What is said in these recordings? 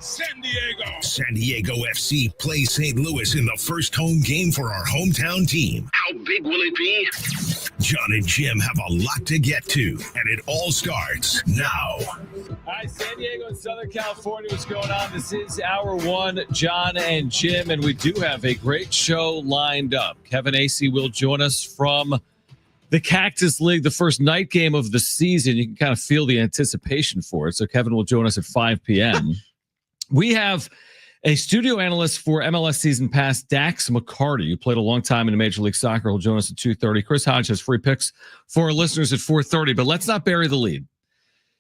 San Diego FC plays St. Louis in the first home game for our hometown team. How big will it be? Jon and Jim have a lot to get to, and it all starts now. All right, San Diego and Southern California, what's going on? This is Hour 1, Jon and Jim, and we do have a great show lined up. Kevin Acee will join us from the Cactus League, the first night game of the season. You can kind of feel the anticipation for it. So Kevin will join us at 5 p.m. We have a studio analyst for MLS Season Pass, Dax McCarty, who played a long time in Major League Soccer. He'll join us at 2:30. Chris Hodge has free picks for our listeners at 4:30. But let's not bury the lead.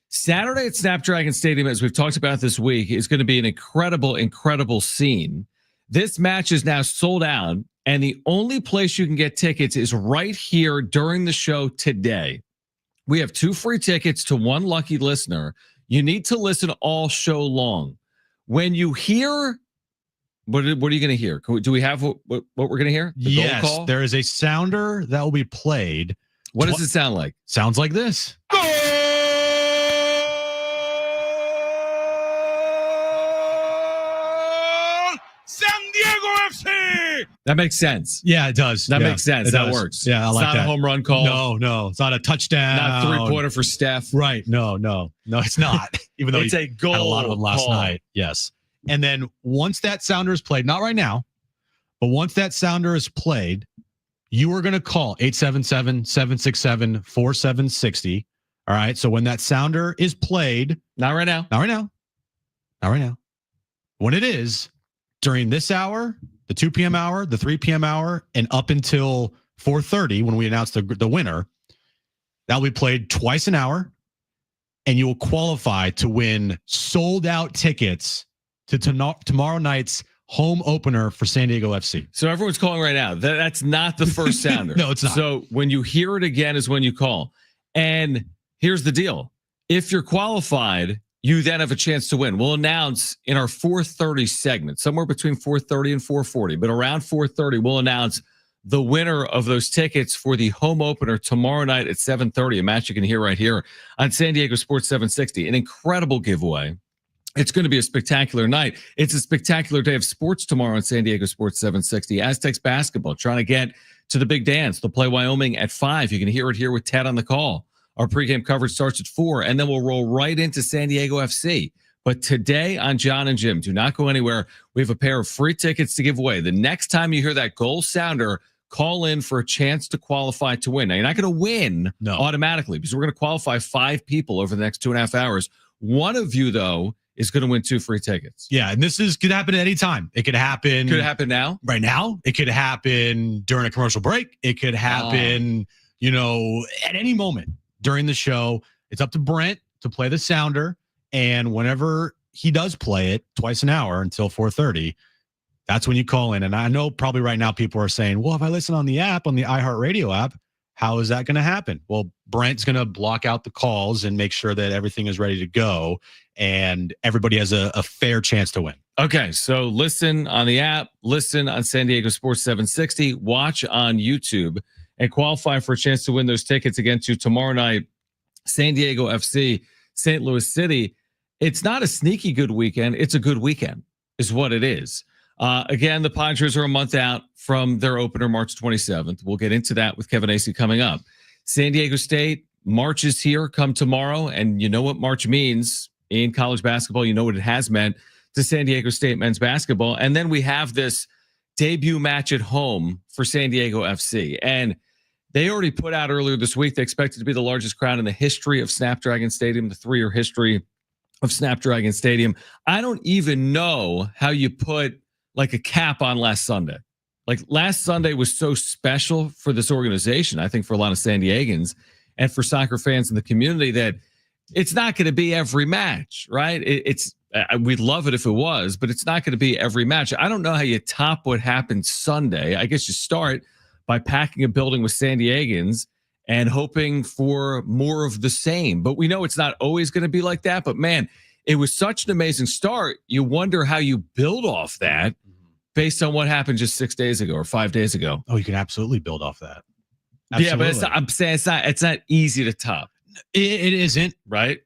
Saturday at SnapDragon Stadium, as we've talked about this week, is going to be an incredible scene. This match is now sold out, and the only place you can get tickets is right here during the show today. We have 2 free tickets to 1 lucky listener. You need to listen all show long. When you hear, what are you going to hear? Do we have what we're going to hear? The yes, goal call? There is a sounder that will be played. What does it sound like? Sounds like this. Goal! San Diego FC! That makes sense. Yeah, it does. That makes sense. That works. Yeah, I like that. It's not a home run call. No. It's not a touchdown. Not a 3-pointer for Steph. Right. No, it's not. Even though it's a goal. Had a lot of them last call. night. Yes. And then once that sounder is played, not right now, but once that sounder is played, you are going to call 877-767-4760. All right. So when that sounder is played, Not right now. When it is during this hour, the 2 p.m. hour, the 3 p.m. hour, and up until 4:30 when we announce the winner, that will be played twice an hour, and you will qualify to win sold out tickets to tomorrow night's home opener for San Diego FC. So everyone's calling right now. That's not the first sounder. No, it's not. So when you hear it again is when you call. And here's the deal. If you're qualified, you then have a chance to win. We'll announce in our 4:30 segment, somewhere between 4:30 and 4:40, but around 4:30, we'll announce the winner of those tickets for the home opener tomorrow night at 7:30, a match you can hear right here on San Diego Sports 760. An incredible giveaway. It's going to be a spectacular night. It's a spectacular day of sports tomorrow on San Diego Sports 760. Aztecs basketball trying to get to the big dance. They'll play Wyoming at 5. You can hear it here with Ted on the call. Our pregame coverage starts at 4, and then we'll roll right into San Diego FC. But today on Jon and Jim, do not go anywhere. We have a pair of free tickets to give away. The next time you hear that goal sounder, call in for a chance to qualify to win. Now, you're not going to win automatically because we're going to qualify 5 people over the next 2.5 hours. One of you, though, is going to win 2 free tickets. Yeah, and this could happen at any time. It could happen. Could it happen now? Right now. It could happen during a commercial break. It could happen, at any moment during the show. It's up to Brent to play the sounder, and whenever he does play it twice an hour until 4:30, that's when you call in. And I know probably right now people are saying, well, if I listen on the app, on the iHeartRadio app, how is that going to happen? Well, Brent's going to block out the calls and make sure that everything is ready to go and everybody has a fair chance to win. Okay, so listen on the app, listen on San Diego Sports 760, watch on YouTube, and qualify for a chance to win those tickets again to tomorrow night, San Diego FC, St. Louis City. It's not a sneaky good weekend. It's a good weekend is what it is. Again, the Padres are a month out from their opener, March 27th. We'll get into that with Kevin Acee coming up. San Diego State, March is here come tomorrow. And you know what March means in college basketball. You know what it has meant to San Diego State men's basketball. And then we have this debut match at home for San Diego FC. And they already put out earlier this week, they expect it to be the largest crowd in the history of SnapDragon Stadium, the 3-year history of SnapDragon Stadium. I don't even know how you put like a cap on last Sunday. Like last Sunday was so special for this organization, I think for a lot of San Diegans and for soccer fans in the community, that it's not going to be every match, right? We'd love it if it was, but it's not going to be every match. I don't know how you top what happened Sunday. I guess you start by packing a building with San Diegans and hoping for more of the same. But we know it's not always going to be like that. But man, it was such an amazing start. You wonder how you build off that based on what happened just 6 days ago or 5 days ago. Oh, you can absolutely build off that. Absolutely. Yeah, but I'm saying it's not easy to top. It isn't, right?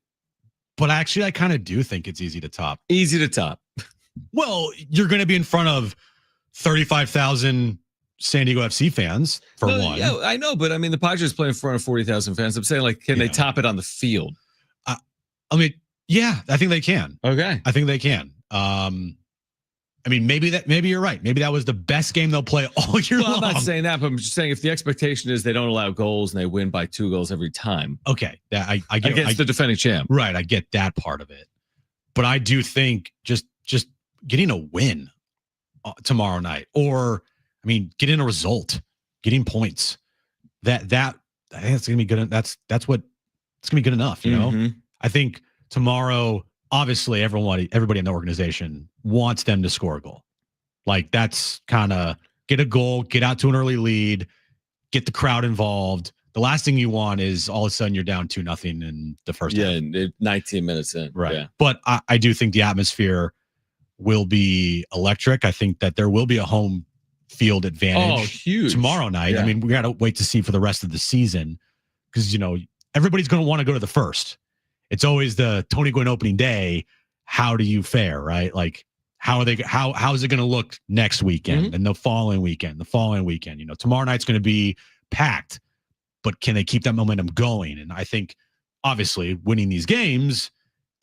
But actually, I kind of do think it's easy to top. Easy to top. Well, you're going to be in front of 35,000 San Diego FC fans for one. Yeah, I know, but I mean, the Padres play in front of 40,000 fans. I'm saying, like, can they top it on the field? I mean, yeah, I think they can. Okay. I think they can. I mean, maybe you're right. Maybe that was the best game they'll play all year long. I'm not saying that, but I'm just saying if the expectation is they don't allow goals and they win by 2 goals every time. Okay. I get against the defending champ. Right. I get that part of it. But I do think just getting a win tomorrow night, or I mean, getting a result, getting points, that I think it's gonna be good. That's what it's gonna be good enough. You know, I think tomorrow, obviously, everybody in the organization wants them to score a goal. Like, that's kind of get a goal, get out to an early lead, get the crowd involved. The last thing you want is all of a sudden you're down 2-0 in the first half. 19 minutes in. Right. Yeah. But I do think the atmosphere will be electric. I think that there will be a home field advantage tomorrow night. Yeah. I mean, we got to wait to see for the rest of the season because, you know, everybody's going to want to go to the first. It's always the Tony Gwynn opening day. How do you fare, right? Like, how is it going to look next weekend and the following weekend? You know, tomorrow night's going to be packed, but can they keep that momentum going? And I think, obviously, winning these games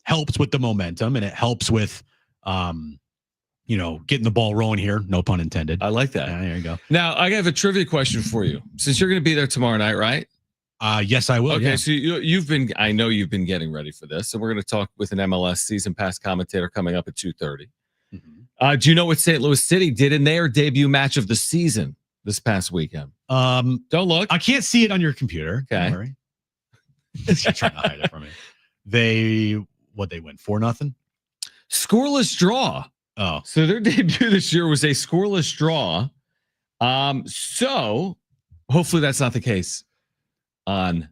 helps with the momentum, and it helps with, you know, getting the ball rolling here. No pun intended. I like that. Yeah, there you go. Now, I have a trivia question for you. Since you're going to be there tomorrow night, right? Yes, I will. Okay, yeah. so I know you've been getting ready for this, and we're going to talk with an MLS season pass commentator coming up at 2:30. Do you know what St. Louis City did in their debut match of the season this past weekend? Don't look. I can't see it on your computer. Okay. Don't worry. You're trying to hide it from me. They win 4-0? Scoreless draw. Oh. So their debut this year was a scoreless draw. So hopefully that's not the case on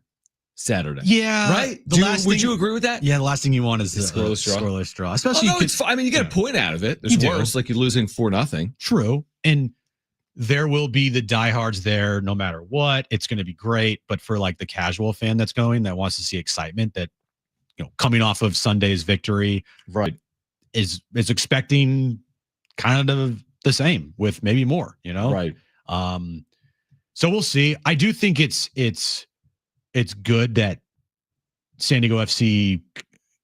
Saturday. Yeah. Right? Would you agree with that? Yeah, the last thing you want is the scoreless draw. Especially I mean, you get a point out of it. There's worse, like you're losing 4-0. True. And there will be the diehards there no matter what. It's going to be great. But for like the casual fan that's going, that wants to see excitement, that, you know, coming off of Sunday's victory, right, is expecting kind of the same with maybe more, you know? Right. So we'll see. I do think it's good that San Diego FC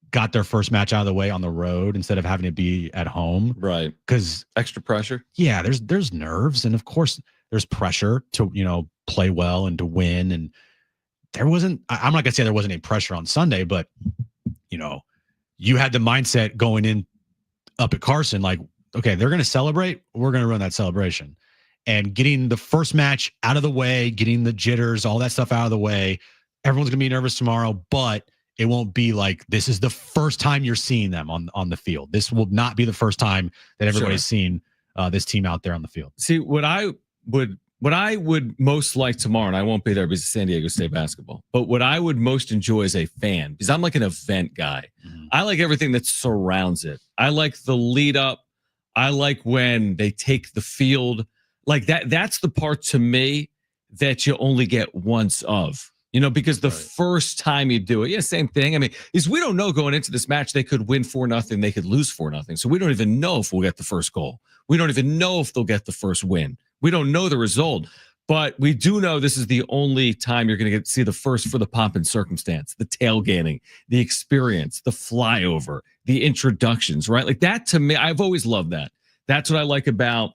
got their first match out of the way on the road instead of having to be at home. Right. Because extra pressure. Yeah, there's nerves, and of course there's pressure to, you know, play well and to win. And I'm not gonna say there wasn't any pressure on Sunday, but, you know, you had the mindset going in up at Carson, like, okay, they're gonna celebrate, we're gonna run that celebration. And getting the first match out of the way, getting the jitters, all that stuff out of the way. Everyone's going to be nervous tomorrow, but it won't be like this is the first time you're seeing them on the field. This will not be the first time that everybody's seen this team out there on the field. See, what I would most like tomorrow, and I won't be there because of San Diego State basketball, but what I would most enjoy as a fan, because I'm like an event guy. I like everything that surrounds it. I like the lead up. I like when they take the field. Like that's the part to me that you only get once of, you know, because the first time you do it, same thing. I mean, is we don't know going into this match, they could win 4-0, they could lose 4-0. So we don't even know if we'll get the first goal. We don't even know if they'll get the first win. We don't know the result, but we do know this is the only time you're going to see the first for the pomp and circumstance, the tailgating, the experience, the flyover, the introductions, right? Like that to me, I've always loved that. That's what I like about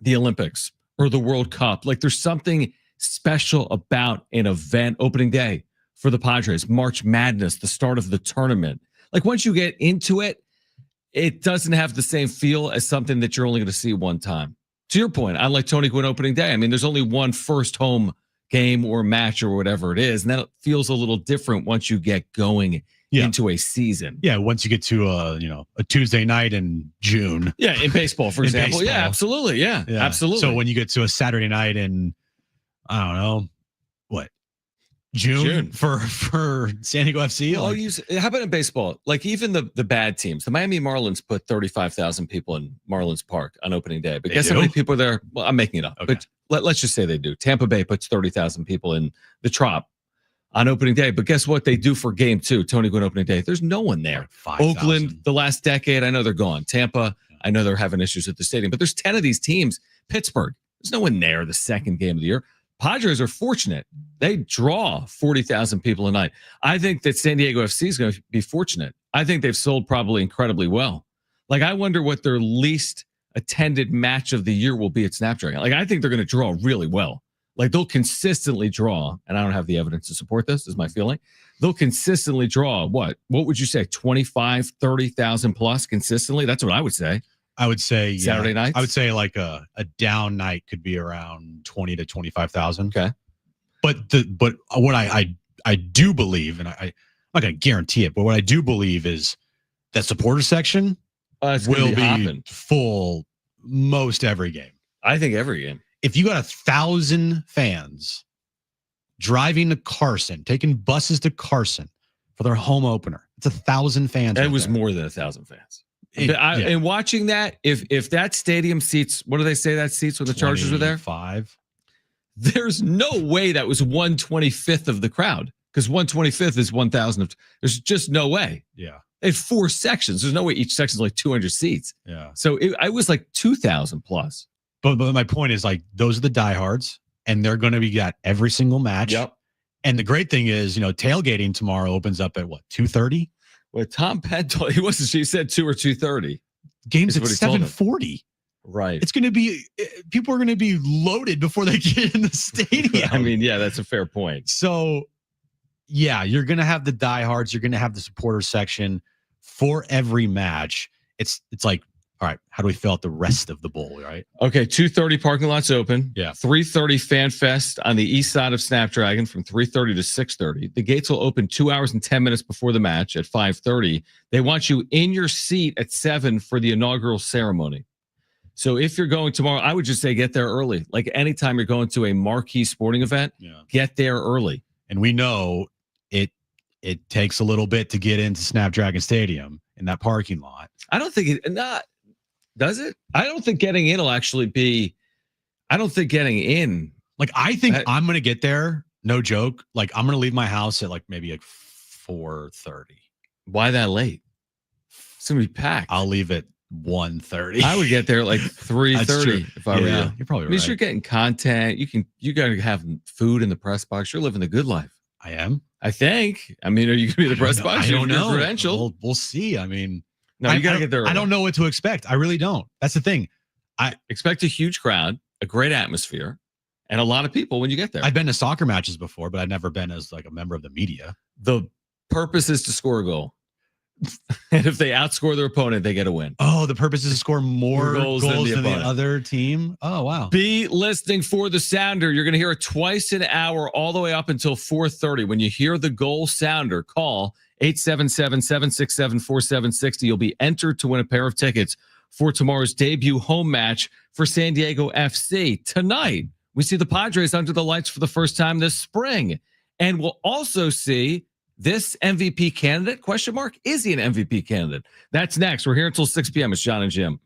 the Olympics or the World Cup. Like there's something special about an event, opening day for the Padres, March Madness, the start of the tournament. Like once you get into it, it doesn't have the same feel as something that you're only going to see one time. To your point, I like Tony Gwynn opening day. I mean, there's only one first home game or match or whatever it is. And that feels a little different once you get going into a season. Yeah, once you get to a Tuesday night in June. Yeah, in baseball, for example. Baseball. Yeah, absolutely. Yeah, absolutely. So when you get to a Saturday night in, I don't know, what, June. for San Diego FC? Well, how about in baseball? Like even the bad teams, the Miami Marlins put 35,000 people in Marlins Park on opening day. But guess how many people are there? Well, I'm making it up. Okay. But let's just say they do. Tampa Bay puts 30,000 people in the Trop on opening day. But guess what they do for game 2, Tony Gwynn opening day? There's no one there. Like 5, Oakland, 000. the last decade, I know they're gone. Tampa, I know they're having issues at the stadium, but there's 10 of these teams. Pittsburgh, there's no one there the second game of the year. Padres are fortunate. They draw 40,000 people a night. I think that San Diego FC is going to be fortunate. I think they've sold probably incredibly well. Like, I wonder what their least attended match of the year will be at SnapDragon. Like, I think they're going to draw really well. Like, they'll consistently draw, and I don't have the evidence to support this, is my feeling. They'll consistently draw what would you say, 25, 30,000 plus consistently? That's what I would say. I would say Saturday nights. I would say like a down night could be around 20 to 25,000. Okay. But what I do believe, and I'm not going to guarantee it, but what I do believe is that supporter section will be full most every game. I think every game. If you got 1,000 fans driving to Carson, taking buses to Carson for their home opener, it's 1,000 fans. It was more than 1,000 fans. And watching that, if that stadium seats, what do they say that seats when the Chargers were there? 5. There's no way that was 1/25th of the crowd, because 1/25th is 1,000. There's just no way. Yeah. They had 4 sections. There's no way each section's like 200 seats. Yeah. So I was like 2,000 plus. But my point is, like, those are the diehards, and they're going to be at every single match. Yep. And the great thing is, tailgating tomorrow opens up at what, 2:30? Well, Tom Penn told she said 2 or 2:30. Games at 7:40. Right. It's going to be, people are going to be loaded before they get in the stadium. I mean, yeah, that's a fair point. So, yeah, you're going to have the diehards. You're going to have the supporter section for every match. It's like, all right, how do we fill out the rest of the bowl, right? Okay, 2:30 parking lots open. Yeah. 3:30 Fan Fest on the east side of SnapDragon from 3:30 to 6:30. The gates will open 2 hours and 10 minutes before the match at 5:30. They want you in your seat at 7 for the inaugural ceremony. So if you're going tomorrow, I would just say get there early. Like, anytime you're going to a marquee sporting event, get there early. And we know it takes a little bit to get into SnapDragon Stadium in that parking lot. I don't think does it? I don't think getting in will actually be. I don't think getting in. Like, I think I'm going to get there. No joke. Like, I'm going to leave my house at like maybe like 4:30. Why that late? It's going to be packed. I'll leave at 1:30. I would get there at like 3:30 if I were you. You're probably right. I mean, you're getting content. You got to have food in the press box. You're living the good life. I am. I think. I mean, are you going to be the press box? I don't know. Credential. We'll see. I mean, no, you got to get there early. I don't know what to expect. I really don't. That's the thing. I expect a huge crowd, a great atmosphere, and a lot of people when you get there. I've been to soccer matches before, but I've never been as like a member of the media. The purpose is to score a goal. And if they outscore their opponent, they get a win. Oh, the purpose is to score more goals than the other team. Oh, wow. Be listening for the sounder. You're going to hear it twice an hour all the way up until 4:30. When you hear the goal sounder, call 877-767-4760. You'll be entered to win a pair of tickets for tomorrow's debut home match for San Diego FC. Tonight, we see the Padres under the lights for the first time this spring. And we'll also see this MVP candidate, ? Is he an MVP candidate? That's next. We're here until 6 p.m. It's Jon and Jim.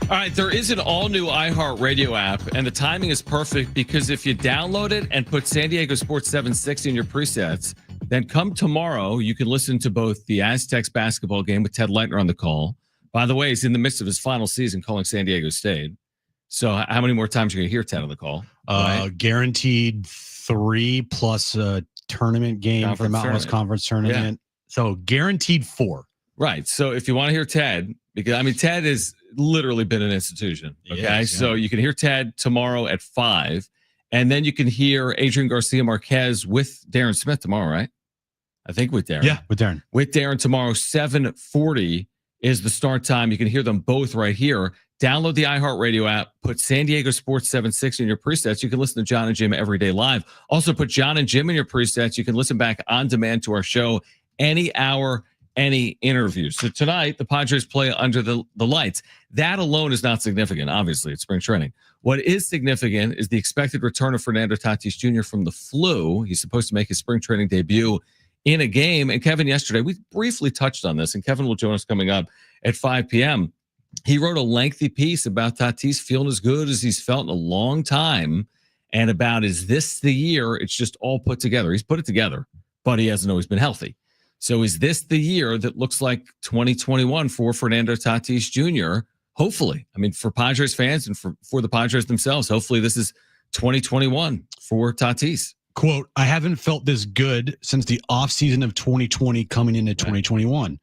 All right, there is an all-new iHeartRadio app, and the timing is perfect because if you download it and put San Diego Sports 760 in your presets, then come tomorrow, you can listen to both the Aztecs basketball game with Ted Leitner on the call. By the way, he's in the midst of his final season calling San Diego State. So how many more times are you going to hear Ted on the call? Right? Guaranteed 3 plus a tournament game for the Mountain West Conference tournament. Yeah. So guaranteed 4. Right. So if you want to hear Ted, because Ted has literally been an institution. Okay. Yes, yeah. So you can hear Ted tomorrow at 5. And then you can hear Adrian Garcia Marquez with Darren Smith tomorrow, right? I think with Darren. Yeah, with Darren. With Darren tomorrow, 7:40 is the start time. You can hear them both right here. Download the iHeartRadio app. Put San Diego Sports 760 in your presets. You can listen to Jon and Jim every day live. Also put Jon and Jim in your presets. You can listen back on demand to our show any hour, any interview. So tonight, the Padres play under the lights. That alone is not significant, obviously. It's spring training. What is significant is the expected return of Fernando Tatis Jr. from the flu. He's supposed to make his spring training debut in a game. And Kevin, yesterday, we briefly touched on this, and Kevin will join us coming up at 5 p.m. He wrote a lengthy piece about Tatis feeling as good as he's felt in a long time, and about, is this the year? It's just all put together. He's put it together, but he hasn't always been healthy. So is this the year that looks like 2021 for Fernando Tatis Jr.? Hopefully. For Padres fans and for the Padres themselves, hopefully this is 2021 for Tatis. Quote, I haven't felt this good since the offseason of 2020 coming into 2021.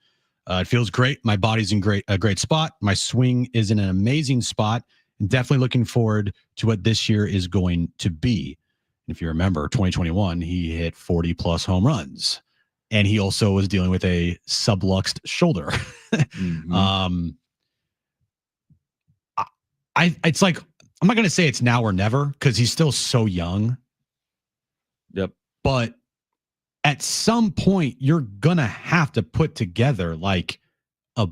It feels great. My body's in a great spot. My swing is in an amazing spot, and definitely looking forward to what this year is going to be. And if you remember, 2021, he hit 40-plus home runs. And he also was dealing with a subluxed shoulder. Mm-hmm. It's like, I'm not going to say it's now or never because he's still so young. Yep. But at some point, you're going to have to put together like a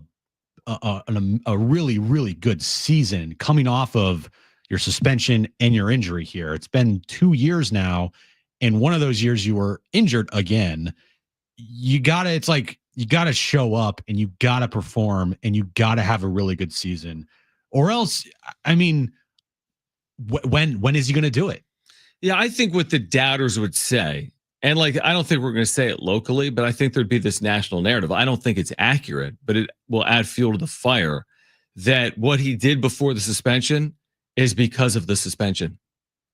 really, really good season coming off of your suspension and your injury here. It's been 2 years now. And one of those years you were injured again. You got to show up and you got to perform and you got to have a really good season, or else, when is he going to do it? Yeah, I think what the doubters would say, and I don't think we're going to say it locally, but I think there'd be this national narrative. I don't think it's accurate, but it will add fuel to the fire that what he did before the suspension is because of the suspension.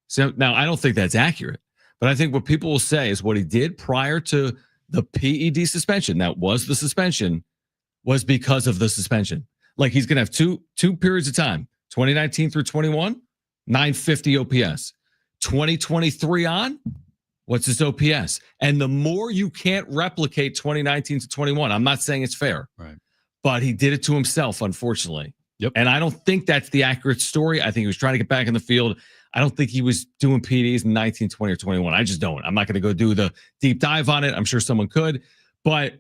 So now I don't think that's accurate, but I think what people will say is what he did prior to the PED suspension, that was the suspension, was because of the suspension. He's going to have two periods of time, 2019 through 21, 950 OPS. 2023 on, what's his OPS? And the more you can't replicate 2019 to 21, I'm not saying it's fair, right? But he did it to himself, unfortunately. Yep. And I don't think that's the accurate story. I think he was trying to get back in the field. I don't think he was doing PEDs in 19, 20, or 21. I just don't. I'm not going to go do the deep dive on it. I'm sure someone could. But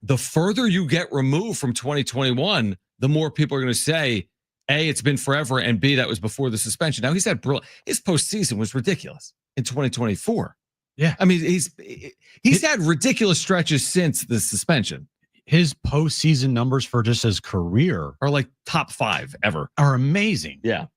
the further you get removed from 2021, the more people are going to say, A, it's been forever, and B, that was before the suspension. Now, his postseason was ridiculous in 2024. Yeah. He's had ridiculous stretches since the suspension. His postseason numbers for just his career are top 5 ever. Are amazing. Yeah.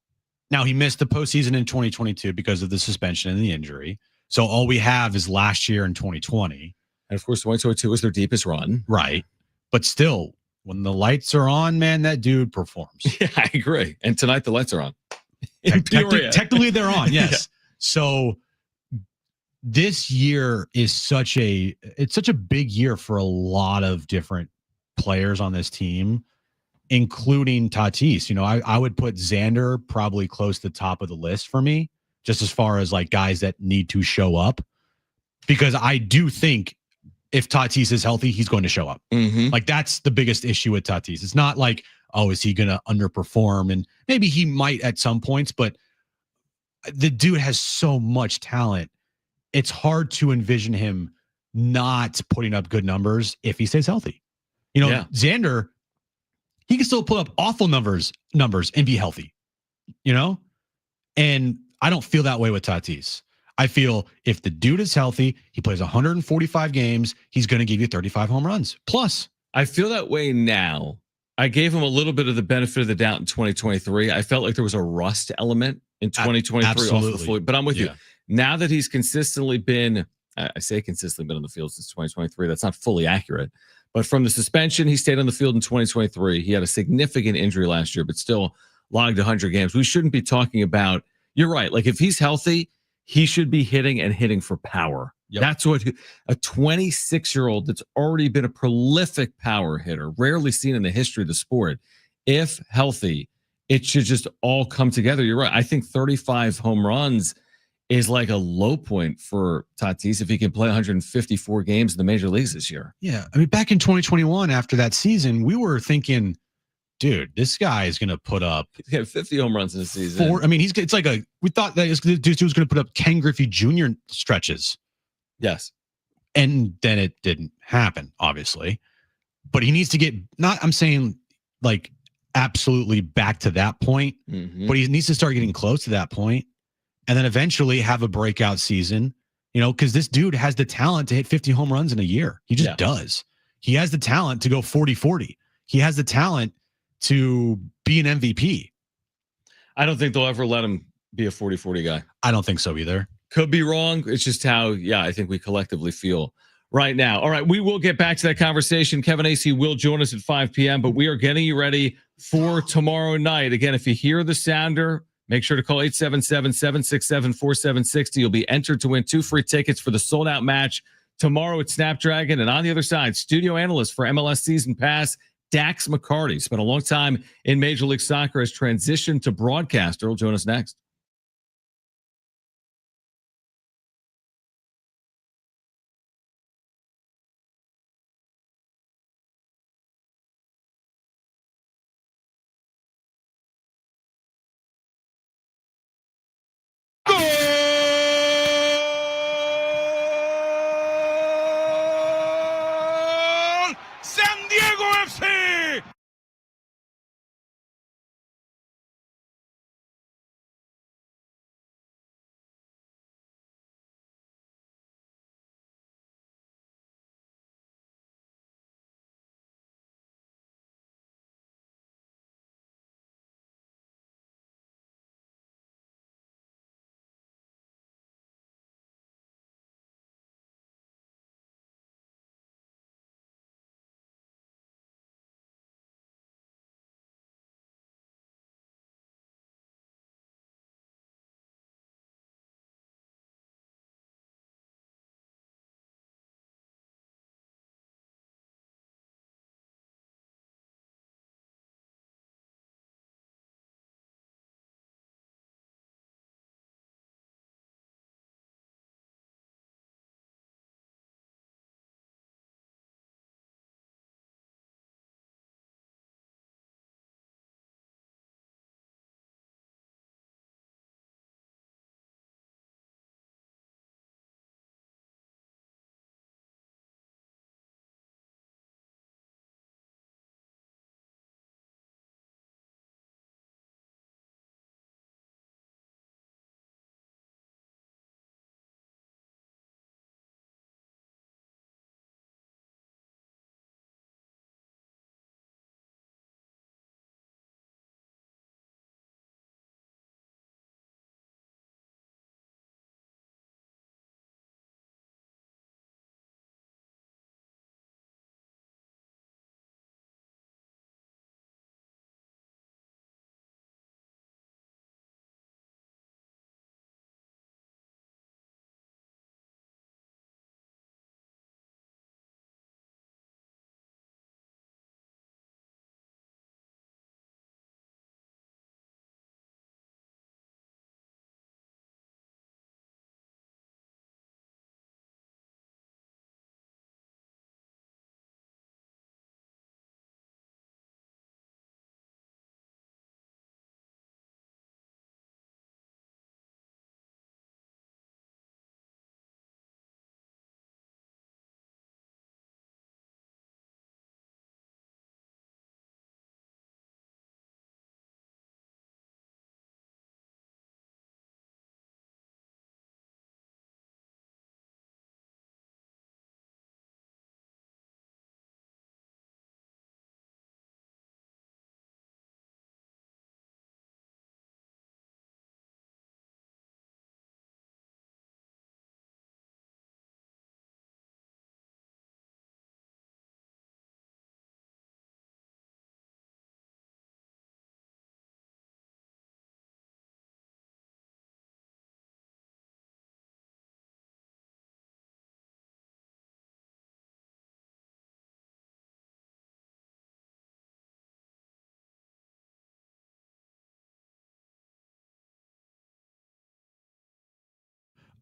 Now, he missed the postseason in 2022 because of the suspension and the injury. So all we have is last year in 2020. And of course, 2022 was their deepest run. Right. But still, when the lights are on, man, that dude performs. Yeah, I agree. And tonight the lights are on. Technically, they're on, yes. Yeah. So this year is such a big year for a lot of different players on this team, including Tatis. I would put Xander probably close to the top of the list for me, just as far as guys that need to show up, because I do think if Tatis is healthy, he's going to show up. Mm-hmm. That's the biggest issue with Tatis. It's not is he going to underperform? And maybe he might at some points, but the dude has so much talent. It's hard to envision him not putting up good numbers if he stays healthy. Xander, he can still put up awful numbers and be healthy, and I don't feel that way with Tatis. I feel if the dude is healthy, he plays 145 games, he's going to give you 35 home runs plus. I feel that way now. I gave him a little bit of the benefit of the doubt in 2023. I felt like there was a rust element in 2023 off Absolutely. of the floor. But I'm with you. Yeah. Now that he's consistently been, I say consistently been on the field since 2023. That's not fully accurate. But from the suspension, he stayed on the field in 2023. He had a significant injury last year, but still logged 100 games. We shouldn't be talking about, you're right. Like if he's healthy, he should be hitting for power. Yep. That's what a 26-year-old that's already been a prolific power hitter, rarely seen in the history of the sport. If healthy, it should just all come together. You're right. I think 35 home runs is like a low point for Tatis if he can play 154 games in the major leagues this year. Yeah. I mean, back in 2021, after that season, we were thinking, dude, this guy is going to put up 50 home runs in a season. We thought that this dude was going to put up Ken Griffey Jr. stretches. Yes. And then it didn't happen, obviously. But he needs to get, I'm saying like absolutely back to that point, but he needs to start getting close to that point and then eventually have a breakout season, because this dude has the talent to hit 50 home runs in a year. He just does. He has the talent to go 40-40. He has the talent to be an MVP. I don't think they'll ever let him be a 40-40 guy. I don't think so either. Could be wrong. It's just how, I think we collectively feel right now. All right, we will get back to that conversation. Kevin Acee will join us at 5 p.m., but we are getting you ready for tomorrow night. Again, if you hear the sounder, make sure to call 877-767-4760. You'll be entered to win 2 free tickets for the sold-out match tomorrow at SnapDragon. And on the other side, studio analyst for MLS Season Pass, Dax McCarty. Spent a long time in Major League Soccer, has transitioned to broadcaster. Will join us next.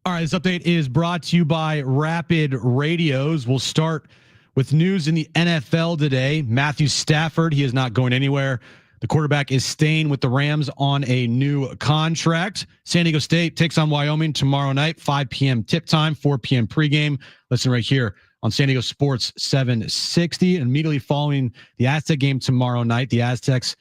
All right, this update is brought to you by Rapid Radios. We'll start with news in the NFL today. Matthew Stafford, he is not going anywhere. The quarterback is staying with the Rams on a new contract. San Diego State takes on Wyoming tomorrow night, 5 p.m. tip time, 4 p.m. pregame. Listen right here on San Diego Sports 760. And immediately following the Aztec game tomorrow night, the Aztecs,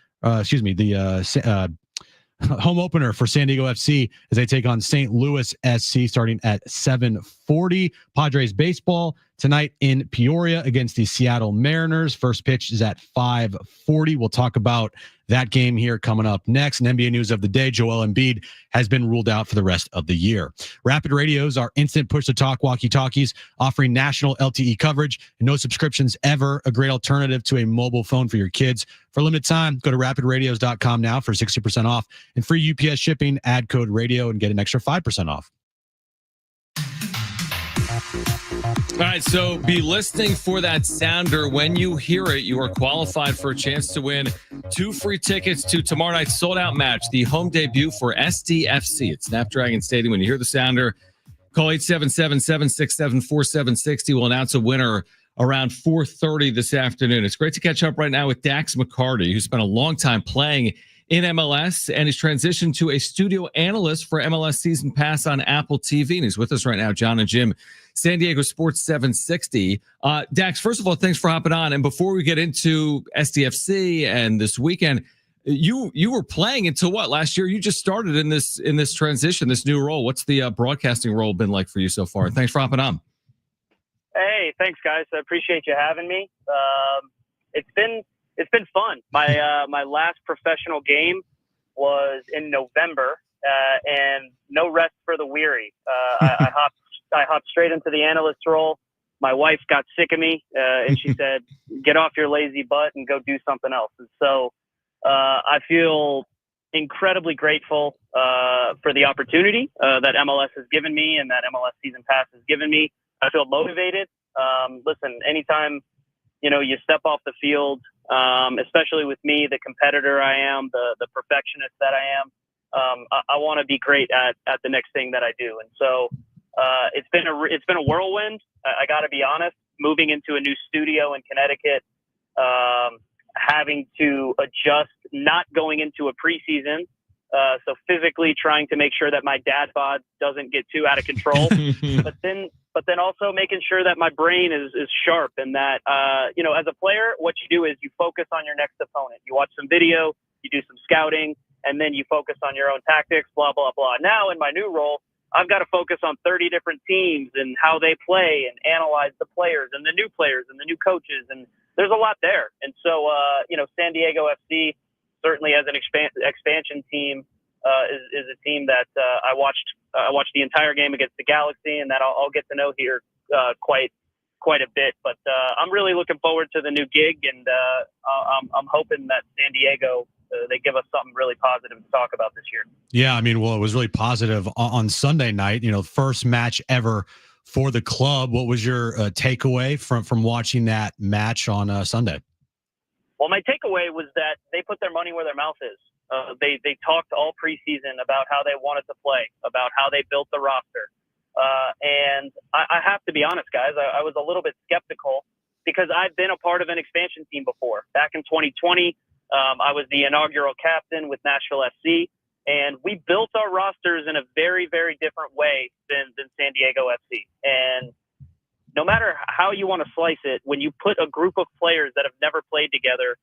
home opener for San Diego FC as they take on St. Louis SC starting at 7:40. Padres baseball tonight in Peoria against the Seattle Mariners. First pitch is at 5:40. We'll talk about that game here coming up next. And NBA news of the day, Joel Embiid has been ruled out for the rest of the year. Rapid Radios are instant push-to-talk walkie-talkies offering national LTE coverage and no subscriptions ever. A great alternative to a mobile phone for your kids. For a limited time, go to rapidradios.com now for 60% off and free UPS shipping. Add code radio and get an extra 5% off. All right, so be listening for that sounder. When you hear it, you are qualified for a chance to win 2 free tickets to tomorrow night's sold-out match, the home debut for SDFC at SnapDragon Stadium. When you hear the sounder, call 877-767-4760. We'll announce a winner around 4:30 this afternoon. It's great to catch up right now with Dax McCarty, who spent a long time playing in MLS and is transitioned to a studio analyst for MLS Season Pass on Apple TV. And he's with us right now, Jon and Jim, San Diego Sports 760. Dax, first of all, thanks for hopping on. And before we get into SDFC and this weekend, you were playing until what last year? You just started in this transition, this new role. What's the broadcasting role been like for you so far? Thanks for hopping on. Hey, thanks guys. I appreciate you having me. It's been fun. My last professional game was in November, and no rest for the weary. I hopped straight into the analyst role. My wife got sick of me, and she said, "Get off your lazy butt and go do something else." And so I feel incredibly grateful for the opportunity that MLS has given me and that MLS Season Pass has given me. I feel motivated. Listen, anytime you step off the field, especially with me, the competitor I am, the perfectionist that I am, I want to be great at the next thing that I do. And so it's been a whirlwind. I got to be honest. Moving into a new studio in Connecticut, having to adjust, not going into a preseason. So physically trying to make sure that my dad bod doesn't get too out of control, but then also making sure that my brain is sharp and that, as a player, what you do is you focus on your next opponent. You watch some video, you do some scouting, and then you focus on your own tactics, blah, blah, blah. Now in my new role, I've got to focus on 30 different teams and how they play and analyze the players and the new players and the new coaches. And there's a lot there. And so, San Diego FC, certainly as an expansion team, is a team that I watched the entire game against the Galaxy, and that I'll get to know here quite a bit. But I'm really looking forward to the new gig, and I'm hoping that San Diego they give us something really positive to talk about this year. Yeah, I mean, well, it was really positive on Sunday night. First match ever for the club. What was your takeaway from watching that match on Sunday? Well, my takeaway was that they put their money where their mouth is. They talked all preseason about how they wanted to play, about how they built the roster. And I have to be honest, guys, I was a little bit skeptical because I've been a part of an expansion team before. Back in 2020, I was the inaugural captain with Nashville SC, and we built our rosters in a very, very different way than San Diego FC. And no matter how you want to slice it, when you put a group of players that have never played together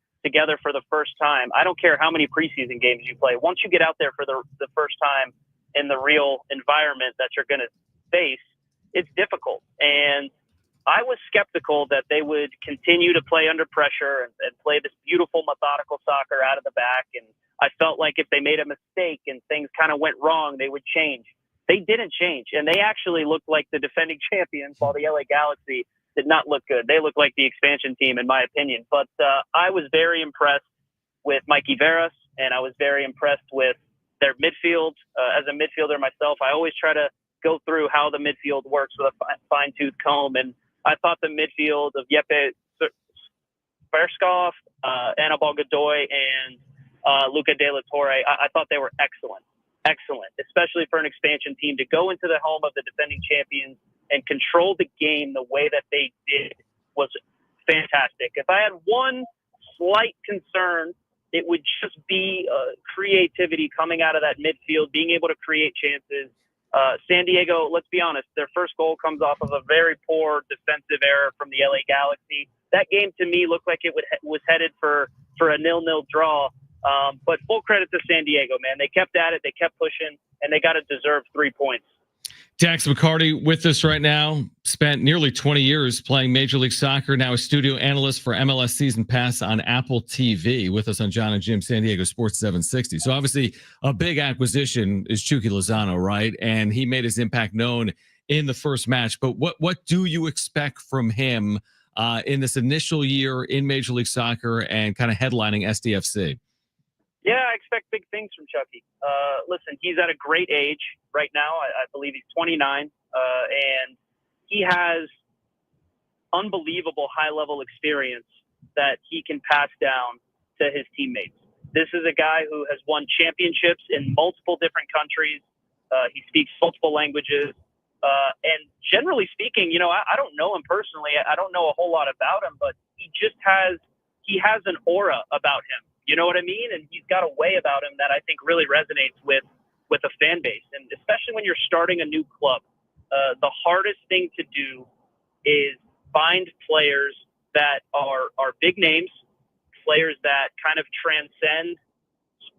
for the first time, I don't care how many preseason games you play. Once you get out there for the first time in the real environment that you're going to face, it's difficult. And I was skeptical that they would continue to play under pressure and play this beautiful methodical soccer out of the back. And I felt like if they made a mistake and things kind of went wrong, they would change. They didn't change, and they actually looked like the defending champions, while the LA Galaxy did not look good. They looked like the expansion team, in my opinion. But I was very impressed with Mikey Veras, and I was very impressed with their midfield. As a midfielder myself, I always try to go through how the midfield works with a fine-tooth comb, and I thought the midfield of Jeppe Verskov, Anibal Godoy, and Luca De La Torre, I thought they were excellent. excellent, especially for an expansion team to go into the home of the defending champions and control the game the way that they did was fantastic. If I had one slight concern, it would just be creativity coming out of that midfield, being able to create chances. San Diego, let's be honest, their first goal comes off of a very poor defensive error from the LA Galaxy. That game to me looked like it was headed for a 0-0 draw. But full credit to San Diego, man. They kept at it, they kept pushing, and they got a deserved 3 points. Dax McCarty with us right now. Spent nearly 20 years playing Major League Soccer. Now a studio analyst for MLS Season Pass on Apple TV. With us on Jon and Jim, San Diego Sports 760. So obviously a big acquisition is Chucky Lozano, right? And he made his impact known in the first match. But what do you expect from him in this initial year in Major League Soccer and kind of headlining SDFC? Yeah, I expect big things from Chucky. Listen, he's at a great age right now. I believe he's 29, and he has unbelievable high-level experience that he can pass down to his teammates. This is a guy who has won championships in multiple different countries. He speaks multiple languages. And generally speaking, I don't know him personally. I don't know a whole lot about him, but he has an aura about him. You know what I mean? And he's got a way about him that I think really resonates with a fan base. And especially when you're starting a new club, the hardest thing to do is find players that are big names, players that kind of transcend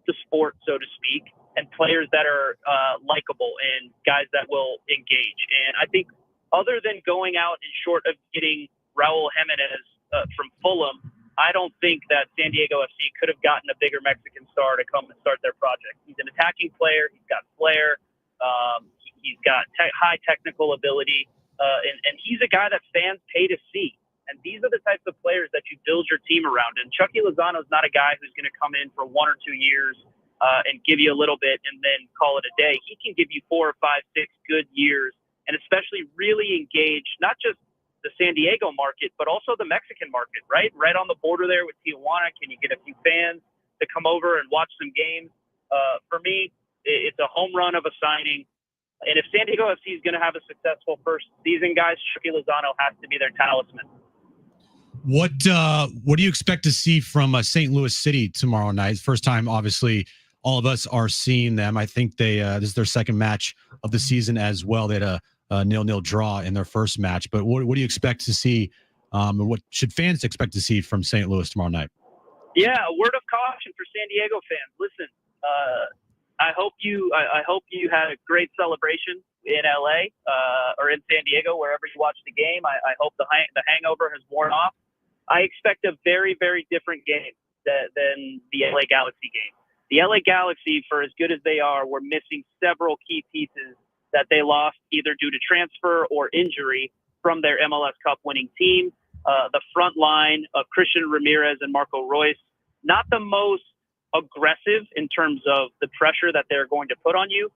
the sport, so to speak, and players that are likable and guys that will engage. And I think other than going out and short of getting Raul Jimenez from Fulham, I don't think that San Diego FC could have gotten a bigger Mexican star to come and start their project. He's an attacking player. He's got flair. He's got high technical ability. And he's a guy that fans pay to see. And these are the types of players that you build your team around. And Chucky Lozano is not a guy who's going to come in for 1 or 2 years and give you a little bit and then call it a day. He can give you 4 or 5, 6 good years and especially really engage not just the San Diego market, but also the Mexican market, right? Right on the border there with Tijuana. Can you get a few fans to come over and watch some games? For me, it's a home run of a signing. And if San Diego FC is going to have a successful first season, guys, Chucky Lozano has to be their talisman. What do you expect to see from St. Louis City tomorrow night? First time, obviously, all of us are seeing them. I think this is their second match of the season as well. They had a 0-0 draw in their first match. But what do you expect to see? And what should fans expect to see from St. Louis tomorrow night? Yeah, a word of caution for San Diego fans. Listen, I hope you had a great celebration in LA or in San Diego, wherever you watched the game. I hope the hangover has worn off. I expect a very, very different game than the LA Galaxy game. The LA Galaxy, for as good as they are, were missing several key pieces that they lost either due to transfer or injury from their MLS Cup winning team. The front line of Christian Ramirez and Marco Royce, not the most aggressive in terms of the pressure that they're going to put on you.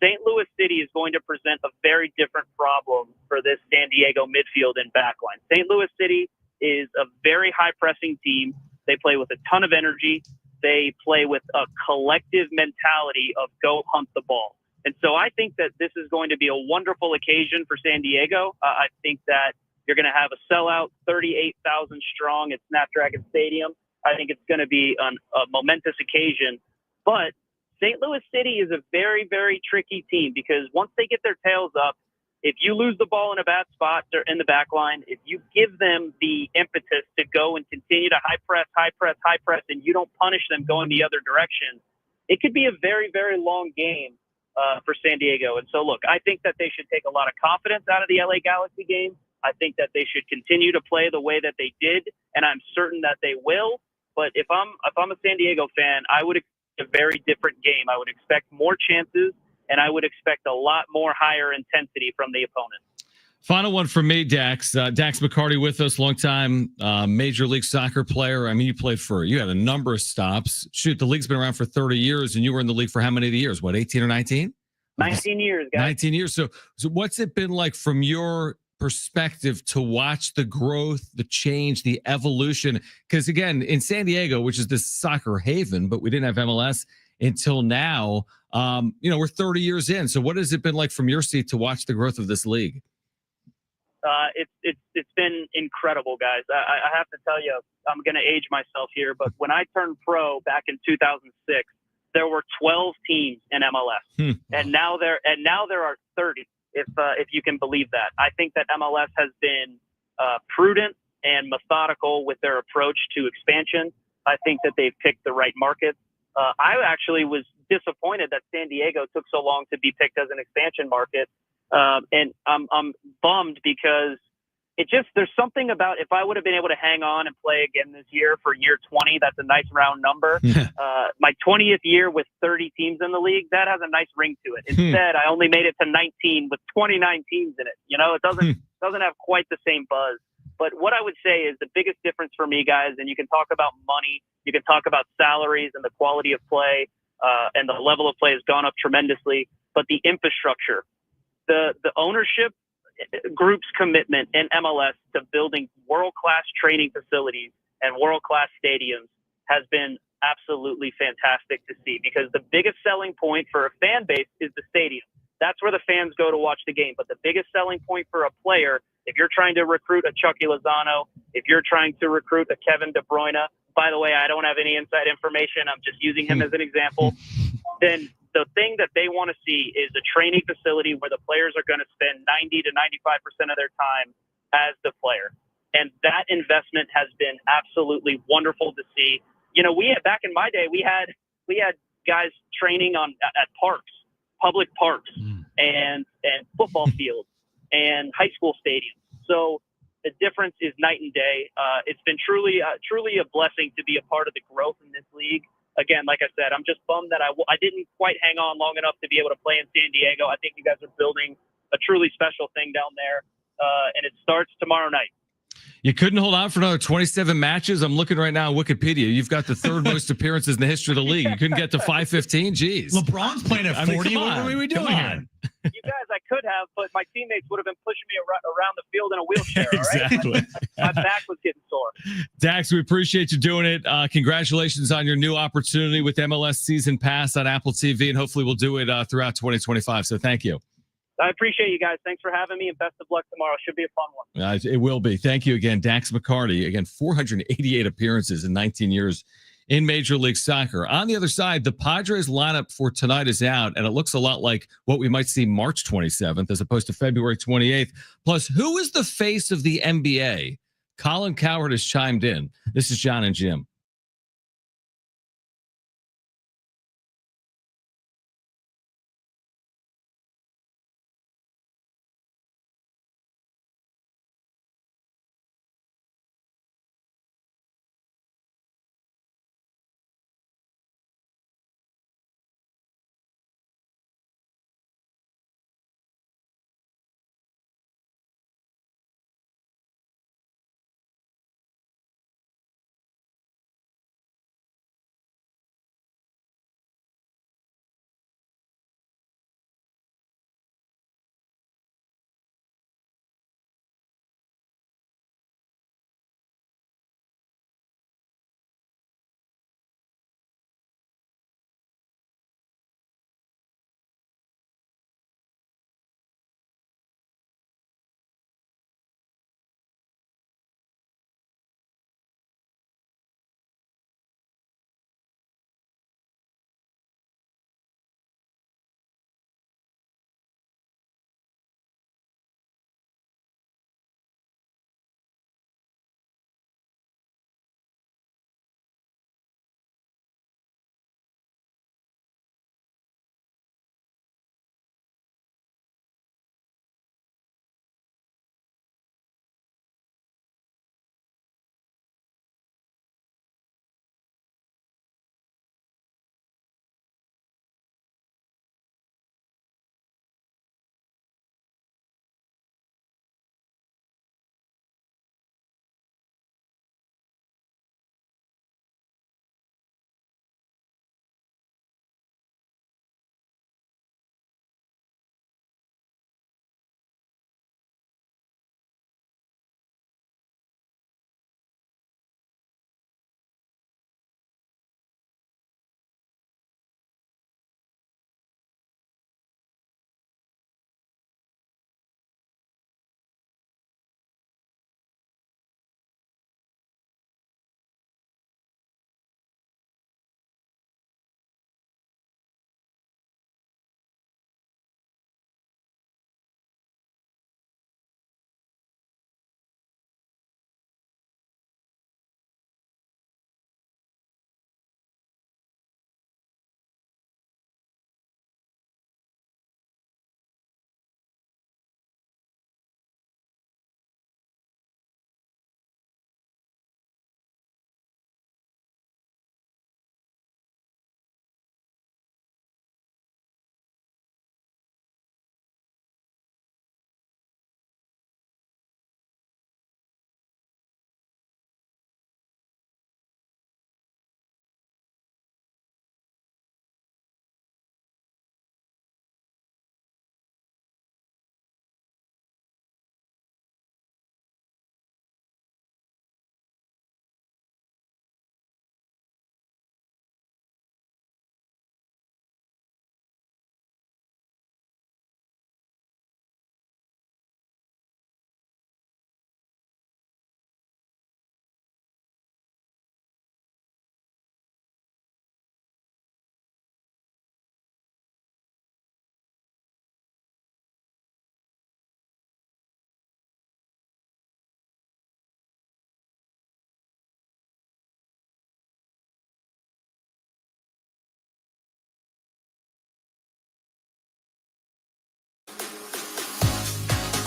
St. Louis City is going to present a very different problem for this San Diego midfield and backline. St. Louis City is a very high-pressing team. They play with a ton of energy. They play with a collective mentality of go hunt the ball. And so I think that this is going to be a wonderful occasion for San Diego. I think that you're going to have a sellout, 38,000 strong at SnapDragon Stadium. I think it's going to be a momentous occasion. But St. Louis City is a very, very tricky team because once they get their tails up, if you lose the ball in a bad spot in the back line, if you give them the impetus to go and continue to high press, and you don't punish them going the other direction, it could be a very, very long game for San Diego. And so, look, I think that they should take a lot of confidence out of the LA Galaxy game. I think that they should continue to play the way that they did, and I'm certain that they will. But if I'm a San Diego fan, I would expect a very different game. I would expect more chances, and I would expect a lot more higher intensity from the opponent. Final one for me, Dax. Dax McCarty with us, longtime Major League Soccer player. I mean, you had a number of stops. Shoot, the league's been around for 30 years, and you were in the league for how many years? What, 18 or 19? 19 years, guys. 19 years. So what's it been like from your perspective to watch the growth, the change, the evolution? Because again, in San Diego, which is this soccer haven, but we didn't have MLS until now. We're 30 years in. So what has it been like from your seat to watch the growth of this league? It's been incredible, guys. I have to tell you, I'm going to age myself here, but when I turned pro back in 2006, there were 12 teams in MLS, and now there are 30. If you can believe that, I think that MLS has been prudent and methodical with their approach to expansion. I think that they've picked the right markets. I actually was disappointed that San Diego took so long to be picked as an expansion market. And I'm bummed because there's something about, if I would have been able to hang on and play again this year for year 20, that's a nice round number. My 20th year with 30 teams in the league, that has a nice ring to it. Instead, I only made it to 19 with 29 teams in it. It doesn't have quite the same buzz. But what I would say is the biggest difference for me, guys, and you can talk about money, you can talk about salaries and the quality of play, and the level of play has gone up tremendously, but the infrastructure, the ownership group's commitment in MLS to building world-class training facilities and world-class stadiums has been absolutely fantastic to see, because the biggest selling point for a fan base is the stadium. That's where the fans go to watch the game. But the biggest selling point for a player, if you're trying to recruit a Chucky Lozano, if you're trying to recruit a Kevin De Bruyne, by the way, I don't have any inside information, I'm just using him as an example, then the thing that they want to see is a training facility where the players are going to spend 90 to 95% of their time as the player. And that investment has been absolutely wonderful to see. We had, back in my day, we had guys training at parks, public parks, and football fields and high school stadiums. So the difference is night and day. It's been truly a blessing to be a part of the growth in this league. Again, like I said, I'm just bummed that I didn't quite hang on long enough to be able to play in San Diego. I think you guys are building a truly special thing down there, and it starts tomorrow night. You couldn't hold out for another 27 matches? I'm looking right now on Wikipedia. You've got the third most appearances in the history of the league. You couldn't get to 515? Jeez. LeBron's playing at 40. What are we doing here? You guys, I could have, but my teammates would have been pushing me around the field in a wheelchair. Exactly. All right? My back was getting sore. Dax, we appreciate you doing it. Congratulations on your new opportunity with MLS Season Pass on Apple TV, and hopefully we'll do it throughout 2025. So thank you. I appreciate you guys. Thanks for having me, and best of luck tomorrow. Should be a fun one. It will be. Thank you again, Dax McCarty. Again, 488 appearances in 19 years in Major League Soccer. On the other side, the Padres lineup for tonight is out, and it looks a lot like what we might see March 27th as opposed to February 28th. Plus, who is the face of the NBA? Colin Cowherd has chimed in. This is Jon and Jim.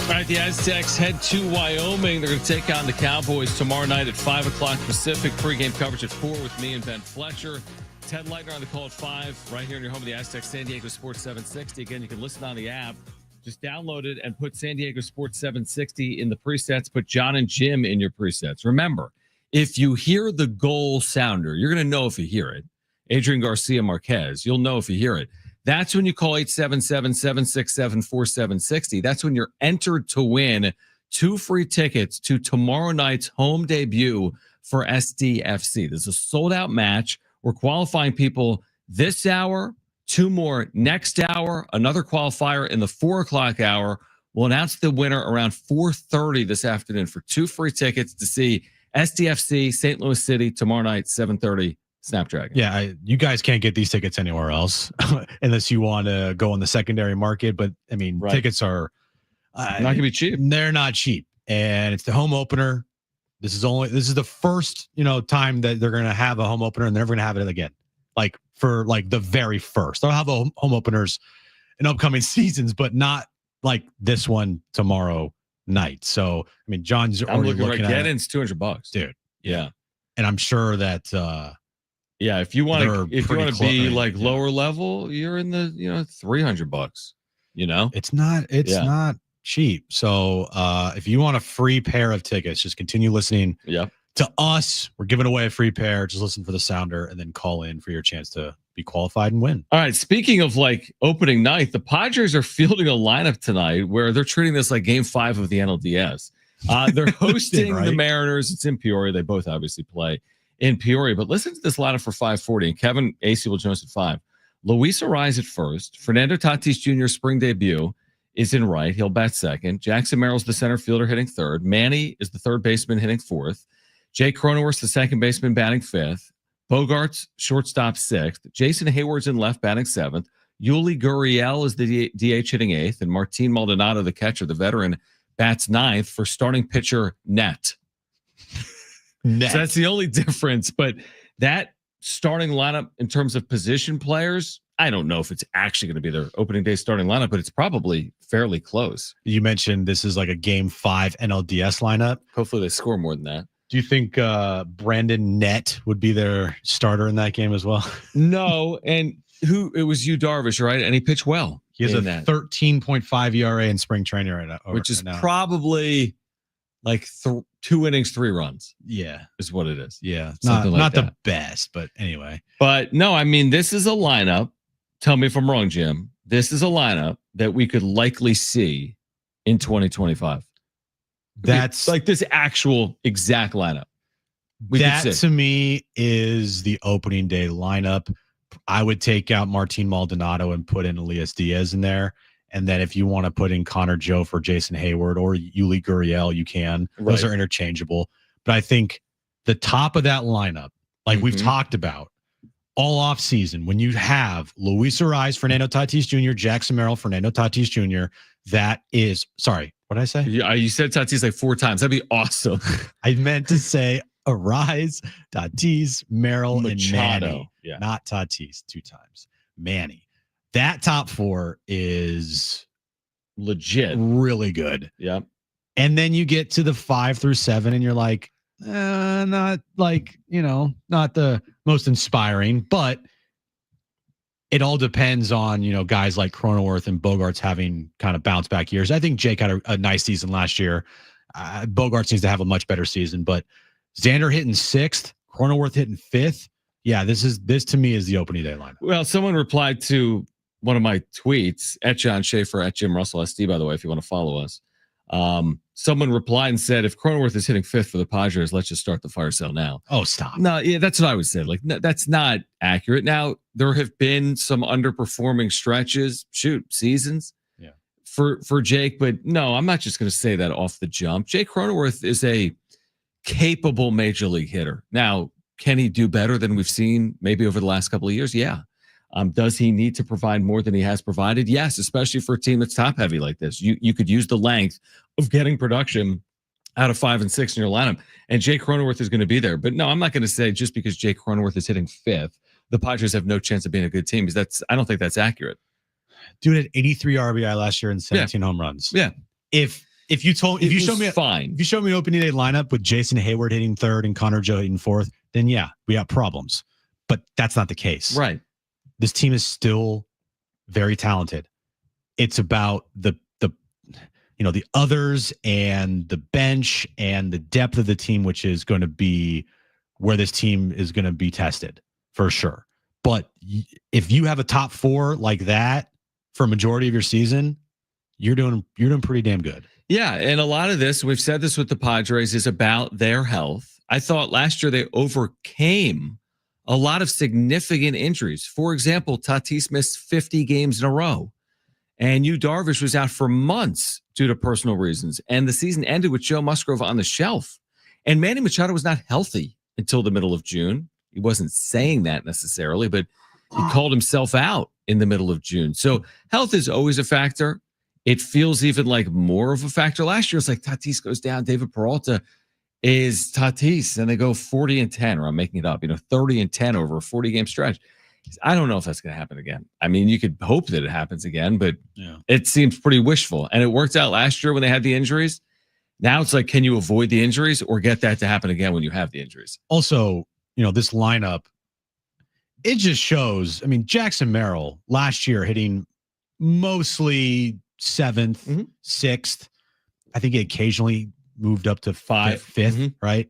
All right, the Aztecs head to Wyoming. They're going to take on the Cowboys tomorrow night at 5 o'clock Pacific. Pre-game coverage at 4 with me and Ben Fletcher. Ted Leitner on the call at 5, right here in your home of the Aztecs, San Diego Sports 760. Again, you can listen on the app. Just download it and put San Diego Sports 760 in the presets. Put Jon and Jim in your presets. Remember, if you hear the goal sounder, you're going to know if you hear it. Adrian Garcia Marquez, you'll know if you hear it. That's when you call 877-767-4760. That's when you're entered to win 2 free tickets to tomorrow night's home debut for SDFC. This is a sold-out match. We're qualifying people this hour, 2 more next hour, another qualifier in the 4 o'clock hour. We'll announce the winner around 4:30 this afternoon for 2 free tickets to see SDFC St. Louis City tomorrow night, 7:30. SnapDragon. Yeah, you guys can't get these tickets anywhere else unless you want to go in the secondary market. But I mean, tickets are not going to be cheap. They're not cheap, and it's the home opener. This is the first time that they're going to have a home opener, and they're never going to have it again. Like for the very first, they'll have home openers in upcoming seasons, but not like this one tomorrow night. So I mean, John's already looking at get-in's $200, dude. Yeah, and I'm sure that. Yeah, if you want to be like lower level, you're in the $300. It's not cheap. So if you want a free pair of tickets, just continue listening. Yeah. To us, we're giving away a free pair. Just listen for the sounder and then call in for your chance to be qualified and win. All right. Speaking of like opening night, the Padres are fielding a lineup tonight where they're treating this like Game 5 of the NLDS. They're hosting the Mariners. It's in Peoria. They both obviously play in Peoria, but listen to this lineup for 5:40. And Kevin AC will join us at 5. Luis Ariz at first. Fernando Tatis Jr. spring debut is in right. He'll bat second. Jackson Merrill's the center fielder hitting third. Manny is the third baseman hitting fourth. Jake Cronenworth's the second baseman batting fifth. Bogart's shortstop sixth. Jason Hayward's in left batting seventh. Yuli Gurriel is the DH hitting eighth. And Martin Maldonado, the catcher, the veteran, bats ninth for starting pitcher net. So that's the only difference. But that starting lineup in terms of position players, I don't know if it's actually going to be their opening day starting lineup, but it's probably fairly close. You mentioned this is like a Game 5 NLDS lineup. Hopefully they score more than that. Do you think Brandon Nett would be their starter in that game as well? No. And it was Yu Darvish, right? And he pitched well. He has a 13.5 ERA in spring training right now. Which is probably like 2 innings, 3 runs. Yeah. Is what it is. Yeah. Something not like the best, but anyway. But no, I mean, this is a lineup. Tell me if I'm wrong, Jim. This is a lineup that we could likely see in 2025. That's like this actual exact lineup. That to me is the opening day lineup. I would take out Martin Maldonado and put in Elias Diaz in there. And then if you want to put in Connor Joe for Jason Hayward or Yuli Gurriel, you can. Right. Those are interchangeable. But I think the top of that lineup, like we've talked about, all off season, when you have Luis Ariz, Fernando Tatis Jr., Jackson Merrill, Fernando Tatis Jr., that is, sorry, what did I say? Yeah, you said Tatis like 4 times. That'd be awesome. I meant to say Ariz, Tatis, Merrill, Machado, and Manny. Yeah. Not Tatis 2 times. Manny. That top 4 is legit, really good. Yeah. And then you get to the 5 through 7 and you're like, not like, not the most inspiring, but it all depends on, guys like Cronenworth and Bogarts having kind of bounce back years. I think Jake had a nice season last year. Bogarts needs to have a much better season, but Xander hitting 6th, Cronenworth hitting 5th. Yeah, this to me is the opening day lineup. Well, someone replied to one of my tweets at John Schaefer at Jim Russell SD, by the way, if you want to follow us. Someone replied and said, if Cronenworth is hitting 5th for the Padres, let's just start the fire sale now. Oh, stop. No, yeah, that's what I would say. Like, no, that's not accurate. Now, there have been some underperforming stretches, seasons for Jake, but no, I'm not just going to say that off the jump. Jake Cronenworth is a capable major league hitter. Now, can he do better than we've seen maybe over the last couple of years? Yeah. Does he need to provide more than he has provided? Yes, especially for a team that's top heavy like this. You could use the length of getting production out of 5 and 6 in your lineup, and Jake Cronenworth is going to be there. But no, I'm not going to say just because Jake Cronenworth is hitting 5th, the Padres have no chance of being a good team, because I don't think that's accurate. Dude had 83 RBI last year and 17 home runs. Yeah. If If you show me an opening day lineup with Jason Hayward hitting third and Connor Joe hitting fourth, then yeah, we got problems. But that's not the case. Right. This team is still very talented. It's about the others and the bench and the depth of the team, which is going to be where this team is going to be tested for sure. But if you have a top 4 like that for a majority of your season, you're doing pretty damn good. Yeah, and a lot of this, we've said this with the Padres, is about their health. I thought last year they overcame a lot of significant injuries. For example, Tatis missed 50 games in a row. And Yu Darvish was out for months due to personal reasons. And the season ended with Joe Musgrove on the shelf. And Manny Machado was not healthy until the middle of June. He wasn't saying that necessarily, but he called himself out in the middle of June. So health is always a factor. It feels even like more of a factor. Last year, it's like Tatis goes down. David Peralta is Tatis, and they go 40-10, or I'm making it up, 30-10 over a 40-game stretch. I don't know if that's going to happen again. I mean, you could hope that it happens again, but it seems pretty wishful. And it worked out last year when they had the injuries. Now it's like, can you avoid the injuries or get that to happen again when you have the injuries? Also, this lineup, it just shows. I mean, Jackson Merrill last year hitting mostly 7th, 6th. I think he occasionally moved up to 5th, right?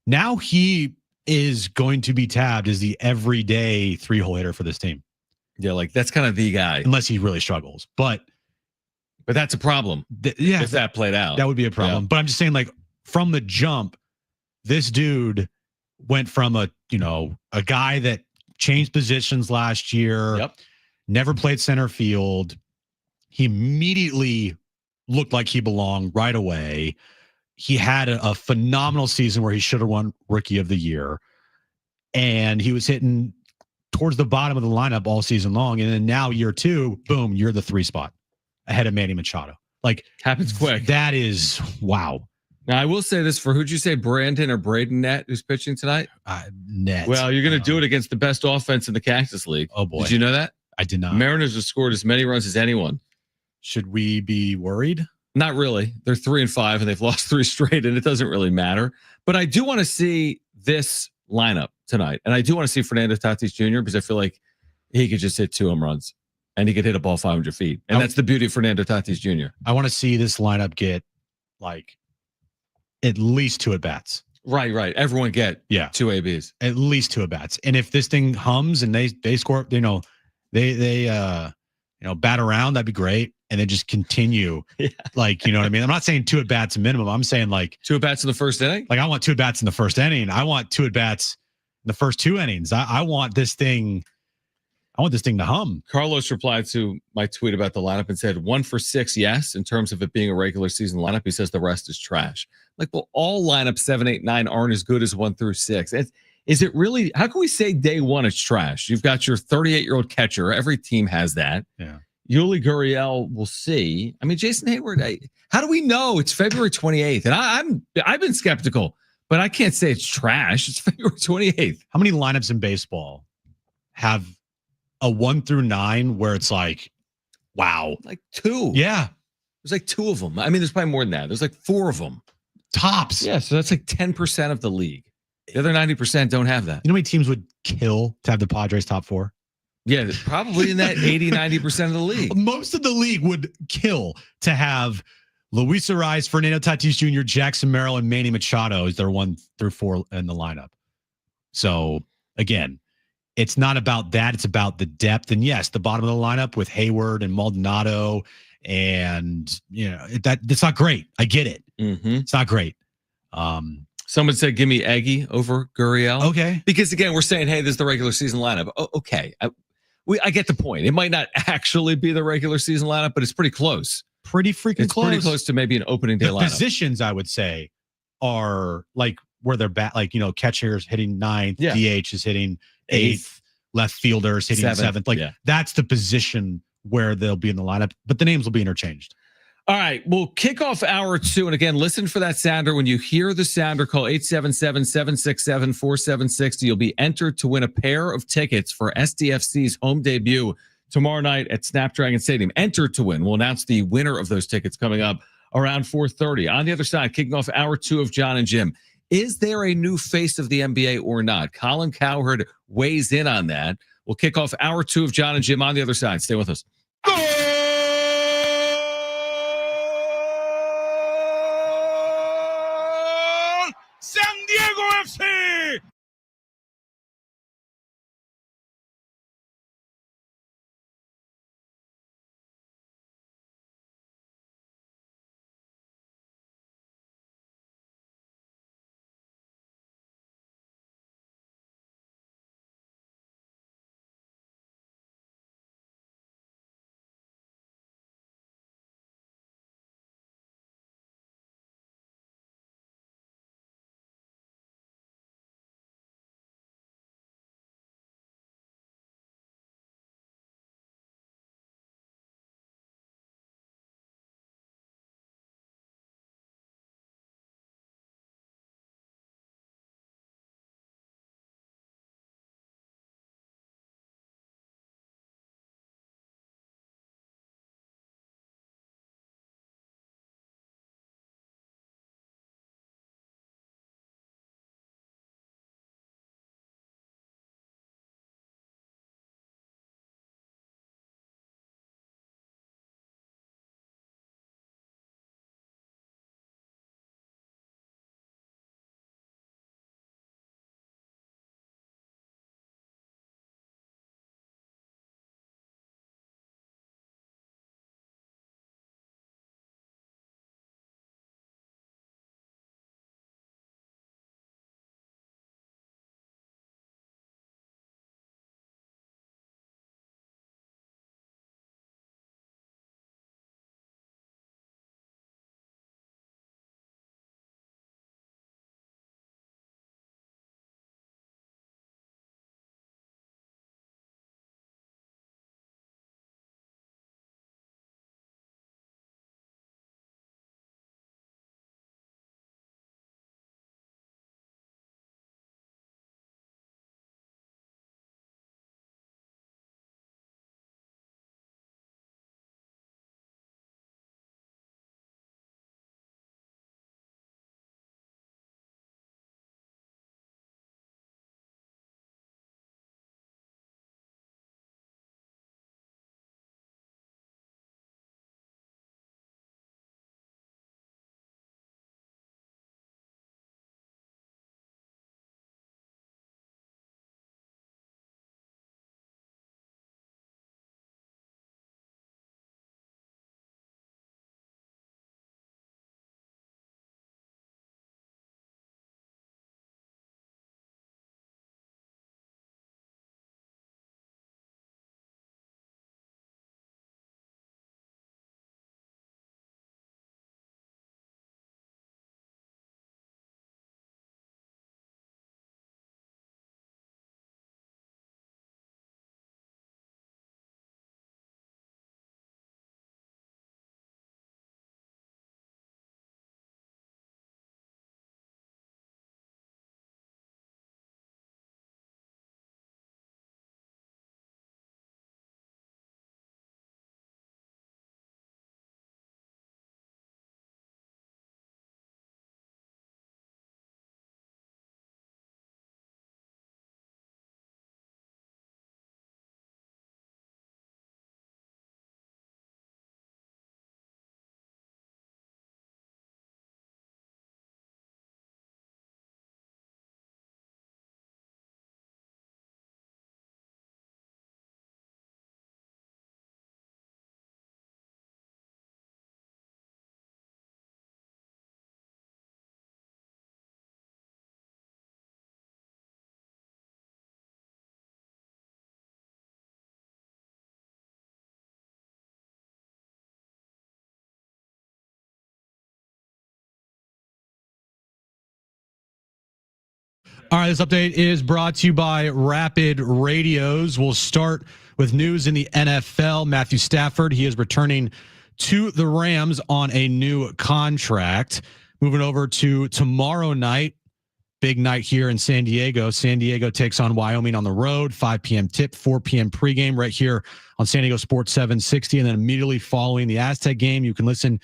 Now he is going to be tabbed as the everyday 3-hole hitter for this team. Yeah, like that's kind of the guy. Unless he really struggles. But that's a problem. If that played out. That would be a problem. Yeah. But I'm just saying, like, from the jump, this dude went from a guy that changed positions last year, never played center field. He immediately looked like he belonged right away. He had a phenomenal season where he should have won Rookie of the Year. And he was hitting towards the bottom of the lineup all season long. And then now year 2, boom, you're the 3 spot ahead of Manny Machado. Like, happens quick. That is wow. Now, I will say this for who'd you say, Brandon or Braden Nett, who's pitching tonight? Nett. Well, you're going to do it against the best offense in the Cactus League. Oh, boy. Did you know that? I did not. Mariners have scored as many runs as anyone. Should we be worried? Not really. They're 3-5 and they've lost 3 straight, and it doesn't really matter. But I do want to see this lineup tonight. And I do want to see Fernando Tatis Jr. because I feel like he could just hit 2 home runs and he could hit a ball 500 feet. And that's the beauty of Fernando Tatis Jr. I want to see this lineup get like at least 2 at-bats. Right. Everyone get 2 ABs. At least 2 at-bats. And if this thing hums and they score, they bat around, that'd be great. And then just continue. Like, you know what I mean? I'm not saying 2 at-bats minimum. I'm saying like 2 at-bats in the first inning. Like, I want 2 at-bats in the first inning. I want 2 at-bats in the first 2 innings. I want this thing to hum. Carlos replied to my tweet about the lineup and said 1 for 6, yes, in terms of it being a regular season lineup. He says the rest is trash. Like, well, all lineups 7, 8, 9 aren't as good as 1 through 6. Is it really? How can we say day 1 is trash? You've got your 38-year-old catcher. Every team has that. Yeah. Yuli Gurriel, we'll see. I mean, Jason Hayward, how do we know it's February 28th? And I've been skeptical, but I can't say it's trash. It's February 28th. How many lineups in baseball have a 1 through 9 where it's like, wow? Like 2. Yeah. There's like 2 of them. I mean, there's probably more than that. There's like 4 of them. Tops. Yeah, so that's like 10% of the league. The other 90% don't have that. You know how many teams would kill to have the Padres top 4? Yeah, probably in that 80, 90% of the league. Most of the league would kill to have Luis Ariz, Fernando Tatis Jr., Jackson Merrill, and Manny Machado as their 1 through 4 in the lineup. So, again, it's not about that. It's about the depth. And yes, the bottom of the lineup with Hayward and Maldonado, and that's not great. I get it. It's not great. Someone said, give me Eggy over Gurriel. Okay. Because, again, we're saying, hey, this is the regular season lineup. Oh, okay. I get the point. It might not actually be the regular season lineup, but it's pretty close. Pretty close. It's pretty close to maybe an opening day lineup. Positions, I would say, are like where they're catchers hitting 9th, DH is hitting 8th, left fielders hitting 7th. Like, that's the position where they'll be in the lineup, but the names will be interchanged. All right, we'll kick off hour 2. And again, listen for that sounder. When you hear the sounder, call 877-767-4760. You'll be entered to win a pair of tickets for SDFC's home debut tomorrow night at SnapDragon Stadium. Entered to win. We'll announce the winner of those tickets coming up around 4:30. On the other side, kicking off hour 2 of Jon and Jim. Is there a new face of the NBA or not? Colin Cowherd weighs in on that. We'll kick off hour 2 of Jon and Jim on the other side. Stay with us. San Diego FC. All right, this update is brought to you by Rapid Radios. We'll start with news in the NFL. Matthew Stafford, he is returning to the Rams on a new contract. Moving over to tomorrow night, big night here in San Diego. San Diego takes on Wyoming on the road, 5 p.m. tip, 4 p.m. pregame right here on San Diego Sports 760. And then immediately following the Aztec game, you can listen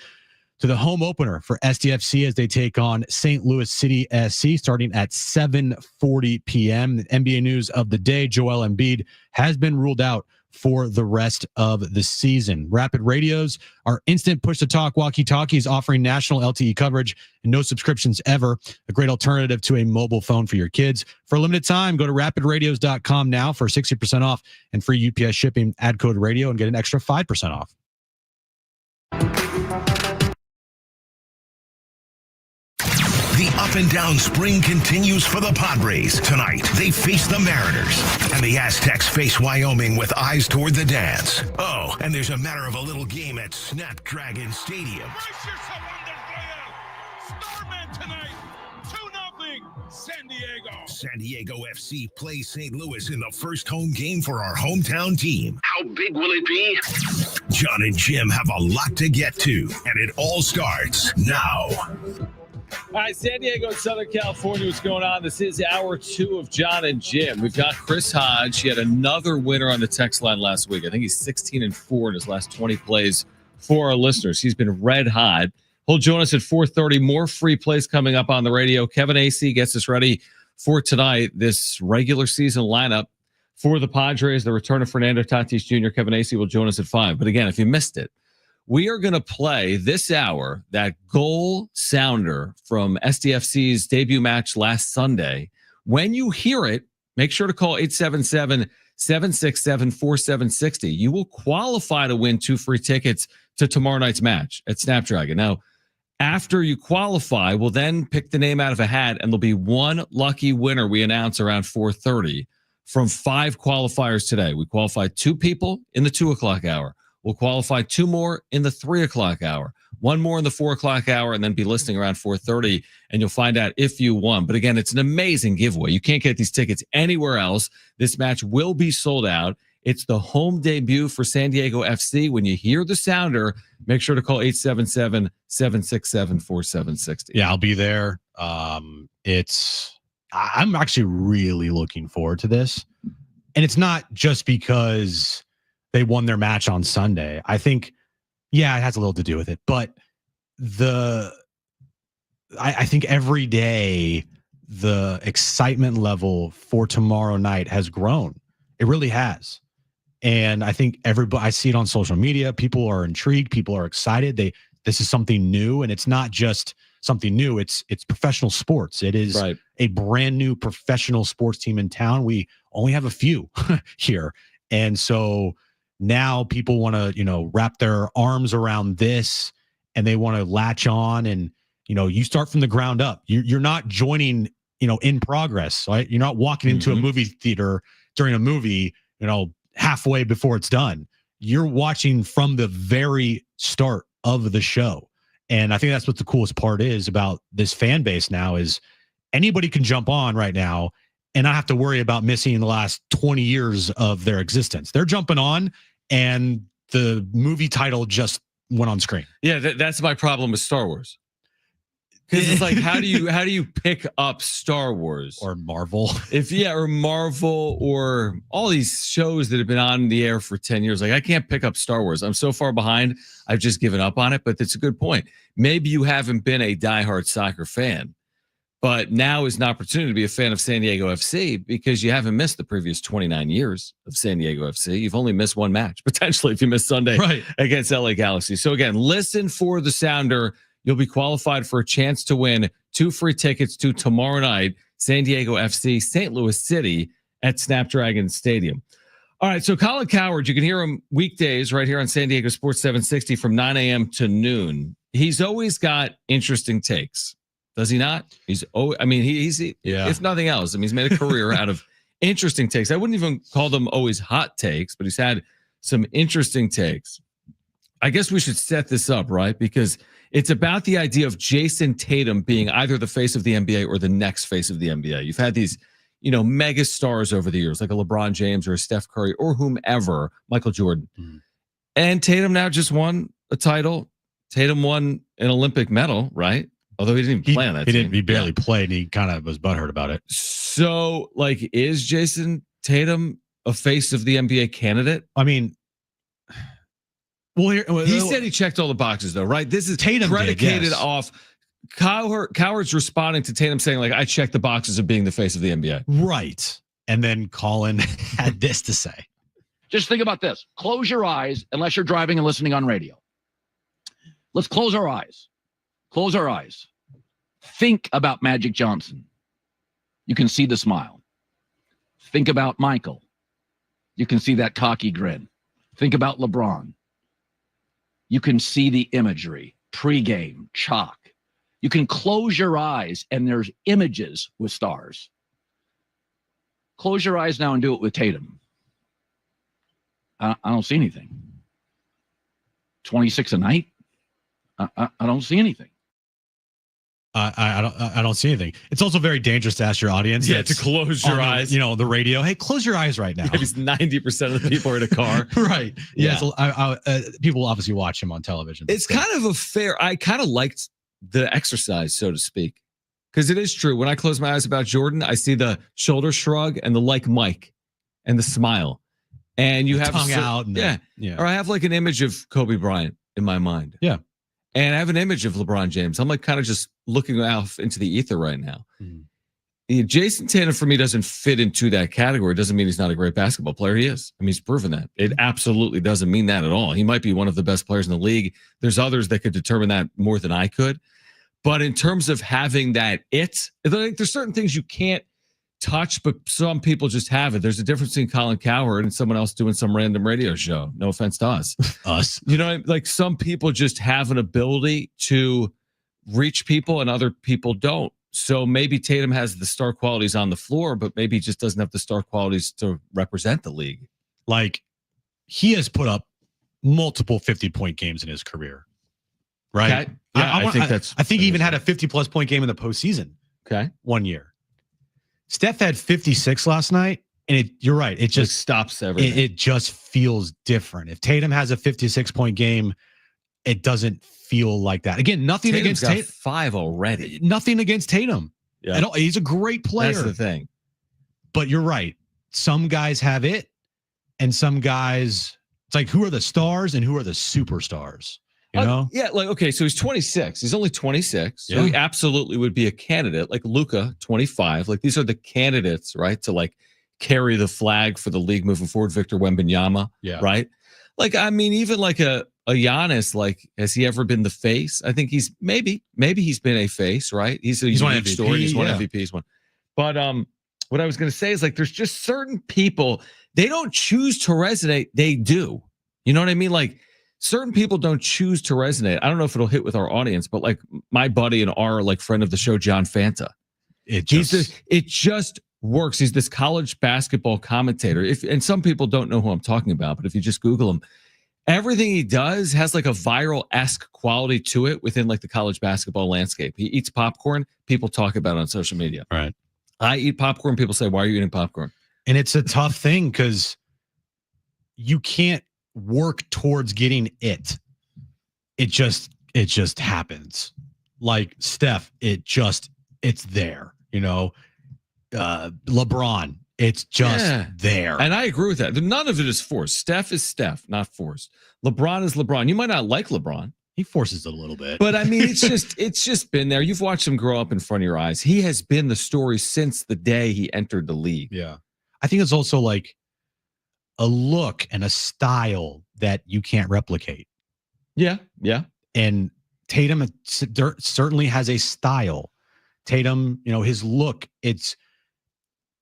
to the home opener for SDFC as they take on St. Louis City SC starting at 7:40 p.m. The NBA news of the day, Joel Embiid has been ruled out for the rest of the season. Rapid Radios are instant push-to-talk walkie-talkies offering national LTE coverage and no subscriptions ever. A great alternative to a mobile phone for your kids. For a limited time, go to rapidradios.com now for 60% off and free UPS shipping. Add code radio and get an extra 5% off. The up and down spring continues for the Padres. Tonight, they face the Mariners. And the Aztecs face Wyoming with eyes toward the dance. Oh, and there's a matter of a little game at SnapDragon Stadium. Brace yourself, Wonder Player. Starman tonight. 2-0, San Diego. San Diego FC plays St. Louis in the first home game for our hometown team. How big will it be? Jon and Jim have a lot to get to, and it all starts now. All right, San Diego and Southern California, what's going on? This is hour 2 of Jon and Jim. We've got Chris Hodge. He had another winner on the text line last week. I think he's 16-4 in his last 20 plays for our listeners. He's been red hot. He'll join us at 4:30. More free plays coming up on the radio. Kevin AC gets us ready for tonight. This regular season lineup for the Padres, the return of Fernando Tatis Jr. Kevin AC will join us at 5. But again, if you missed it, we are going to play this hour that goal sounder from SDFC's debut match last Sunday. When you hear it, make sure to call 877-767-4760. You will qualify to win 2 free tickets to tomorrow night's match at SnapDragon. Now, after you qualify, we'll then pick the name out of a hat, and there'll be one lucky winner we announce around 4:30 from 5 qualifiers today. We qualified 2 people in the 2 o'clock hour. We'll qualify 2 more in the 3 o'clock hour, 1 more in the 4 o'clock hour, and then be listening around 4:30, and you'll find out if you won. But again, it's an amazing giveaway. You can't get these tickets anywhere else. This match will be sold out. It's the home debut for San Diego FC. When you hear the sounder, make sure to call 877-767-4760. Yeah, I'll be there. I'm actually really looking forward to this. And it's not just because they won their match on Sunday. I think, yeah, it has a little to do with it. But I think every day the excitement level for tomorrow night has grown. It really has. And I think everybody, I see it on social media. People are intrigued. People are excited. This is something new, and it's not just something new. It's professional sports. It is a brand new professional sports team in town. We only have a few here. And so now people want to, wrap their arms around this, and they want to latch on, and, you start from the ground up. You're not joining, in progress, right? You're not walking into a movie theater during a movie, halfway before it's done. You're watching from the very start of the show. And I think that's what the coolest part is about this fan base now is anybody can jump on right now and not have to worry about missing the last 20 years of their existence. They're jumping on, and the movie title just went on screen. Yeah, that's my problem with Star Wars. Because it's like, how do you pick up Star Wars or Marvel? Or Marvel, or all these shows that have been on the air for 10 years. Like, I can't pick up Star Wars. I'm so far behind. I've just given up on it. But that's a good point. Maybe you haven't been a diehard soccer fan, but now is an opportunity to be a fan of San Diego FC because you haven't missed the previous 29 years of San Diego FC. You've only missed 1 match, potentially, if you miss Sunday against LA Galaxy. So again, listen for the sounder. You'll be qualified for a chance to win 2 free tickets to tomorrow night, San Diego FC, St. Louis City at SnapDragon Stadium. All right, so Colin Cowherd, you can hear him weekdays right here on San Diego Sports 760 from 9 a.m. to noon. He's always got interesting takes, does he not? He's if nothing else, he's made a career out of interesting takes. I wouldn't even call them always hot takes, but he's had some interesting takes. I guess we should set this up, right? Because it's about the idea of Jason Tatum being either the face of the NBA or the next face of the NBA. You've had these, mega stars over the years, like a LeBron James or a Steph Curry or whomever, Michael Jordan. And Tatum now just won a title. Tatum won an Olympic medal, right? Although he didn't even play on that team. He barely played. And he kind of was butthurt about it. So, is Jason Tatum a face of the NBA candidate? He said he checked all the boxes, though, right? This is Tatum predicated yes. off Cowherd's responding to Tatum saying, like, I checked the boxes of being the face of the NBA. Right. And then Colin had this to say. Just think about this. Close your eyes unless you're driving and listening on radio. Let's close our eyes. Close our eyes. Think about Magic Johnson. You can see the smile. Think about Michael. You can see that cocky grin. Think about LeBron. You can see the imagery, pregame, chalk. You can close your eyes and there's images with stars. Close your eyes now and do it with Tatum. I don't see anything. 26 a night? I don't see anything. I don't see anything. It's also very dangerous to ask your audience. Yeah, to close your eyes. The radio. Hey, close your eyes right now. Maybe 90% of the people are in a car. Right. Yeah. So people obviously watch him on television. It's kind of a fair. I kind of liked the exercise, so to speak, because it is true. When I close my eyes about Jordan, I see the shoulder shrug and the like Mike and the smile. And you have tongue out. Yeah. Or I have like an image of Kobe Bryant in my mind. Yeah. And I have an image of LeBron James. I'm like kind of just looking out into the ether right now. Jason Tatum for me doesn't fit into that category. It doesn't mean he's not a great basketball player. He is. I mean, he's proven that. It absolutely doesn't mean that at all. He might be one of the best players in the league. There's others that could determine that more than I could. But in terms of having that there's certain things you can't touch, but some people just have it. There's a difference between Colin Cowherd and someone else doing some random radio show. No offense to us. You know, like some people just have an ability to reach people and other people don't. So maybe Tatum has the star qualities on the floor, but maybe he just doesn't have the star qualities to represent the league. Like he has put up multiple 50-point games in his career. Right. Okay. Yeah, I think he even had a 50+ point game in the postseason. Okay. 1 year. Steph had 56 last night, and you're right. It just stops everything. It just feels different. If Tatum has a 56-point game, it doesn't feel like that. Again, nothing Tatum's against Tatum. 5 already. Nothing against Tatum. Yeah. At all. He's a great player. That's the thing. But you're right. Some guys have it, and some guys, it's like, who are the stars and who are the superstars? You know? Yeah, like, okay, so he's 26. He's only 26. So he absolutely would be a candidate. Like Luka, 25. Like these are the candidates, right? To like carry the flag for the league moving forward. Victor Wembanyama, right? Like, I mean, even like a Giannis, like, has he ever been the face? I think he's maybe he's been a face, right? He's won MVP. MVP. He's won MVP. He's won. But what I was going to say is like, there's just certain people, they don't choose to resonate. They do. You know what I mean? Like, certain people don't choose to resonate. I don't know if it'll hit with our audience, but like my buddy and our like friend of the show, John Fanta, it just works. He's this college basketball commentator. And some people don't know who I'm talking about, but if you just Google him, everything he does has like a viral-esque quality to it within like the college basketball landscape. He eats popcorn. People talk about it on social media. Right. I eat popcorn. People say, why are you eating popcorn? And it's a tough thing because you can't work towards getting it. It just happens. Like Steph, it's there, you know. LeBron, it's just there. And I agree with that. None of it is forced. Steph is Steph, not forced. LeBron is LeBron. You might not like LeBron. He forces it a little bit. But I mean, it's just been there. You've watched him grow up in front of your eyes. He has been the story since the day he entered the league. Yeah. I think it's also like a look and a style that you can't replicate. Yeah. And Tatum certainly has a style. Tatum, you know, his look, it's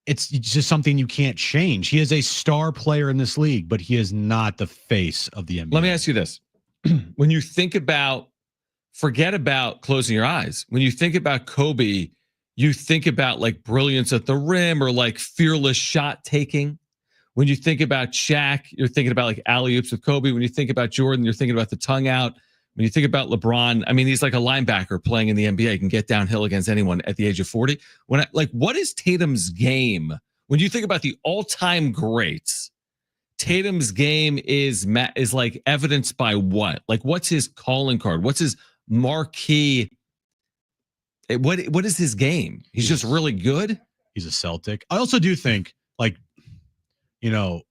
just something you can't change. He is a star player in this league, but he is not the face of the NBA. Let me ask you this. When you think about, forget about closing your eyes. When you think about Kobe, you think about like brilliance at the rim or like fearless shot taking. When you think about Shaq, you're thinking about like alley-oops with Kobe. When you think about Jordan, you're thinking about the tongue out. When you think about LeBron, I mean, he's like a linebacker playing in the NBA. He can get downhill against anyone at the age of 40. What is Tatum's game? When you think about the all-time greats, Tatum's game is like evidenced by what? Like, what's his calling card? What's his marquee? What is his game? He's just really good. He's a Celtic. I also do think, like, you know,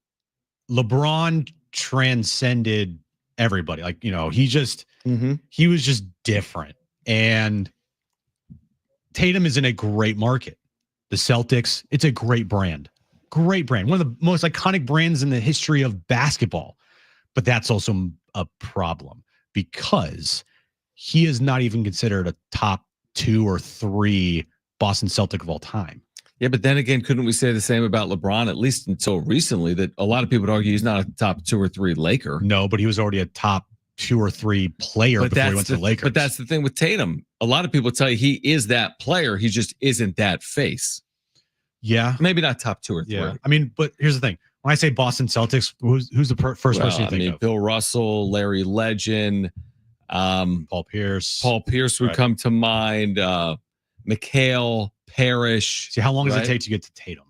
LeBron transcended everybody. Like, he Mm-hmm. he was just different. And Tatum is in a great market. The Celtics, it's a great brand. Great brand. One of the most iconic brands in the history of basketball. But that's also a problem because he is not even considered a top 2 or 3 Boston Celtic of all time. Yeah, but then again, couldn't we say the same about LeBron, at least until recently, that a lot of people would argue he's not a top 2 or 3 Laker? No, but he was already a top 2 or 3 player before he went to the Lakers. But that's the thing with Tatum. A lot of people tell you he is that player. He just isn't that face. Yeah. Maybe not top 2 or 3. Yeah. I mean, but here's the thing. When I say Boston Celtics, who's the first person you think of? Bill Russell, Larry Legend, Paul Pierce. Paul Pierce would come to mind. McHale, Parrish. See, how long does it take to get to Tatum?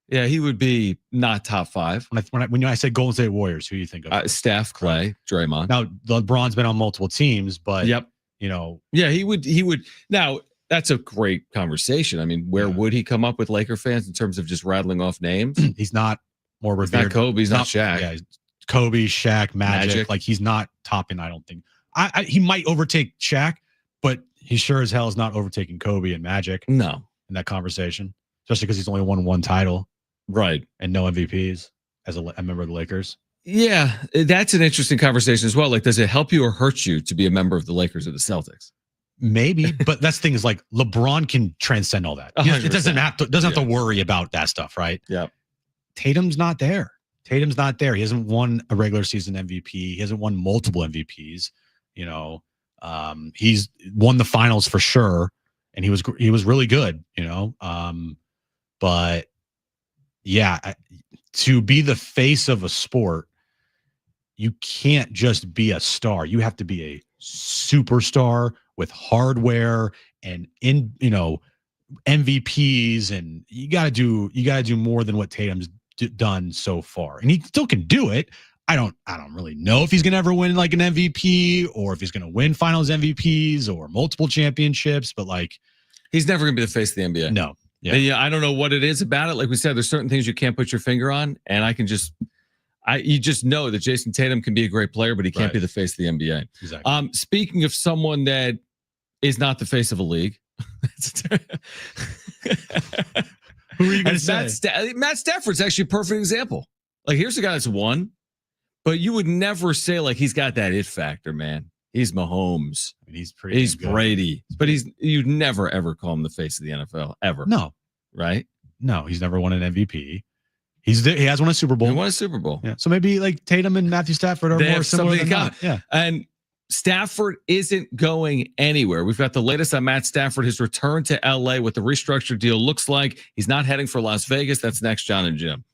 Yeah, he would be not top 5. When I say Golden State Warriors, who do you think of? Steph, Clay, Draymond. Now, LeBron's been on multiple teams, but yeah, he would. Now, that's a great conversation. I mean, where would he come up with Laker fans in terms of just rattling off names? He's not more revered. He's not Kobe. He's not Shaq. Yeah, Kobe, Shaq, Magic. Like, he's not topping. I don't think. He might overtake Shaq, but he sure as hell is not overtaking Kobe and Magic. No, in that conversation, especially because he's only won 1 title, right, and no MVPs as a member of the Lakers. Yeah, that's an interesting conversation as well. Like, does it help you or hurt you to be a member of the Lakers or the Celtics? Maybe, but that's the thing is, like, LeBron can transcend all that. 100%. It doesn't have to worry about that stuff, right? Yeah. Tatum's not there. He hasn't won a regular season MVP. He hasn't won multiple MVPs. He's won the finals for sure, and he was really good. But yeah, to be the face of a sport, you can't just be a star. You have to be a superstar with hardware and MVPs, and you got to do more than what Tatum's done so far, and he still can do it. I don't really know if he's going to ever win like an MVP or if he's going to win finals MVPs or multiple championships, but like, he's never going to be the face of the NBA. No. Yeah. I don't know what it is about it. Like we said, there's certain things you can't put your finger on, and you just know that Jason Tatum can be a great player, but he can't be the face of the NBA. Exactly. Speaking of someone that is not the face of a league, who are you going to say? Matt Stafford's actually a perfect example. Like, here's a guy that's won, but you would never say like he's got that it factor, man. He's Mahomes. I mean, he's Brady, but you'd never ever call him the face of the NFL ever. No, right? No, he's never won an MVP. He has won a Super Bowl. He won a Super Bowl. Yeah. So maybe like Tatum and Matthew Stafford are more similar than that. Yeah. And Stafford isn't going anywhere. We've got the latest on Matt Stafford. His return to LA with the restructured deal looks like he's not heading for Las Vegas. That's next, Jon and Jim.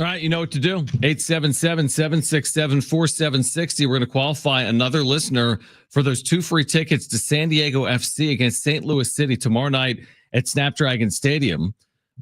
All right, you know what to do. 877-767-4760. We're going to qualify another listener for those 2 free tickets to San Diego FC against St. Louis City tomorrow night at SnapDragon Stadium.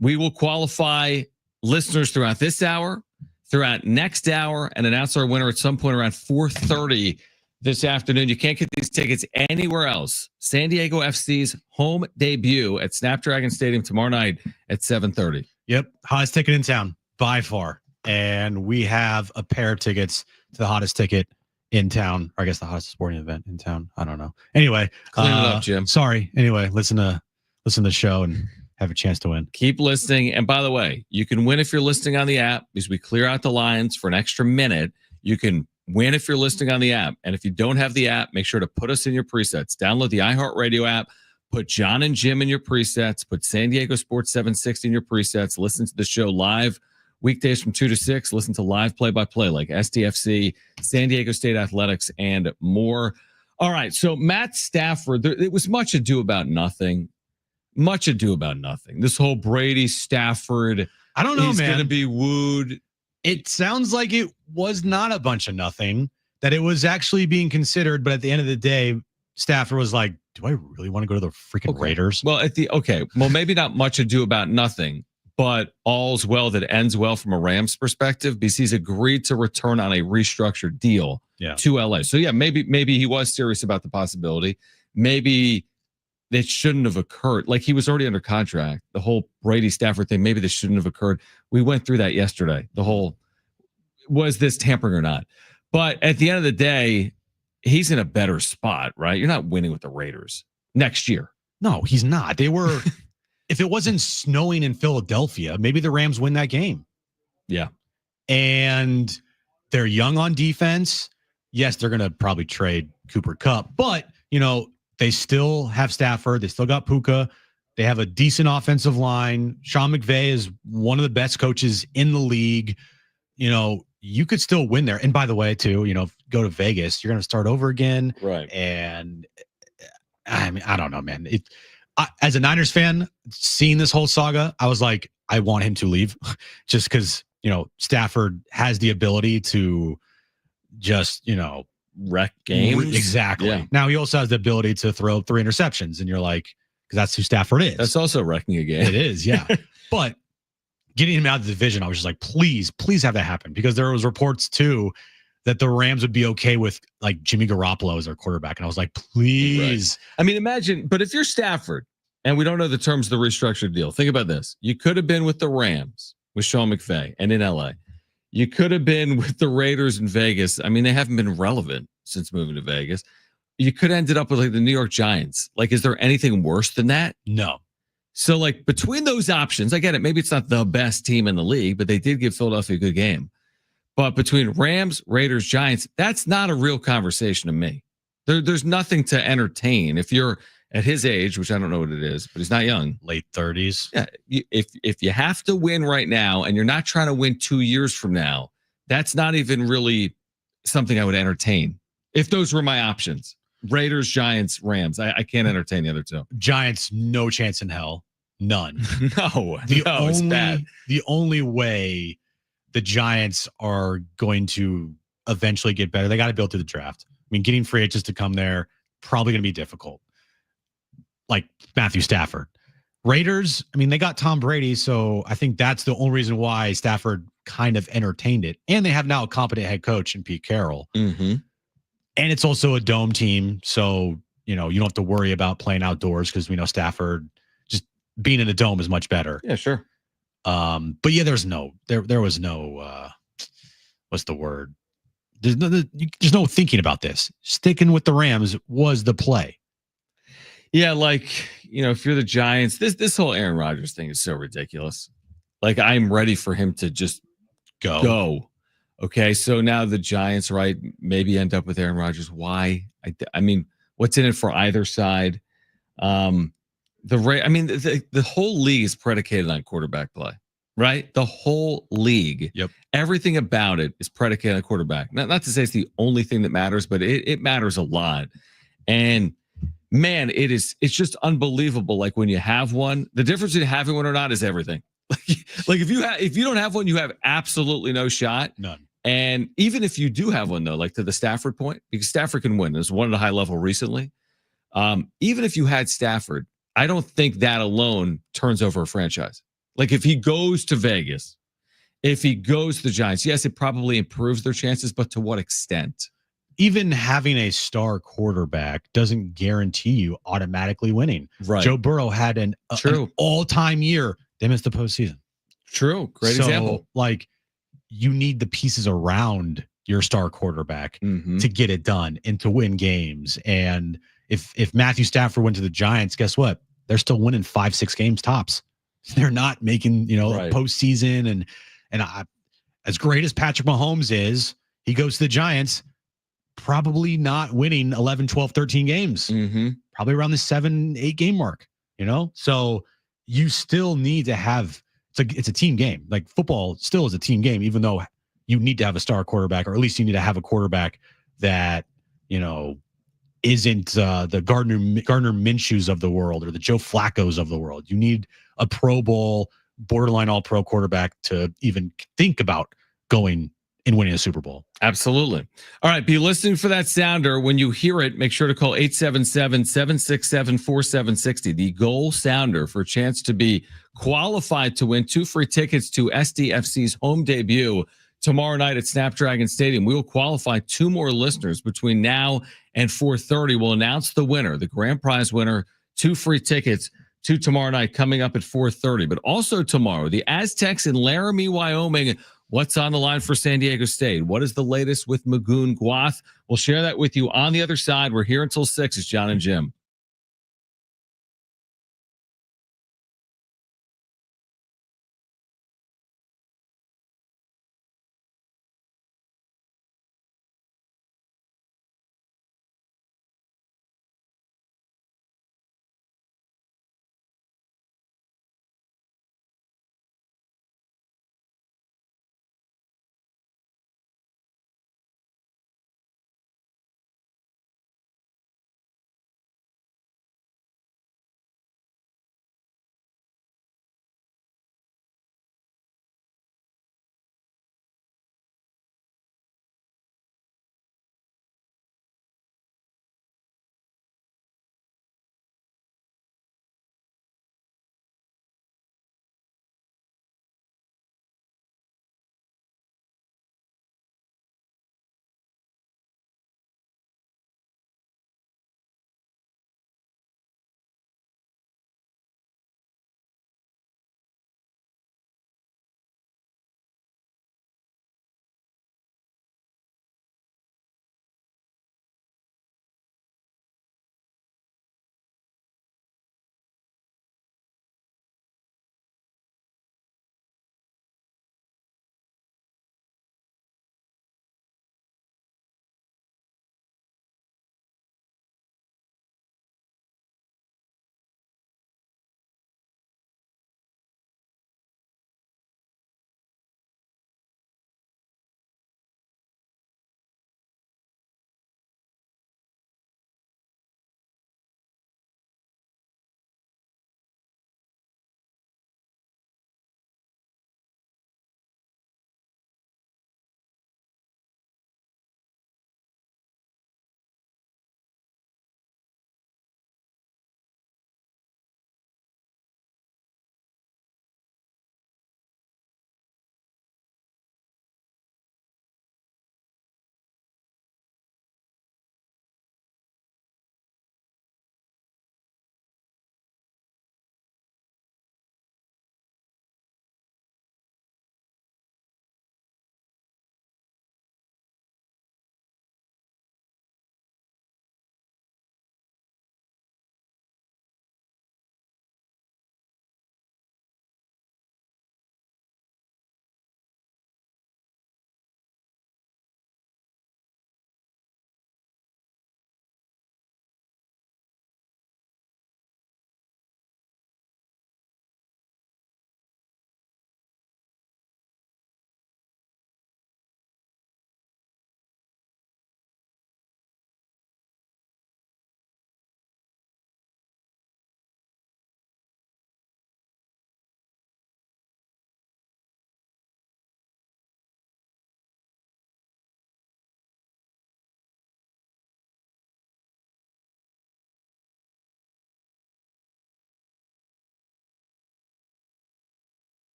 We will qualify listeners throughout this hour, throughout next hour, and announce our winner at some point around 4:30 this afternoon. You can't get these tickets anywhere else. San Diego FC's home debut at SnapDragon Stadium tomorrow night at 7:30. Yep, hottest ticket in town by far. And we have a pair of tickets to the hottest ticket in town, or I guess the hottest sporting event in town. I don't know. Anyway, clean it up, Jim. Sorry. Anyway, listen to the show and have a chance to win. Keep listening. And by the way, you can win if you're listening on the app because we clear out the lines for an extra minute. You can win if you're listening on the app. And if you don't have the app, make sure to put us in your presets. Download the iHeartRadio app. Put Jon and Jim in your presets. Put San Diego Sports 760 in your presets. Listen to the show live weekdays from 2 to 6. Listen to live play-by-play like SDFC, San Diego State Athletics, and more. All right, so Matt Stafford, it was much ado about nothing. Much ado about nothing. This whole Brady Stafford, I don't know, he's man. going to be wooed. It sounds like it was not a bunch of nothing, that it was actually being considered. But at the end of the day, Stafford was like, do I really want to go to the freaking Raiders? Well, maybe not much ado about nothing, but all's well that ends well from a Rams perspective because he's agreed to return on a restructured deal to LA. So yeah, maybe he was serious about the possibility. Maybe it shouldn't have occurred. Like he was already under contract. The whole Brady Stafford thing, maybe this shouldn't have occurred. We went through that yesterday. The whole, was this tampering or not? But at the end of the day, he's in a better spot, right? You're not winning with the Raiders next year. No, he's not. They were, if it wasn't snowing in Philadelphia, maybe the Rams win that game. Yeah. And they're young on defense. Yes, they're going to probably trade Cooper Kupp, but they still have Stafford. They still got Puka. They have a decent offensive line. Sean McVay is one of the best coaches in the league. You could still win there. And by the way, too, go to Vegas, you're going to start over again. Right. And I mean, I don't know, man. As a Niners fan, seeing this whole saga, I was like, I want him to leave just because, Stafford has the ability to just, wreck games. Exactly. Yeah. Now he also has the ability to throw 3 interceptions, and you're like, because that's who Stafford is. That's also wrecking a game. It is, yeah. But getting him out of the division, I was just like, please have that happen, because there was reports too that the Rams would be okay with like Jimmy Garoppolo as their quarterback, and I was like, please. Right. I mean, imagine, but if you're Stafford and we don't know the terms of the restructured deal, think about this: you could have been with the Rams with Sean McVay and in LA. You could have been with the Raiders in Vegas. I mean, they haven't been relevant since moving to Vegas. You could have ended up with like the New York Giants. Like, is there anything worse than that? No. So like between those options, I get it. Maybe it's not the best team in the league, but they did give Philadelphia a good game. But between Rams, Raiders, Giants, that's not a real conversation to me. There's nothing to entertain. If you're at his age, which I don't know what it is, but he's not young. Late 30s. Yeah. If you have to win right now and you're not trying to win 2 years from now, that's not even really something I would entertain. If those were my options, Raiders, Giants, Rams, I can't entertain the other two. Giants, no chance in hell. None. It's bad. The only way the Giants are going to eventually get better, they got to build through the draft. I mean, getting free agents to come there, probably going to be difficult. Like Matthew Stafford. Raiders, I mean, they got Tom Brady, so I think that's the only reason why Stafford kind of entertained it. And they have now a competent head coach in Pete Carroll. Mm-hmm. And it's also a dome team, so you don't have to worry about playing outdoors because we know Stafford just being in a dome is much better. Yeah, sure. But yeah, there was no what's the word? There's no thinking about this. Sticking with the Rams was the play. Yeah, like, if you're the Giants, this whole Aaron Rodgers thing is so ridiculous. Like, I'm ready for him to just go. Okay, so now the Giants, right, maybe end up with Aaron Rodgers. Why? I mean, what's in it for either side? The whole league is predicated on quarterback play, right? The whole league. Yep. Everything about it is predicated on quarterback. Not to say it's the only thing that matters, but it matters a lot. And man, it's just unbelievable. Like when you have one, the difference between having one or not is everything. Like if you don't have one, you have absolutely no shot. None. And even if you do have one, though, like to the Stafford point, because Stafford can win. There's one at a high level recently. Even if you had Stafford, I don't think that alone turns over a franchise. Like if he goes to Vegas, if he goes to the Giants, yes, it probably improves their chances, but to what extent? Even having a star quarterback doesn't guarantee you automatically winning. Right. Joe Burrow had an all-time year. They missed the postseason. True. Great example. Like, you need the pieces around your star quarterback to get it done and to win games. And if Matthew Stafford went to the Giants, guess what? They're still winning 5-6 games tops. They're not making, a postseason. And as great as Patrick Mahomes is, he goes to the Giants, probably not winning 11, 12, 13 games, probably around the 7-8 game mark, So you still need to have, it's a team game. Like football still is a team game, even though you need to have a star quarterback, or at least you need to have a quarterback that, isn't the Gardner Minshews of the world or the Joe Flacco's of the world. You need a Pro Bowl, borderline all pro quarterback to even think about going and winning a Super Bowl. Absolutely. All right. Be listening for that sounder. When you hear it, make sure to call 877-767-4760. The goal sounder for a chance to be qualified to win 2 free tickets to SDFC's home debut tomorrow night at SnapDragon Stadium. We will qualify 2 more listeners between now and 4:30. We'll announce the winner, the grand prize winner, 2 free tickets to tomorrow night coming up at 4:30. But also tomorrow, the Aztecs in Laramie, Wyoming. What's on the line for San Diego State? What is the latest with Magoon Guath? We'll share that with you on the other side. We're here until 6. It's Jon and Jim.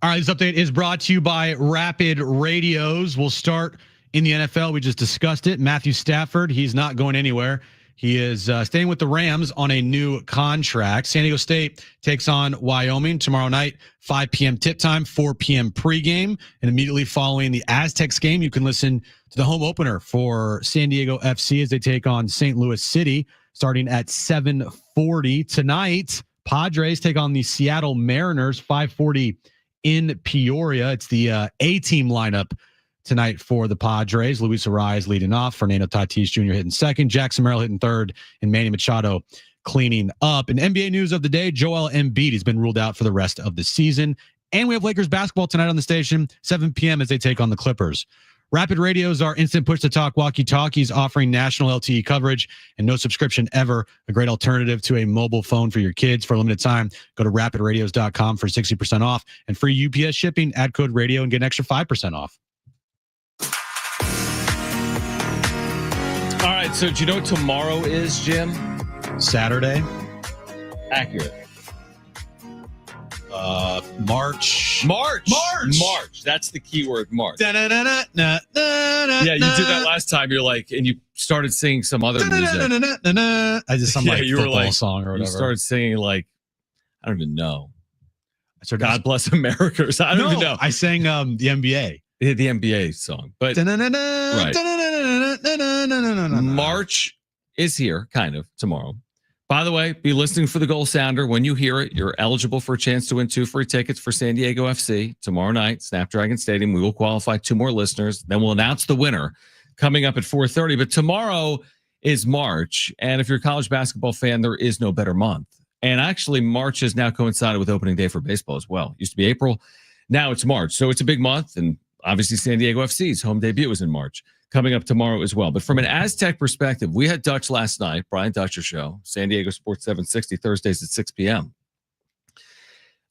All right, this update is brought to you by Rapid Radios. We'll start in the NFL. We just discussed it. Matthew Stafford, he's not going anywhere. He is staying with the Rams on a new contract. San Diego State takes on Wyoming tomorrow night, 5 p.m. tip time, 4 p.m. pregame. And immediately following the Aztecs game, you can listen to the home opener for San Diego FC as they take on St. Louis City, starting at 7:40 tonight. Padres take on the Seattle Mariners, 5:40 in Peoria. It's the A-team lineup tonight for the Padres. Luis Ariz leading off, Fernando Tatis Jr. hitting second, Jackson Merrill hitting third, and Manny Machado cleaning up. And NBA news of the day, Joel Embiid has been ruled out for the rest of the season. And we have Lakers basketball tonight on the station, 7 p.m. as they take on the Clippers. Rapid Radios are instant push-to-talk walkie-talkies offering national LTE coverage and no subscription ever. A great alternative to a mobile phone for your kids. For a limited time, go to rapidradios.com for 60% off and free UPS shipping. Add code radio and get an extra 5% off. All right, so do you know what tomorrow is, Jim? Saturday. Accurate. March. That's the keyword, March. Yeah, you did that last time. You're like, and you started singing some other music. I just some like you were football like, song or whatever. You started singing like, I don't even know. So God bless America. Or something. I don't even know. I sang the NBA. The NBA song, but March is here, kind of tomorrow. By the way, be listening for the goal sounder. When you hear it, you're eligible for a chance to win 2 free tickets for San Diego FC tomorrow night, SnapDragon Stadium. We will qualify 2 more listeners. Then we'll announce the winner coming up at 4:30. But tomorrow is March. And if you're a college basketball fan, there is no better month. And actually, March has now coincided with opening day for baseball as well. Used to be April. Now it's March. So it's a big month. And obviously, San Diego FC's home debut was in March. Coming up tomorrow as well. But from an Aztec perspective, we had Dutch last night, Brian Dutcher show, San Diego Sports 760, Thursdays at 6 p.m.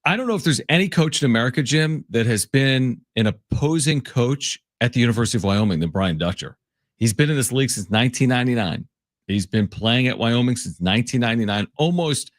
I don't know if there's any coach in America, Jim, that has been an opposing coach at the University of Wyoming than Brian Dutcher. He's been in this league since 1999. He's been playing at Wyoming since 1999, almost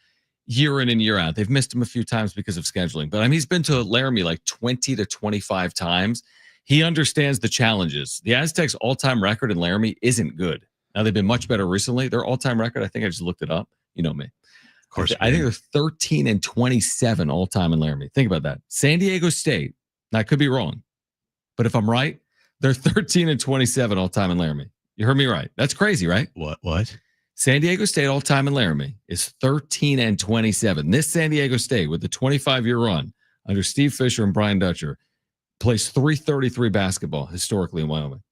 year in and year out. They've missed him a few times because of scheduling. But I mean, he's been to Laramie like 20 to 25 times. He understands the challenges. The Aztecs' all-time record in Laramie isn't good. Now, they've been much better recently. Their all-time record, I think I just looked it up. You know me. Of course. I think they're 13-27 all-time in Laramie. Think about that. San Diego State, now I could be wrong, but if I'm right, they're 13-27 all-time in Laramie. You heard me right. That's crazy, right? What? San Diego State all-time in Laramie is 13-27. This San Diego State, with the 25-year run under Steve Fisher and Brian Dutcher, plays .333 basketball historically in Wyoming.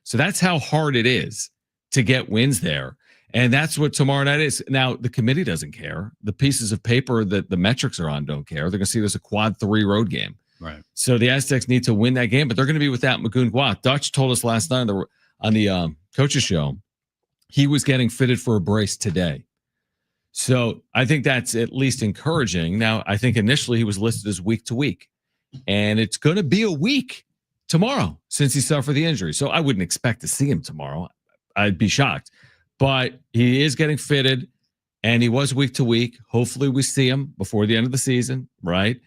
So that's how hard it is to get wins there. And that's what tomorrow night is. Now, the committee doesn't care. The pieces of paper that the metrics are on don't care. They're going to see it as a quad 3 road game. Right. So the Aztecs need to win that game, but they're going to be without Magoon Guat. Dutch told us last night on the coaches show he was getting fitted for a brace today. So I think that's at least encouraging. Now, I think initially he was listed as week to week. And it's going to be a week tomorrow since he suffered the injury. So I wouldn't expect to see him tomorrow. I'd be shocked. But he is getting fitted, and he was week to week. Hopefully we see him before the end of the season, right?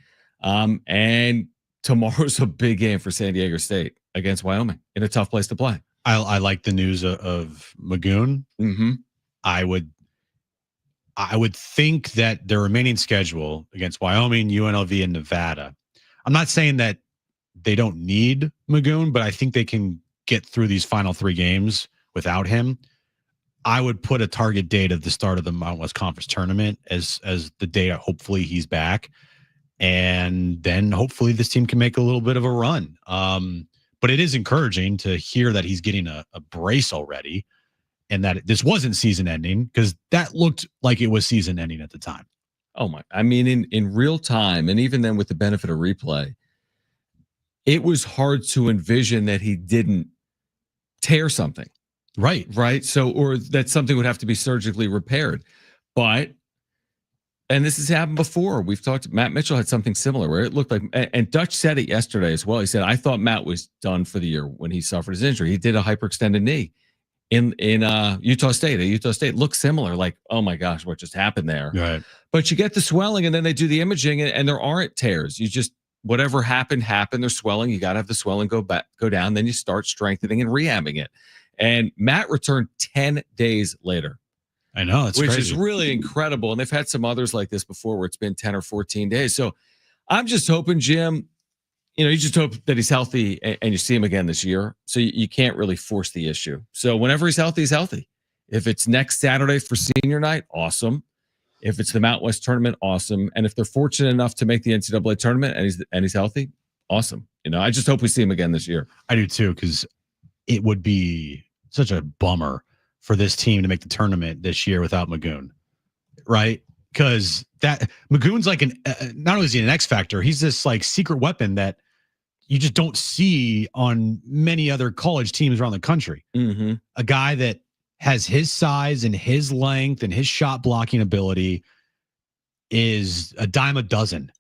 And tomorrow's a big game for San Diego State against Wyoming in a tough place to play. I like the news of Magoon. Mm-hmm. I would think that their remaining schedule against Wyoming, UNLV, and Nevada, I'm not saying that they don't need Magoon, but I think they can get through these final 3 games without him. I would put a target date of the start of the Mountain West Conference tournament as the day hopefully he's back. And then hopefully this team can make a little bit of a run. But it is encouraging to hear that he's getting a brace already and that this wasn't season ending, because that looked like it was season ending at the time. Oh my, I mean, in real time, and even then with the benefit of replay, it was hard to envision that he didn't tear something. Right. So, or that something would have to be surgically repaired. But, and this has happened before. We've talked, Matt Mitchell had something similar where it looked like, and Dutch said it yesterday as well. He said, I thought Matt was done for the year when he suffered his injury. He did a hyperextended knee in Utah State. Utah State looked similar, like, oh my gosh, what just happened there? Right. But you get the swelling and then they do the imaging and there aren't tears. whatever happened. There's swelling. You got to have the swelling go down. Then you start strengthening and rehabbing it. And Matt returned 10 days later. I know, it's which crazy. Is really incredible. And they've had some others like this before where it's been 10 or 14 days. So I'm just hoping, Jim, you just hope that he's healthy and you see him again this year. So you can't really force the issue. So whenever he's healthy, he's healthy. If it's next Saturday for senior night, awesome. If it's the Mountain West tournament, awesome. And if they're fortunate enough to make the NCAA tournament and he's healthy, awesome. I just hope we see him again this year. I do too, because it would be such a bummer for this team to make the tournament this year without Magoon, right? Because that Magoon's like not only is he an X factor, he's this like secret weapon that you just don't see on many other college teams around the country. Mm-hmm. A guy that has his size and his length and his shot blocking ability is a dime a dozen.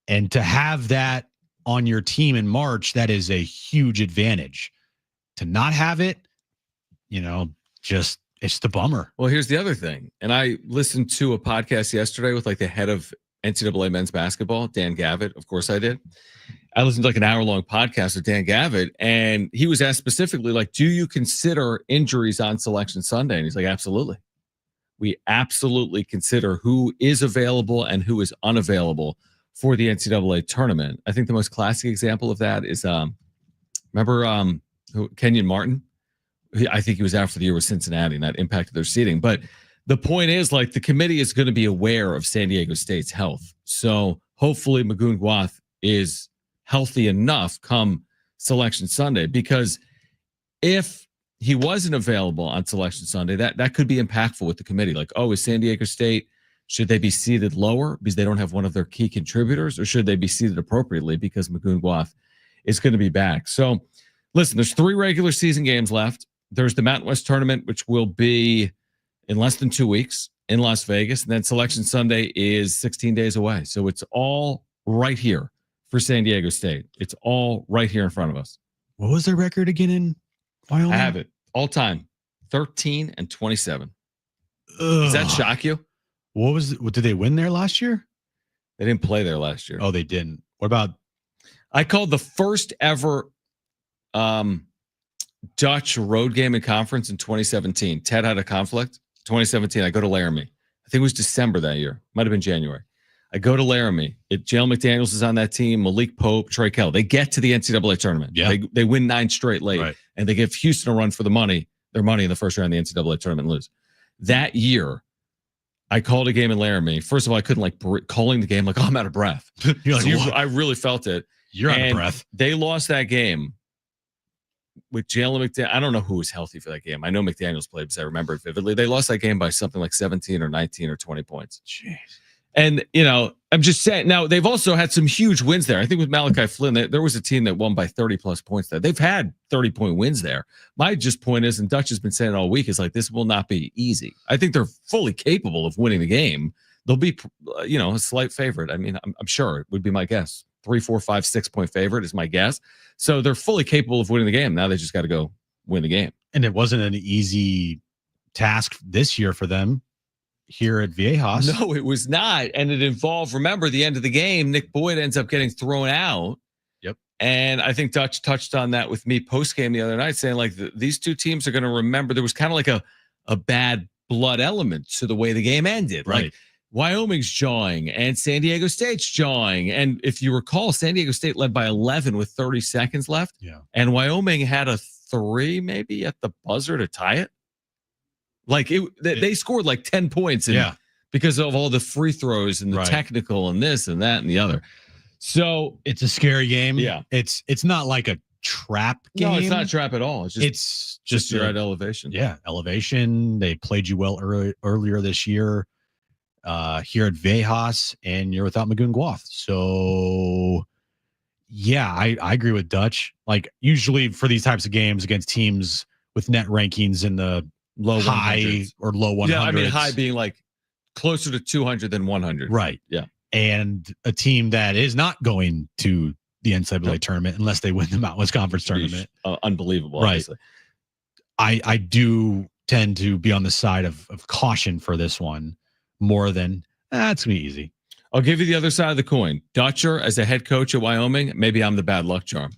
And to have that on your team in March, that is a huge advantage. To not have it, it's the bummer. Well, here's the other thing. And I listened to a podcast yesterday with like the head of NCAA men's basketball, Dan Gavitt. Of course I did. I listened to like an hour-long podcast with Dan Gavitt, and he was asked specifically, like, do you consider injuries on Selection Sunday? And he's like, absolutely. We absolutely consider who is available and who is unavailable for the NCAA tournament. I think the most classic example of that is, remember Kenyon Martin? I think he was out for the year with Cincinnati, and that impacted their seeding. But the point is, like, the committee is going to be aware of San Diego State's health. So hopefully Magoon Guath is healthy enough come Selection Sunday, because if he wasn't available on Selection Sunday, that could be impactful with the committee. Like, oh, is San Diego State, should they be seated lower because they don't have one of their key contributors, or should they be seated appropriately because Magoon Guath is going to be back? So listen, there's 3 regular season games left. There's the Mountain West tournament, which will be in less than 2 weeks in Las Vegas. And then Selection Sunday is 16 days away. So it's all right here for San Diego State. It's all right here in front of us. What was their record again in Wyoming? I have it all time, 13-27. Does that shock you? What did they win there last year? They didn't play there last year. Oh, they didn't. What about? I called the first ever Dutch road game in conference in 2017. Ted had a conflict. 2017, I go to Laramie. I think it was December that year. Might have been January. I go to Laramie. Jalen McDaniels is on that team. Malik Pope, Trey Kell. They get to the NCAA tournament. Yeah. They win 9 straight late, right, and they give Houston a run for their money in the first round of the NCAA tournament and lose. That year, I called a game in Laramie. First of all, I couldn't calling the game I'm out of breath. You're like, I really felt it. You're out of breath. They lost that game with Jalen McDaniels. I don't know who was healthy for that game. I know McDaniels played because I remember it vividly. They lost that game by something like 17 or 19 or 20 points. Jeez. And, I'm just saying, now they've also had some huge wins there. I think with Malachi Flynn, there was a team that won by 30 plus points there. They've had 30-point wins there. My point is, and Dutch has been saying it all week, is like, this will not be easy. I think they're fully capable of winning the game. They'll be, a slight favorite. I mean, I'm sure it would be my guess. 3, 4, 5, 6-point favorite is my guess. So they're fully capable of winning the game. Now they just got to go win the game. And it wasn't an easy task this year for them here at Viejas. No, it was not. And it involved, remember, the end of the game, Nick Boyd ends up getting thrown out. Yep. And I think Dutch touched on that with me post-game the other night, saying these two teams are going to remember there was kind of like a bad blood element to the way the game ended. Right. Like Wyoming's jawing and San Diego State's jawing. And if you recall, San Diego State led by 11 with 30 seconds left. Yeah. And Wyoming had a 3 maybe at the buzzer to tie it. They scored 10 points because of all the free throws and the technical and this and that and the other. So it's a scary game. Yeah. It's not like a trap game. No, it's not a trap at all. It's just you're at elevation. Yeah, elevation. They played you well earlier this year here at Viejas, and you're without Magoon Guath. So, yeah, I agree with Dutch. Usually for these types of games against teams with net rankings in the low high 100s. Or low 100s. Yeah, I mean high being closer to 200 than 100. Right. Yeah. And a team that is not going to the NCAA tournament unless they win the Mountain West Conference tournament. Unbelievable. Right. Obviously. I do tend to be on the side of caution for this one more than it's going to be easy. I'll give you the other side of the coin. Dutcher as a head coach at Wyoming, maybe I'm the bad luck charm.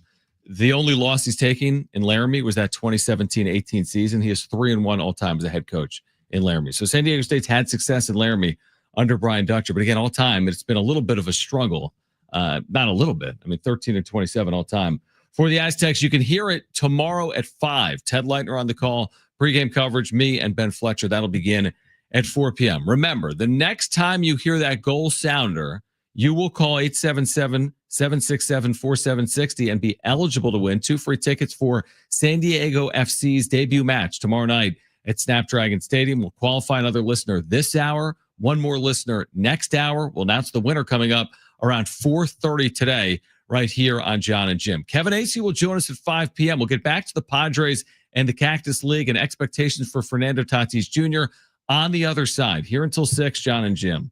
The only loss he's taking in Laramie was that 2017-18 season. He is 3-1 all time as a head coach in Laramie. So San Diego State's had success in Laramie under Brian Dutcher, but again, all time it's been a little bit of a struggle. Not a little bit. I mean, 13-27 all time for the Aztecs. You can hear it tomorrow at 5. Ted Leitner on the call, pregame coverage, me and Ben Fletcher. That'll begin at 4 p.m. Remember, the next time you hear that goal sounder, you will call 877-767-4760 and be eligible to win 2 free tickets for San Diego FC's debut match tomorrow night at SnapDragon Stadium. We'll qualify another listener this hour, one more listener next hour. We'll announce the winner coming up around 4:30 today right here on Jon and Jim. Kevin Acee will join us at 5 p.m. We'll get back to the Padres and the Cactus League and expectations for Fernando Tatis Jr. on the other side. Here until 6, Jon and Jim.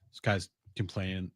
This guy's complaining.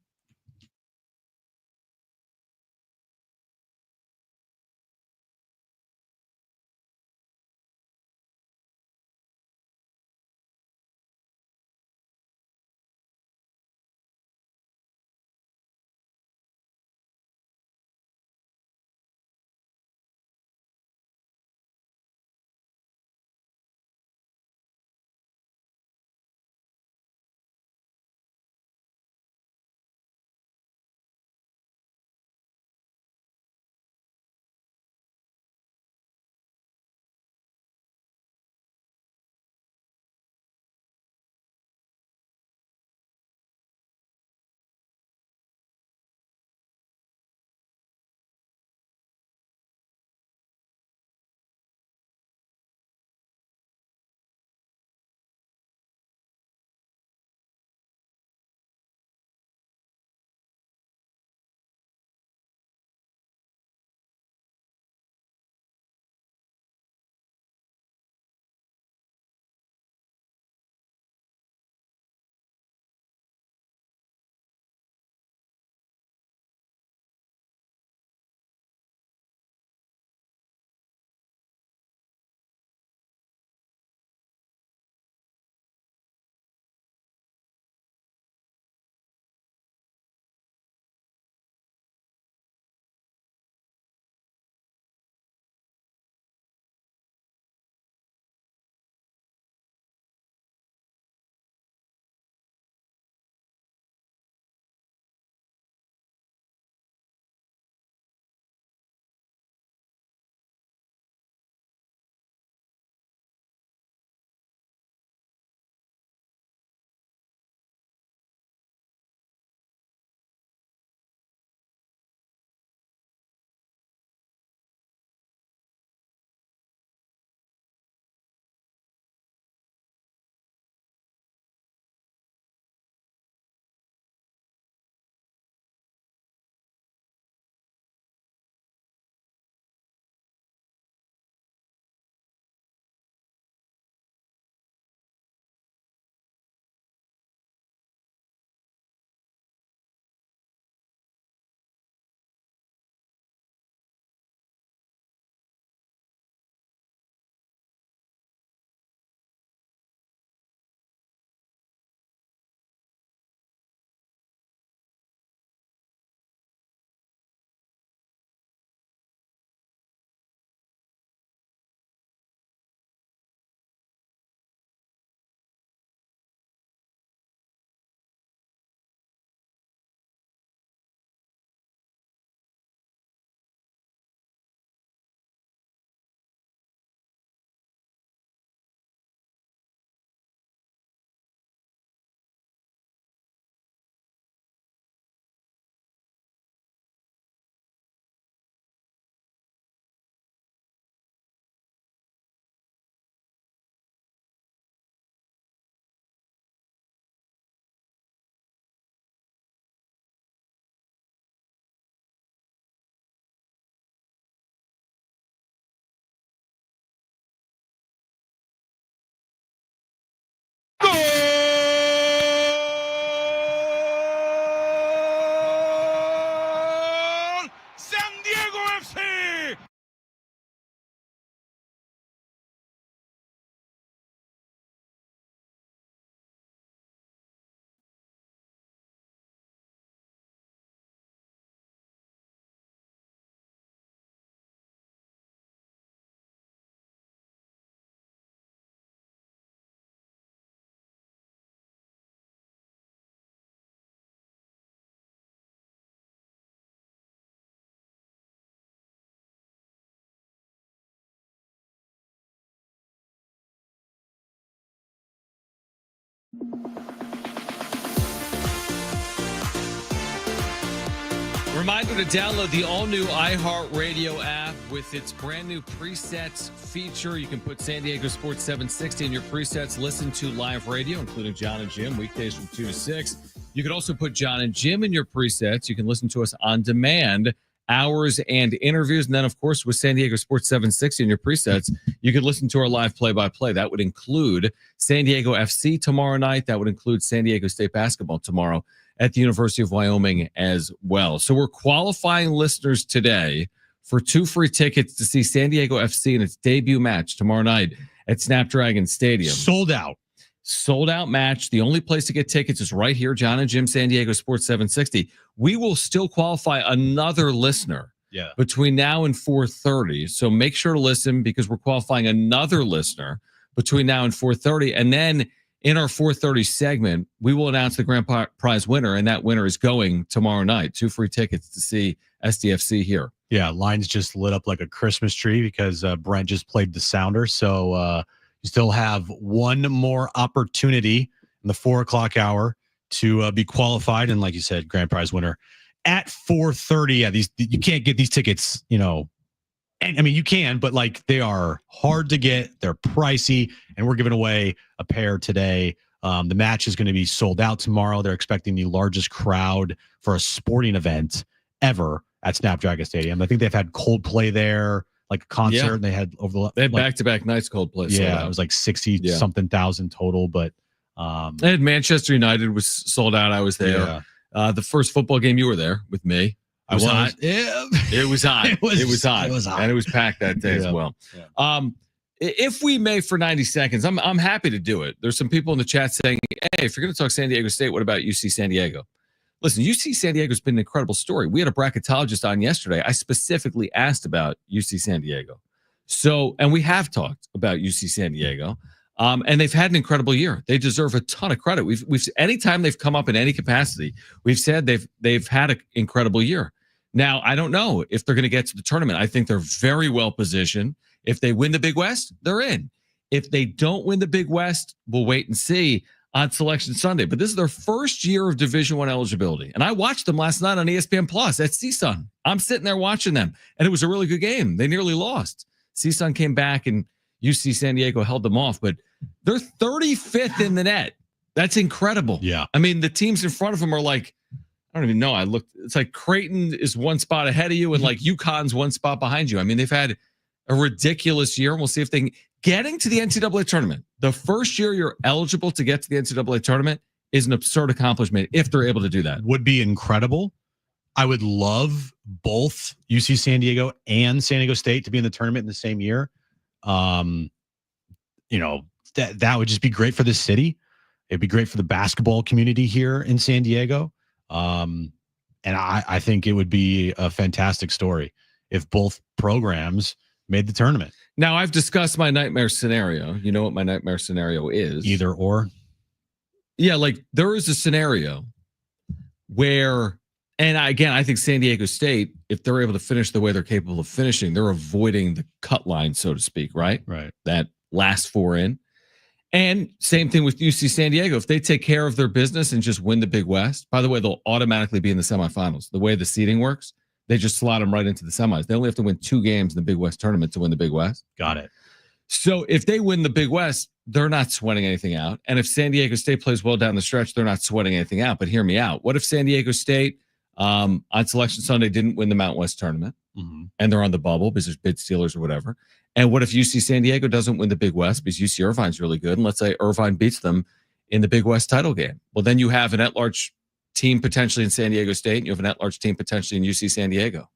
Reminder to download the all-new iHeartRadio app with its brand new presets feature. You can put San Diego Sports 760 in your presets. Listen to live radio, including Jon and Jim, weekdays from 2 to 6. You can also put Jon and Jim in your presets. You can listen to us on demand, hours and interviews. And then, of course, with San Diego Sports 760 in your presets, you can listen to our live play-by-play. That would include San Diego FC tomorrow night. That would include San Diego State basketball tomorrow at the University of Wyoming as well. So we're qualifying listeners today for 2 free tickets to see San Diego FC in its debut match tomorrow night at SnapDragon Stadium. Sold out match. The only place to get tickets is right here, Jon and Jim, San Diego Sports 760. We will still qualify another listener between now and 4:30. So make sure to listen, because we're qualifying another listener between now and 4:30. And then in our 4:30 segment, we will announce the grand prize winner, and that winner is going tomorrow night. 2 free tickets to see SDFC here. Yeah, lines just lit up like a Christmas tree because Brent just played the sounder. So you still have one more opportunity in the 4 o'clock hour to be qualified. And like you said, grand prize winner at 4:30. Yeah, you can't get these tickets, and I mean, you can, but like they are hard to get. They're pricey, and we're giving away a pair today. The match is going to be sold out tomorrow. They're expecting the largest crowd for a sporting event ever at SnapDragon Stadium. I think they've had Coldplay there, like a concert. And they had they had back-to-back nights Coldplay. Yeah, it was like 60 something thousand total. But they had Manchester United was sold out. I was there. The first football game, you were there with me. It was hot. Yeah. It was hot. It was hot. It was hot. And it was packed that day as well. Yeah. If we may, for 90 seconds, I'm happy to do it. There's some people in the chat saying, hey, if you're going to talk San Diego State, what about UC San Diego? Listen, UC San Diego's been an incredible story. We had a bracketologist on yesterday. I specifically asked about UC San Diego. And we have talked about UC San Diego. And they've had an incredible year. They deserve a ton of credit. We've anytime they've come up in any capacity, we've said they've had an incredible year. Now, I don't know if they're going to get to the tournament. I think they're very well positioned. If they win the Big West, they're in. If they don't win the Big West, we'll wait and see on Selection Sunday. But this is their first year of Division I eligibility. And I watched them last night on ESPN Plus at CSUN. I'm sitting there watching them, and it was a really good game. They nearly lost. CSUN came back, and UC San Diego held them off. But they're 35th in the net. That's incredible. Yeah. I mean, the teams in front of them are like, I don't even know. It's like Creighton is one spot ahead of you, and like UConn's one spot behind you. I mean, they've had a ridiculous year, and we'll see if they can. Getting to the NCAA tournament, the first year you're eligible to get to the NCAA tournament is an absurd accomplishment if they're able to do that. Would be incredible. I would love both UC San Diego and San Diego State to be in the tournament in the same year. That would just be great for the city. It'd be great for the basketball community here in San Diego. And I think it would be a fantastic story if both programs made the tournament. Now, I've discussed my nightmare scenario. You know what my nightmare scenario is? Either or. Yeah, like there is a scenario where, and I think San Diego State, if they're able to finish the way they're capable of finishing, they're avoiding the cut line, so to speak, right? Right. That last 4 in. And same thing with UC San Diego. If they take care of their business and just win the Big West, by the way, they'll automatically be in the semifinals. The way the seeding works, they just slot them right into the semis. They only have to win 2 games in the Big West tournament to win the Big West. Got it. So if they win the Big West, they're not sweating anything out. And if San Diego State plays well down the stretch, they're not sweating anything out. But hear me out. What if San Diego State on Selection Sunday didn't win the Mountain West tournament and they're on the bubble because there's bid stealers or whatever? And what if UC San Diego doesn't win the Big West because UC Irvine's really good? And let's say Irvine beats them in the Big West title game. Well, then you have an at-large team potentially in San Diego State, and you have an at-large team potentially in UC San Diego.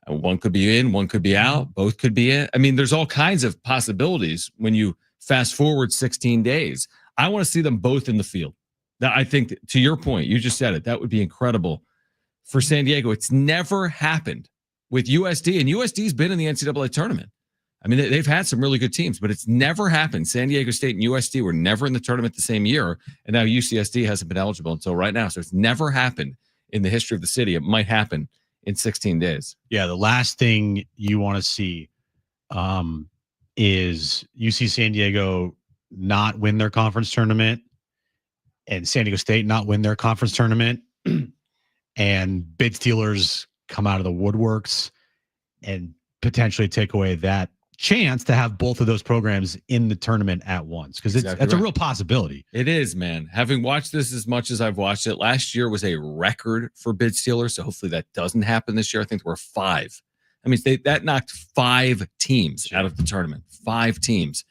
And one could be in, one could be out, both could be in. I mean, there's all kinds of possibilities when you fast forward 16 days. I want to see them both in the field. That I think, to your point, you just said it, that would be incredible for San Diego. It's never happened with USD, and USD's been in the NCAA tournament. I mean, they've had some really good teams, but it's never happened. San Diego State and USD were never in the tournament the same year, and now UCSD hasn't been eligible until right now. So it's never happened in the history of the city. It might happen in 16 days. Yeah, the last thing you want to see is UC San Diego not win their conference tournament and San Diego State not win their conference tournament and bid stealers come out of the woodworks and potentially take away that chance to have both of those programs in the tournament at once, because that's a real possibility. It is, man. Having watched this as much as I've watched it, last year was a record for bid stealers, so hopefully that doesn't happen this year. I think there were 5. I mean, that knocked 5 teams out of the tournament. 5 teams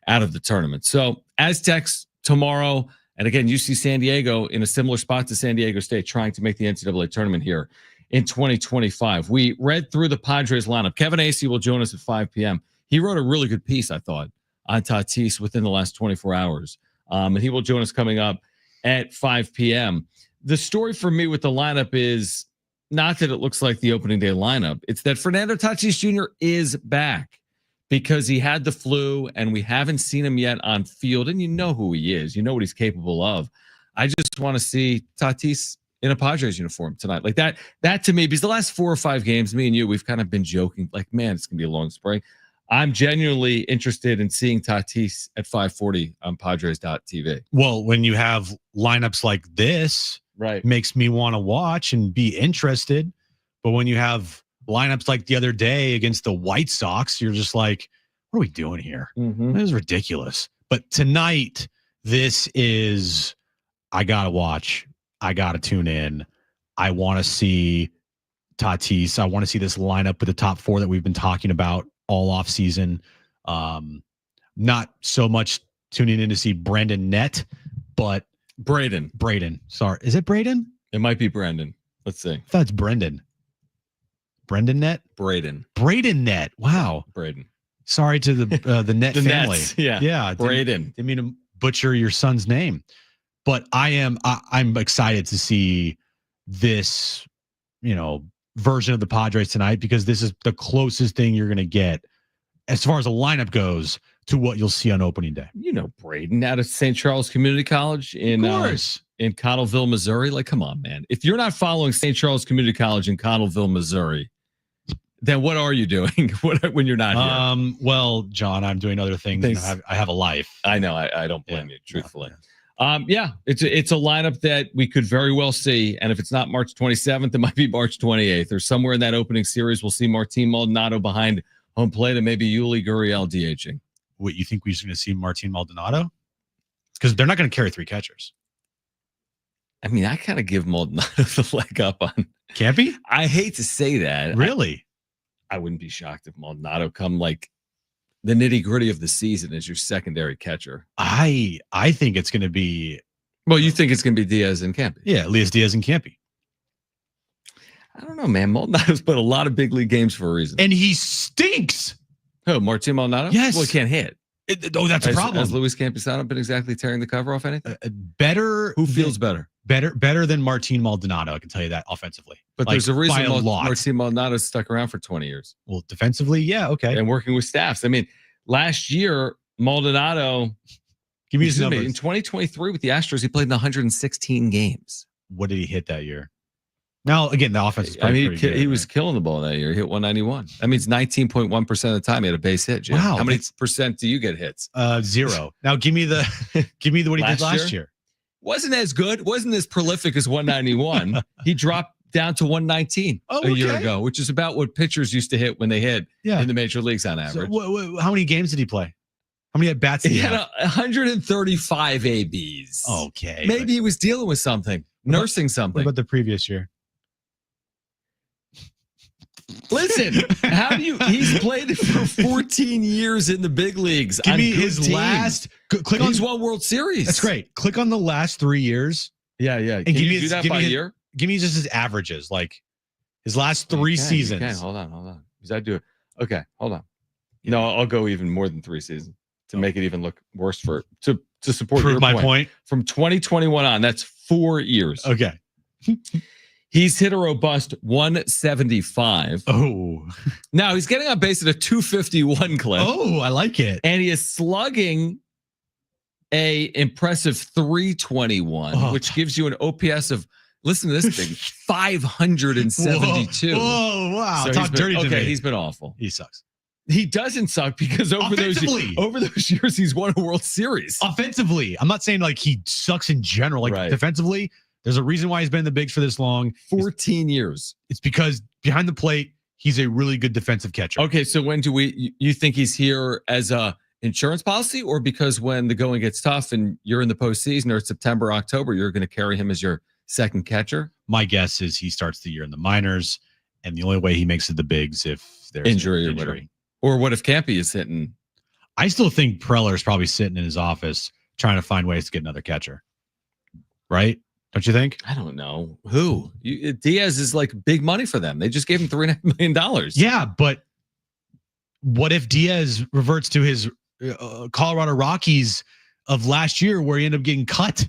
out of the tournament. So Aztecs tomorrow, and again, you see San Diego in a similar spot to San Diego State, trying to make the NCAA tournament here in 2025. We read through the Padres lineup. Kevin Acey will join us at 5 p.m. He wrote a really good piece, I thought, on Tatis within the last 24 hours. And he will join us coming up at 5 p.m. The story for me with the lineup is not that it looks like the opening day lineup. It's that Fernando Tatis Jr. is back because he had the flu and we haven't seen him yet on field. And you know who he is. You know what he's capable of. I just want to see Tatis in a Padres uniform tonight. Like that to me, because the last 4 or 5 games, me and you, we've kind of been joking like, man, it's going to be a long spring. I'm genuinely interested in seeing Tatis at 5:40 on Padres.tv. Well, when you have lineups like this, right, makes me want to watch and be interested. But when you have lineups like the other day against the White Sox, you're just like, what are we doing here? This is ridiculous. But tonight, this is, I got to watch. I got to tune in. I want to see Tatis. I want to see this lineup with the top 4 that we've been talking about all off season. Not so much tuning in to see Brandon Nett, but Braden. Sorry. Is it Braden? It might be Brandon. Let's see. I thought it's Brendan. Brendan Nett? Braden Nett. Wow. Braden. Sorry to the Nett family. Nets, yeah. Yeah. Braden. Didn't mean to butcher your son's name. But I'm excited to see this, version of the Padres tonight, because this is the closest thing you're going to get as far as a lineup goes to what you'll see on opening day. Braden out of St. Charles Community College in Cottleville, Missouri. Like, come on, man. If you're not following St. Charles Community College in Cottleville, Missouri, then what are you doing when you're not here? Well, John, I'm doing other things. I have a life. I know. I don't blame you, truthfully. It's a lineup that we could very well see, and if it's not March 27th, it might be March 28th, or somewhere in that opening series. We'll see Martin Maldonado behind home plate, and maybe Yuli Gurriel DHing. What, you think we're going to see Martin Maldonado? Because they're not going to carry 3 catchers. I mean, I kind of give Maldonado the leg up on Campy. I hate to say that. Really, I wouldn't be shocked if Maldonado come like the nitty gritty of the season as your secondary catcher. I think it's going to be. Well, you think it's going to be Diaz and Campy? Yeah, Elias Diaz and Campy. I don't know, man. Maldonado's put a lot of big league games for a reason, and he stinks. Oh, Martin Maldonado? Yes. Well, he can't hit. That's a problem. Has Luis Campusano been exactly tearing the cover off anything? Better. Who feels better? Better than Martin Maldonado. I can tell you that offensively. But there's a reason Martin Maldonado stuck around for 20 years. Well, defensively, yeah, okay. And working with staffs. I mean, last year, Maldonado, give me his numbers. In 2023 with the Astros, he played in 116 games. What did he hit that year? Now, again, the offense is pretty good. He was killing the ball that year. He hit 191. That means 19.1% of the time he had a base hit. Jim. Wow. How many percent do you get hits? 0. Now give me the what he did last year. Wasn't as good. Wasn't as prolific as 191. He dropped down to 119 a year ago, which is about what pitchers used to hit when they hit in the major leagues on average. So, how many games did he play? How many at bats did he had? 135 ABs. Okay. Maybe he was dealing with something, nursing something. What about the previous year? Listen, he's played for 14 years in the big leagues. Give me his teams. Last. He's won World Series. That's great. Click on the last 3 years. Yeah. And Can you do that by year? Give me just his averages, like his last 3 seasons. Okay, hold on. Because I do it. Okay, hold on. No, I'll go even more than 3 seasons to make it even look worse to support Prove my point. From 2021 on, that's 4 years. Okay. He's hit a robust 175. Oh. Now he's getting on base at a 251 clip. Oh, I like it. And he is slugging a impressive 321, which gives you an OPS of, listen to this thing, 572. Whoa, wow. So Talk dirty to me. Okay, he's been awful. He sucks. He doesn't suck because over those years he's won a World Series. Offensively, I'm not saying like he sucks in general. Like defensively, there's a reason why he's been in the bigs for this long. 14 years. It's because behind the plate, he's a really good defensive catcher. Okay, so when do you think he's here as a insurance policy, or because when the going gets tough and you're in the postseason or September, October, you're going to carry him as your second catcher? My guess is he starts the year in the minors, and the only way he makes it the bigs if there's injury. Or what if Campy is hitting? I still think Preller's probably sitting in his office trying to find ways to get another catcher. Right? Don't you think? I don't know. Who? Diaz is like big money for them. They just gave him $3.5 million. Yeah, but what if Diaz reverts to his Colorado Rockies of last year where he ended up getting cut?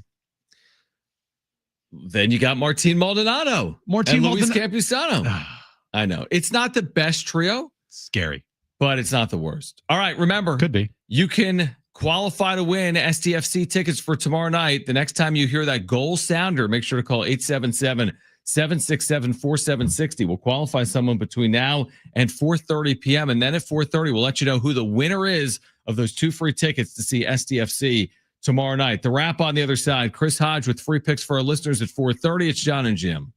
Then you got Martin Maldonado. Luis Campusano. I know. It's not the best trio. Scary. But it's not the worst. All right, remember. Could be. You can qualify to win SDFC tickets for tomorrow night. The next time you hear that goal sounder, make sure to call 877-767-4760. We'll qualify someone between now and 4:30 p.m. And then at 4:30, we'll let you know who the winner is of those 2 free tickets to see SDFC tomorrow night. The wrap on the other side, Chris Hodge with free picks for our listeners at 4:30. It's Jon and Jim.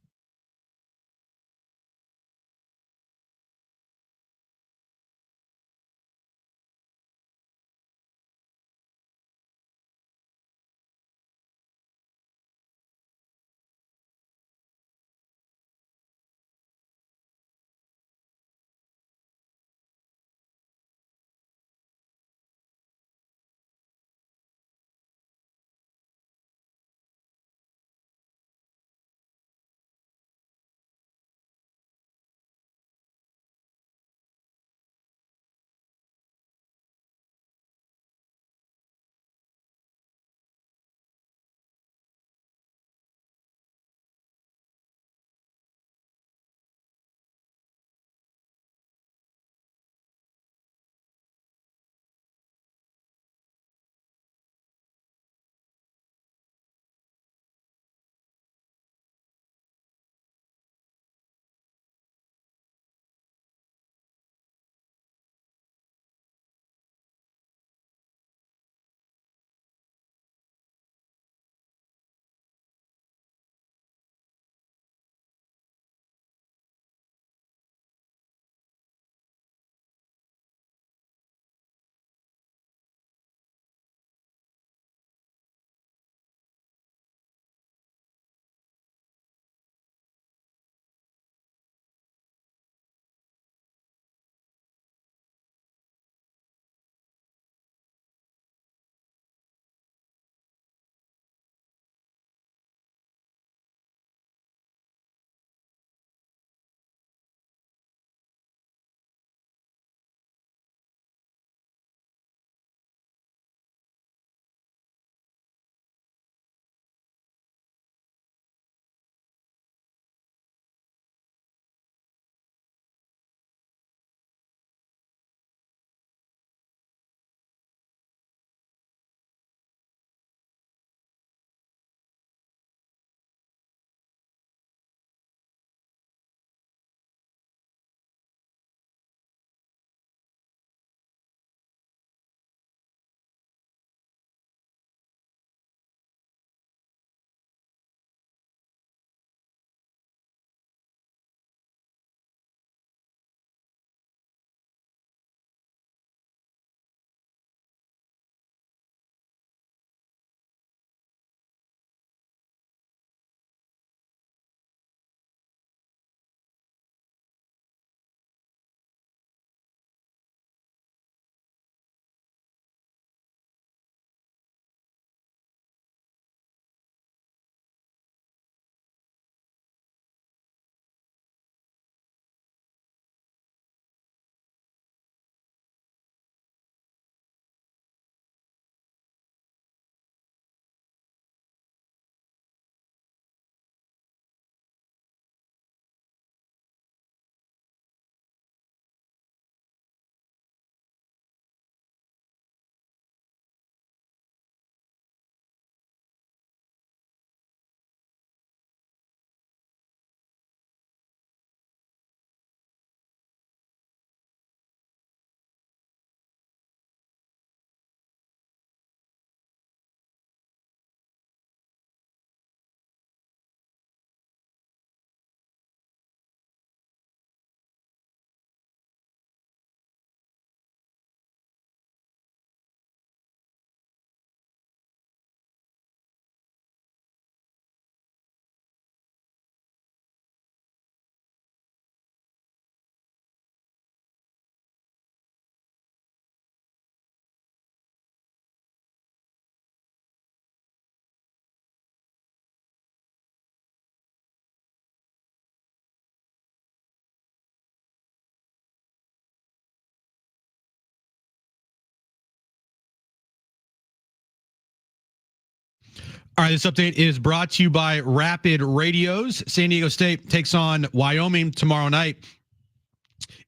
All right, this update is brought to you by Rapid Radios. San Diego State takes on Wyoming tomorrow night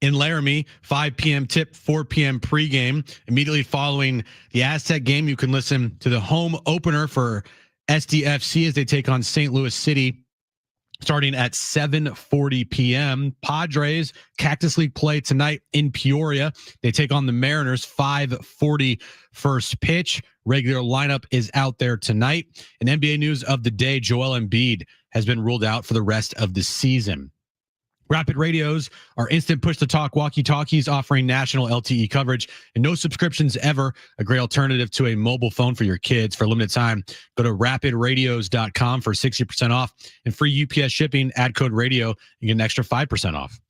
in Laramie, 5 p.m. tip, 4 p.m. pregame. Immediately following the Aztec game, you can listen to the home opener for SDFC as they take on St. Louis City starting at 7:40 p.m. Padres Cactus League play tonight in Peoria. They take on the Mariners, 5:40 first pitch. Regular lineup is out there tonight. And NBA news of the day, Joel Embiid has been ruled out for the rest of the season. Rapid Radios are instant push-to-talk walkie-talkies offering national LTE coverage and no subscriptions ever. A great alternative to a mobile phone for your kids. For a limited time, go to rapidradios.com for 60% off and free UPS shipping. Add code radio and get an extra 5% off.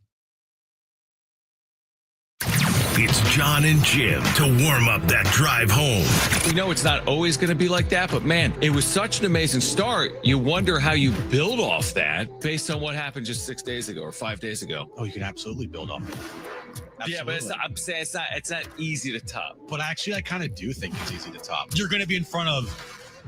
It's Jon and Jim to warm up that drive home. We know it's not always going to be like that, but man, it was such an amazing start. You wonder how you build off that based on what happened just 6 days ago or 5 days ago. Oh, you can absolutely build off it. Absolutely. Yeah, but I'm saying it's not easy to top. But actually, I kind of do think it's easy to top. You're going to be in front of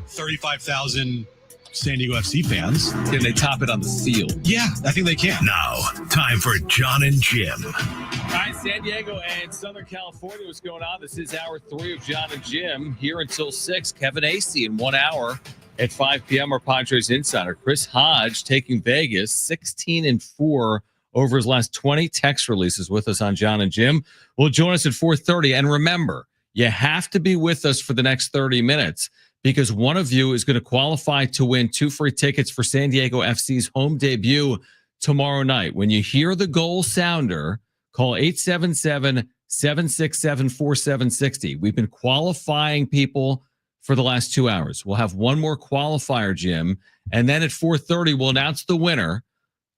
35,000 San Diego FC fans. Can they top it on the field? Yeah, I think they can. Now, time for Jon and Jim. All right, San Diego and Southern California, what's going on? This is hour 3 of Jon and Jim. Here until 6, Kevin Acey in 1 hour at 5 p.m. Our Padres insider, Chris Hodge, taking Vegas 16-4 over his last 20 text releases with us on Jon and Jim. Will join us at 4:30. And remember, you have to be with us for the next 30 minutes because one of you is going to qualify to win 2 free tickets for San Diego FC's home debut tomorrow night. When you hear the goal sounder, call 877-767-4760. We've been qualifying people for the last 2 hours. We'll have one more qualifier, Jim. And then at 4:30, we'll announce the winner.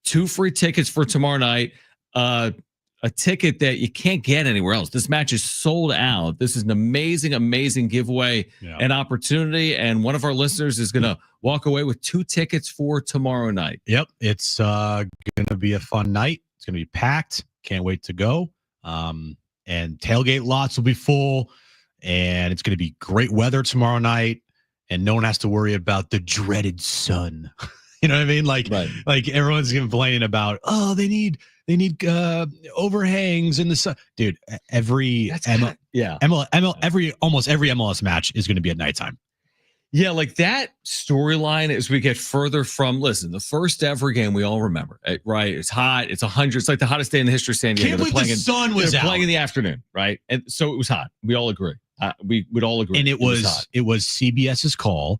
2 free tickets for tomorrow night. A ticket that you can't get anywhere else. This match is sold out. This is an amazing, amazing giveaway and opportunity. And one of our listeners is going to walk away with 2 tickets for tomorrow night. Yep. It's going to be a fun night. It's going to be packed. Can't wait to go. And tailgate lots will be full. And it's going to be great weather tomorrow night. And no one has to worry about the dreaded sun. You know what I mean? Like everyone's complaining about, oh, they need overhangs in the sun. Dude, almost every MLS match is going to be at nighttime. Yeah, like that storyline as we get further from, listen, the first ever game we all remember, right? It's hot. It's 100. It's like the hottest day in the history of San Diego. Can't believe the sun was out. Playing in the afternoon, right? And so it was hot. We all agree. We would all agree. And it was CBS's call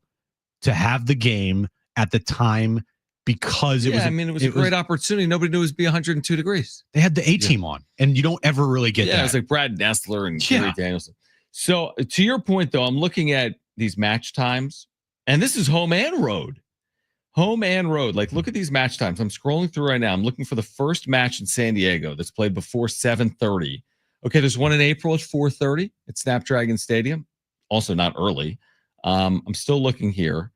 to have the game at the time because it was a great opportunity. Nobody knew it would be 102 degrees. They had the A team on, and you don't ever really get that. Yeah, it was like Brad Nessler and Gary Danielson. So to your point, though, I'm looking at these match times, and this is home and road. Home and road. Like, look at these match times. I'm scrolling through right now. I'm looking for the first match in San Diego that's played before 7:30. Okay, there's one in April at 4:30 at SnapDragon Stadium. Also not early. I'm still looking here.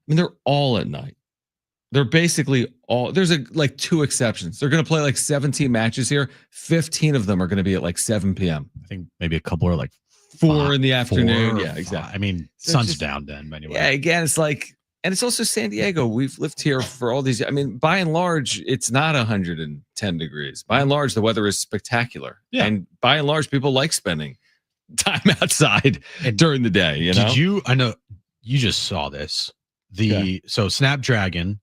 I mean, they're all at night. They're basically all, there's 2 exceptions. They're going to play like 17 matches here. 15 of them are going to be at like 7 p.m. I think maybe a couple are like 4 in the afternoon. Yeah, exactly. I mean, so sun's down then anyway. Yeah, again, it's like, and it's also San Diego. We've lived here for all these. I mean, by and large, it's not 110 degrees. By and large, the weather is spectacular. Yeah. And by and large, people like spending time outside during the day. You know? I know you just saw this. So SnapDragon,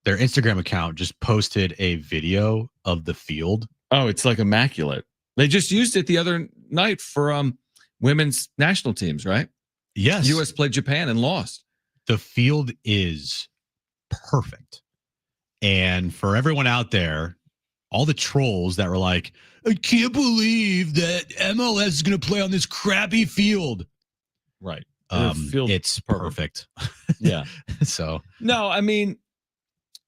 their Instagram account just posted a video of the field. Oh, it's like immaculate. They just used it the other night for women's national teams, right? Yes. U.S. played Japan and lost. The field is perfect. And for everyone out there, all the trolls that were like, I can't believe that MLS is going to play on this crappy field. Right. It's perfect. Yeah. So no, I mean,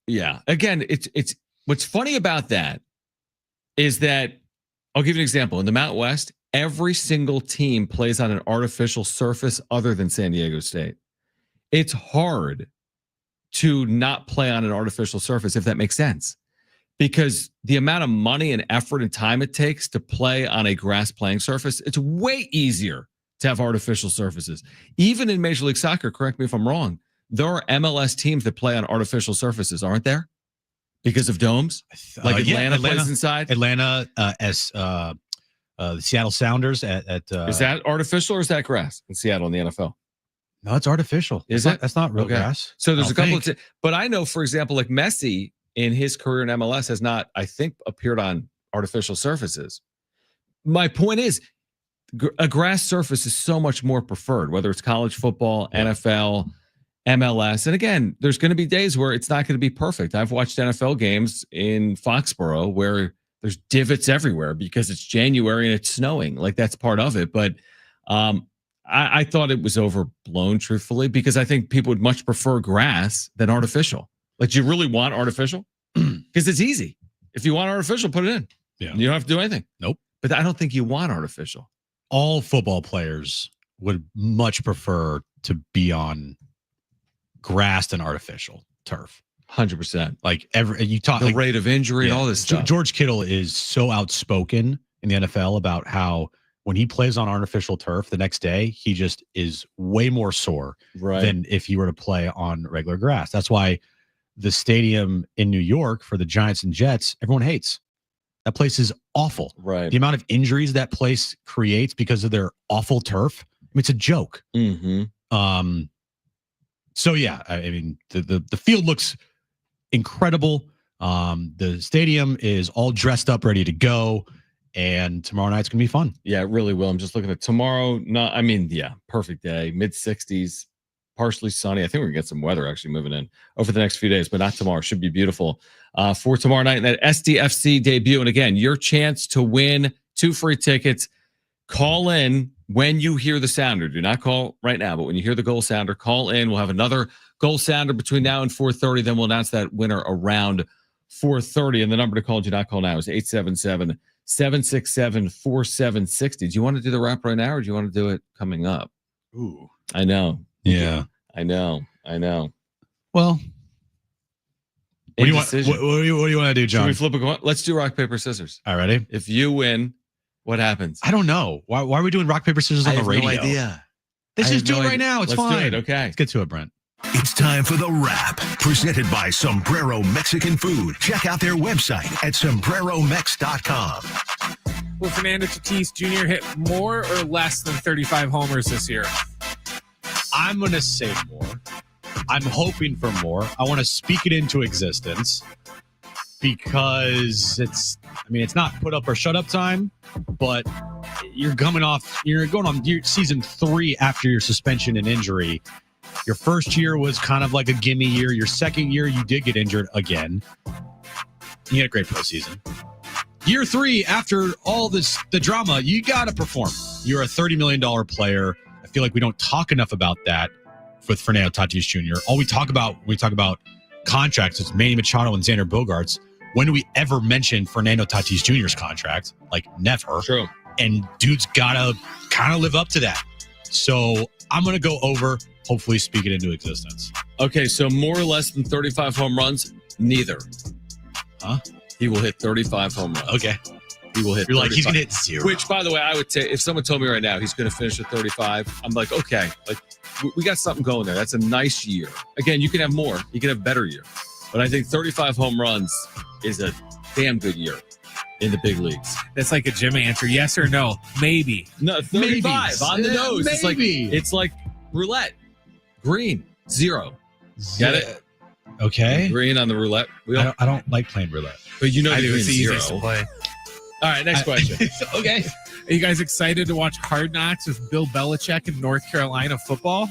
yeah. Again, it's what's funny about that is that I'll give you an example. In the Mountain West, every single team plays on an artificial surface other than San Diego State. It's hard to not play on an artificial surface, if that makes sense, because the amount of money and effort and time it takes to play on a grass playing surface, it's way easier to have artificial surfaces. Even in Major League Soccer, correct me if I'm wrong, there are MLS teams that play on artificial surfaces, aren't there? Because of domes? Like Atlanta plays inside? Atlanta, the Seattle Sounders at is that artificial or is that grass in Seattle in the NFL? No, it's artificial. That's not real grass. So there's a couple of but I know, for example, like Messi in his career in MLS has not, I think, appeared on artificial surfaces. My point is, a grass surface is so much more preferred, whether it's college football, NFL, MLS. And again, there's going to be days where it's not going to be perfect. I've watched NFL games in Foxborough where there's divots everywhere because it's January and it's snowing. Like, that's part of it. But I thought it was overblown, truthfully, because I think people would much prefer grass than artificial. Like, do you really want artificial? Because it's easy. If you want artificial, put it in. Yeah. You don't have to do anything. Nope. But I don't think you want artificial. All football players would much prefer to be on grass than artificial turf. 100%. Like, you talk the like, rate of injury and all this stuff. George Kittle is so outspoken in the NFL about how when he plays on artificial turf the next day, he just is way more sore than if he were to play on regular grass. That's why the stadium in New York for the Giants and Jets, everyone hates. That place is awful. Right. The amount of injuries that place creates because of their awful turf, I mean, it's a joke. Mm-hmm. So yeah, I mean, the field looks incredible. The stadium is all dressed up, ready to go, and tomorrow night's gonna be fun. Yeah, it really will. I'm just looking at tomorrow. Perfect day, mid-60s, partially sunny. I think we're gonna get some weather actually moving in over the next few days, but not tomorrow. Should be beautiful for tomorrow night and that SDFC debut. And again, your chance to win 2 free tickets. Call in when you hear the sounder. Do not call right now, but when you hear the goal sounder, call in. We'll have another goal sounder between now and 4:30. Then we'll announce that winner around 4:30. And the number to call, do not call now, is 877-767-4760. Do you want to do the wrap right now, or do you want to do it coming up? Ooh, I know. yeah, I know. Well, what do you want to do, John? Should we flip a coin? Let's do rock, paper, scissors. All righty. If you win, what happens? I don't know. Why are we doing rock, paper, scissors on the radio? I have no idea. Let's just do it right now. It's fine. Let's do it. Okay. Let's get to it, Brent. It's time for The Wrap, presented by Sombrero Mexican Food. Check out their website at sombreromex.com. Will Fernando Tatis Jr. hit more or less than 35 homers this year? I'm going to say more. I'm hoping for more. I want to speak it into existence because it's not put up or shut up time, but you're going on your season 3 after your suspension and injury. Your first year was kind of like a gimme year. Your second year, you did get injured again. You had a great postseason. Year 3, after all the drama, you got to perform. You're a $30 million player. I feel like we don't talk enough about that with Fernando Tatis Jr. All we talk about when we talk about contracts is Manny Machado and Xander Bogaerts. When do we ever mention Fernando Tatis Jr.'s contract? Like, never. True. And dude's got to kind of live up to that. So I'm going to go over, hopefully speak it into existence. Okay, so more or less than 35 home runs? Neither. Huh? He will hit 35 home runs. Okay. He will hit 35. You're like, he's going to hit 0. Which, by the way, I would say, if someone told me right now he's going to finish at 35, I'm like, okay, like we got something going there. That's a nice year. Again, you can have more. You can have better year. But I think 35 home runs is a damn good year in the big leagues. That's like a Jim answer. Yes or no? Maybe. No, 35 Maybes. on the nose. Maybe. It's like roulette. Green, 0. Get it? Okay. Green on the roulette wheel. I don't like playing roulette. But you know I the do. green's It's the 0. easiest to play. All right, next question. Okay. Are you guys excited to watch Hard Knocks with Bill Belichick in North Carolina football?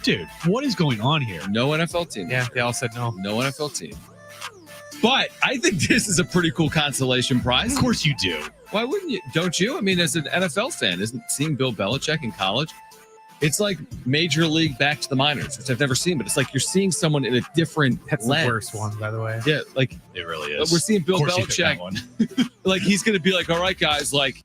Dude, what is going on here? No NFL team. Yeah, they all said no. No NFL team. But I think this is a pretty cool consolation prize. Of course you do. Why wouldn't you? Don't you? I mean, as an NFL fan, isn't seeing Bill Belichick in college, it's like Major League back to the minors, which I've never seen, but it's like you're seeing someone in a different That's lens. the worst one, by the way. Yeah, like It really is. we're seeing Bill Of course you picked that Belichick. one. Like he's going to be like, all right, guys, like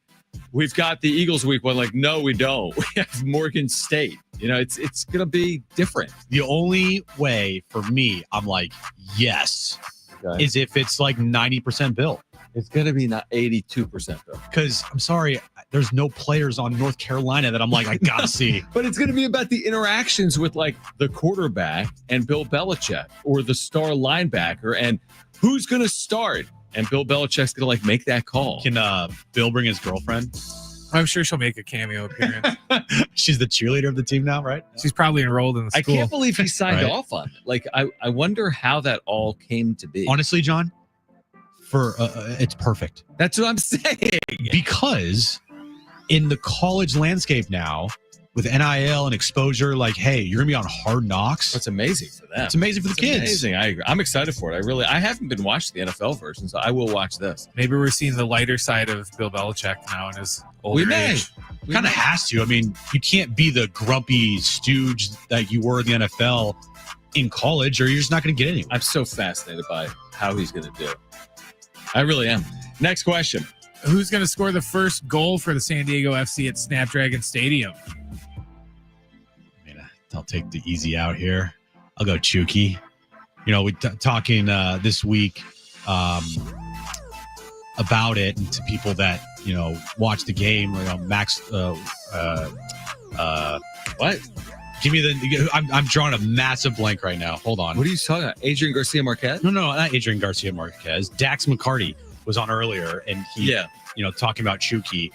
we've got the Eagles week one. Like, no, we don't. We have Morgan State. You know, it's going to be different. The only way for me, I'm like, yes, Okay. is if it's like 90% Bill. It's going to be not 82% though. Because I'm sorry, there's no players on North Carolina that I'm like, I gotta see. But it's going to be about the interactions with like the quarterback and Bill Belichick, or the star linebacker, and who's going to start. And Bill Belichick's going to like make that call. Can Bill bring his girlfriend? I'm sure she'll make a cameo appearance. She's the cheerleader of the team now, right? She's probably enrolled in the I school. can't believe he signed Right. off on it. Like, I wonder how that all came to be. Honestly, John, for it's perfect. That's what I'm saying. Because in the college landscape now, with NIL and exposure, like, hey, you're gonna be on Hard Knocks. That's amazing for them. It's amazing for the kids. Amazing. I agree. I'm excited for it. I haven't been watching the NFL version, so I will watch this. Maybe we're seeing the lighter side of Bill Belichick now in his older age. Kind of has to. I mean, you can't be the grumpy stooge that you were in the NFL in college, or you're just not going to get anywhere. I'm so fascinated by how he's going to do. I really am. Next question. Who's going to score the first goal for the San Diego FC at SnapDragon Stadium? I mean, I'll take the easy out here. I'll go Chucky. You know, we talking this week about it, and to people that, you know, watch the game. You know, Max. What? Give me the. I'm drawing a massive blank right now. Hold on. What are you talking about? Adrian Garcia Marquez? No, not Adrian Garcia Marquez. Dax McCarty was on earlier, and he, you know, talking about Chucky.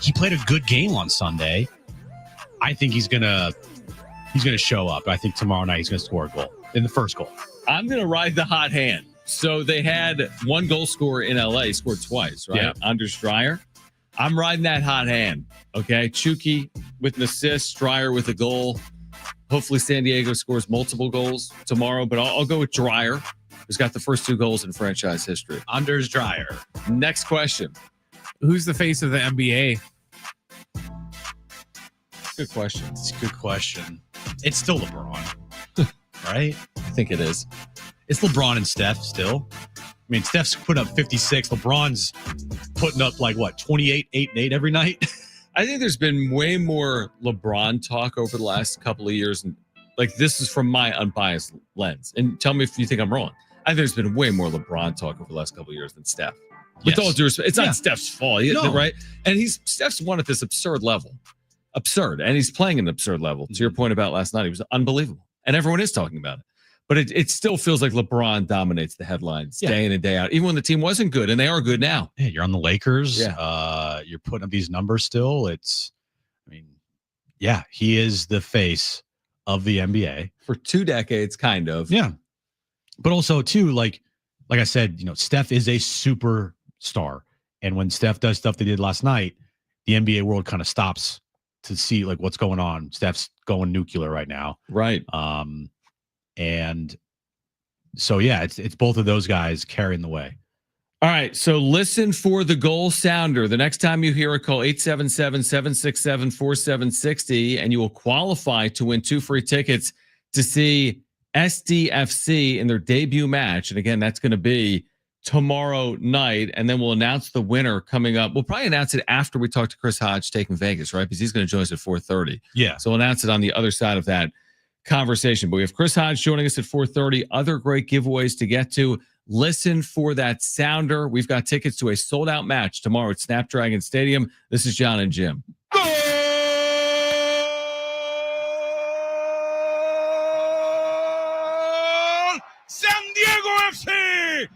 He played a good game on Sunday. I think he's gonna show up. I think tomorrow night he's gonna score a goal in the first goal. I'm gonna ride the hot hand. So they had one goal scorer in LA, scored twice, right? Yeah. Anders Dreyer. I'm riding that hot hand. Okay. Chucky with an assist, Dreyer with a goal. Hopefully San Diego scores multiple goals tomorrow, but I'll go with Dreyer, who's got the first 2 goals in franchise history. Anders Dreyer. Next question. Who's the face of the NBA? Good question. It's a good question. It's still LeBron, right? I think it is. It's LeBron and Steph still. I mean, Steph's put up 56. LeBron's putting up like what, 28, 8 and 8 every night. I think there's been way more LeBron talk over the last couple of years. And like, this is from my unbiased lens. And tell me if you think I'm wrong. I think there's been way more LeBron talk over the last couple of years than Steph. With Yes. all due respect, it's not Steph's fault, No. right? And Steph's won at this absurd level. Absurd. And he's playing at an absurd level. To your point about last night, he was unbelievable. And everyone is talking about it. But it still feels like LeBron dominates the headlines day in and day out, even when the team wasn't good, and they are good now. Yeah, you're on the Lakers. Yeah. You're putting up these numbers still. He is the face of the NBA. For 2 decades, kind of. Yeah. But also, too, like I said, you know, Steph is a superstar. And when Steph does stuff they did last night, the NBA world kind of stops to see like what's going on. Steph's going nuclear right now. Right. And so, yeah, it's both of those guys carrying the way. All right. So listen for the goal sounder. The next time you hear it, call 877-767-4760, and you will qualify to win 2 free tickets to see SDFC in their debut match. And again, that's going to be tomorrow night. And then we'll announce the winner coming up. We'll probably announce it after we talk to Chris Hodge taking Vegas, right? Because he's going to join us at 4:30. Yeah. So we'll announce it on the other side of that conversation. But we have Chris Hodge joining us at 4:30. Other great giveaways to get to. Listen for that sounder. We've got tickets to a sold-out match tomorrow at SnapDragon Stadium. This is Jon and Jim. San Diego FC!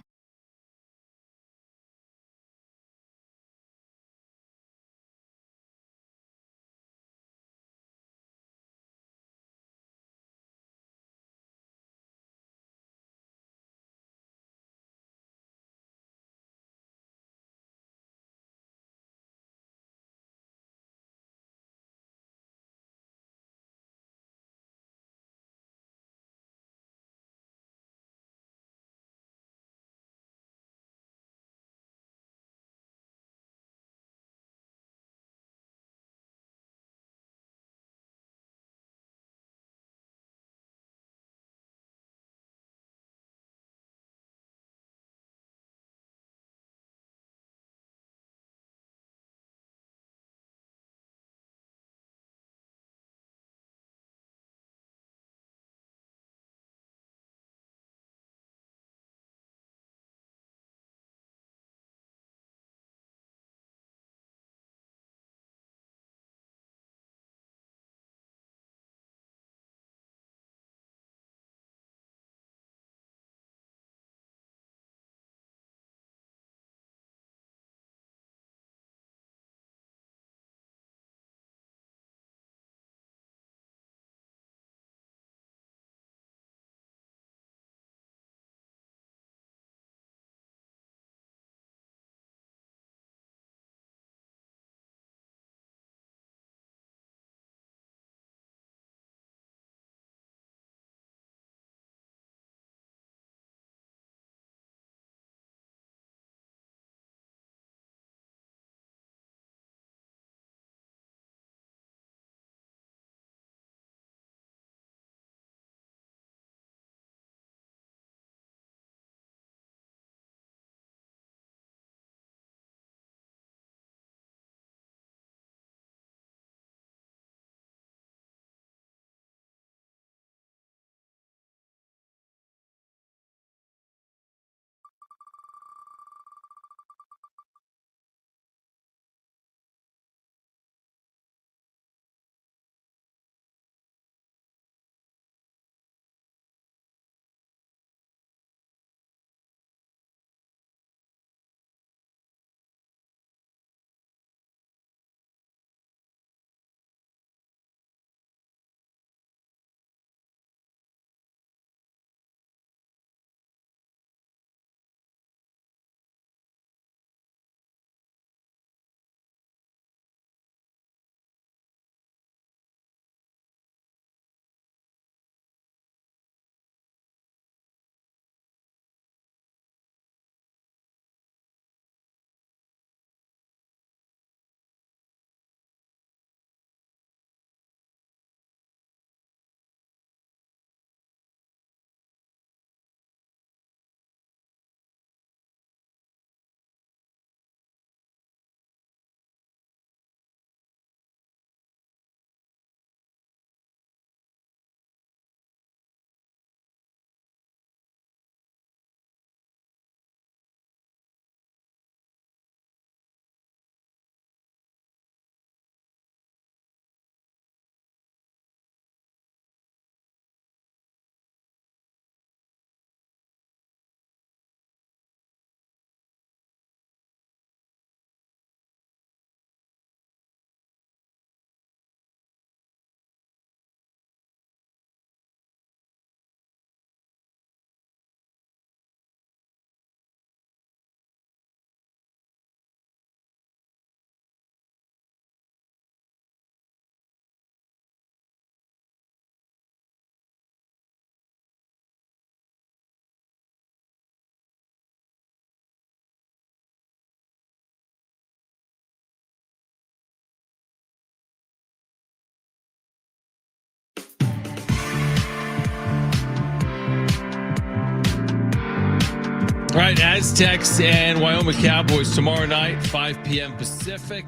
All right, Aztecs and Wyoming Cowboys tomorrow night, 5 p.m. Pacific.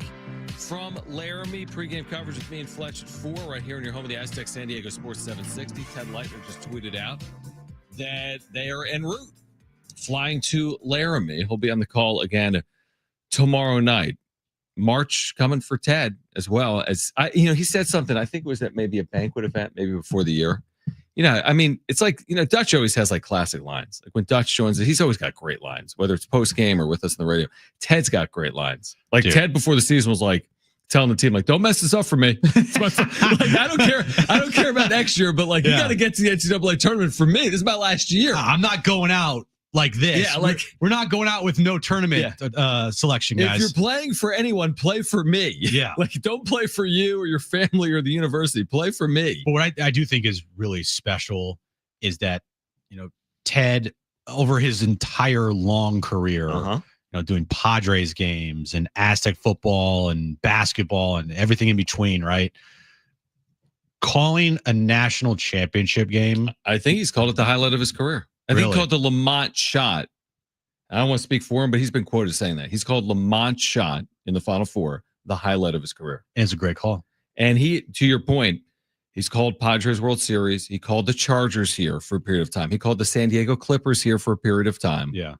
From Laramie, pregame coverage with me and Fletch at 4 right here in your home of the Aztec San Diego Sports 760. Ted Leitner just tweeted out that they are en route, flying to Laramie. He'll be on the call again tomorrow night. March coming for Ted as well. As he said something, I think it was at maybe a banquet event, maybe before the year. It's like, Dutch always has like classic lines. Like when Dutch joins it, he's always got great lines, whether it's post game or with us on the radio. Ted's got great lines. Like Dude. Ted before the season was like telling the team, like, don't mess this up for me. Like, I don't care about next year, but like, you got to get to the NCAA tournament for me. This is my last year. I'm not going out like this. Yeah, like we're not going out with no tournament selection, guys. If you're playing for anyone, play for me. Yeah. Like don't play for you or your family or the university. Play for me. But what I do think is really special is that, Ted, over his entire long career, doing Padres games and Aztec football and basketball and everything in between, right? Calling a national championship game. I think he's called it the highlight of his career. I think he called the Lamont shot. I don't want to speak for him, but he's been quoted as saying that. He's called Lamont shot in the Final Four the highlight of his career. And it's a great call. And to your point, he's called Padres World Series. He called the Chargers here for a period of time. He called the San Diego Clippers here for a period of time. Yeah.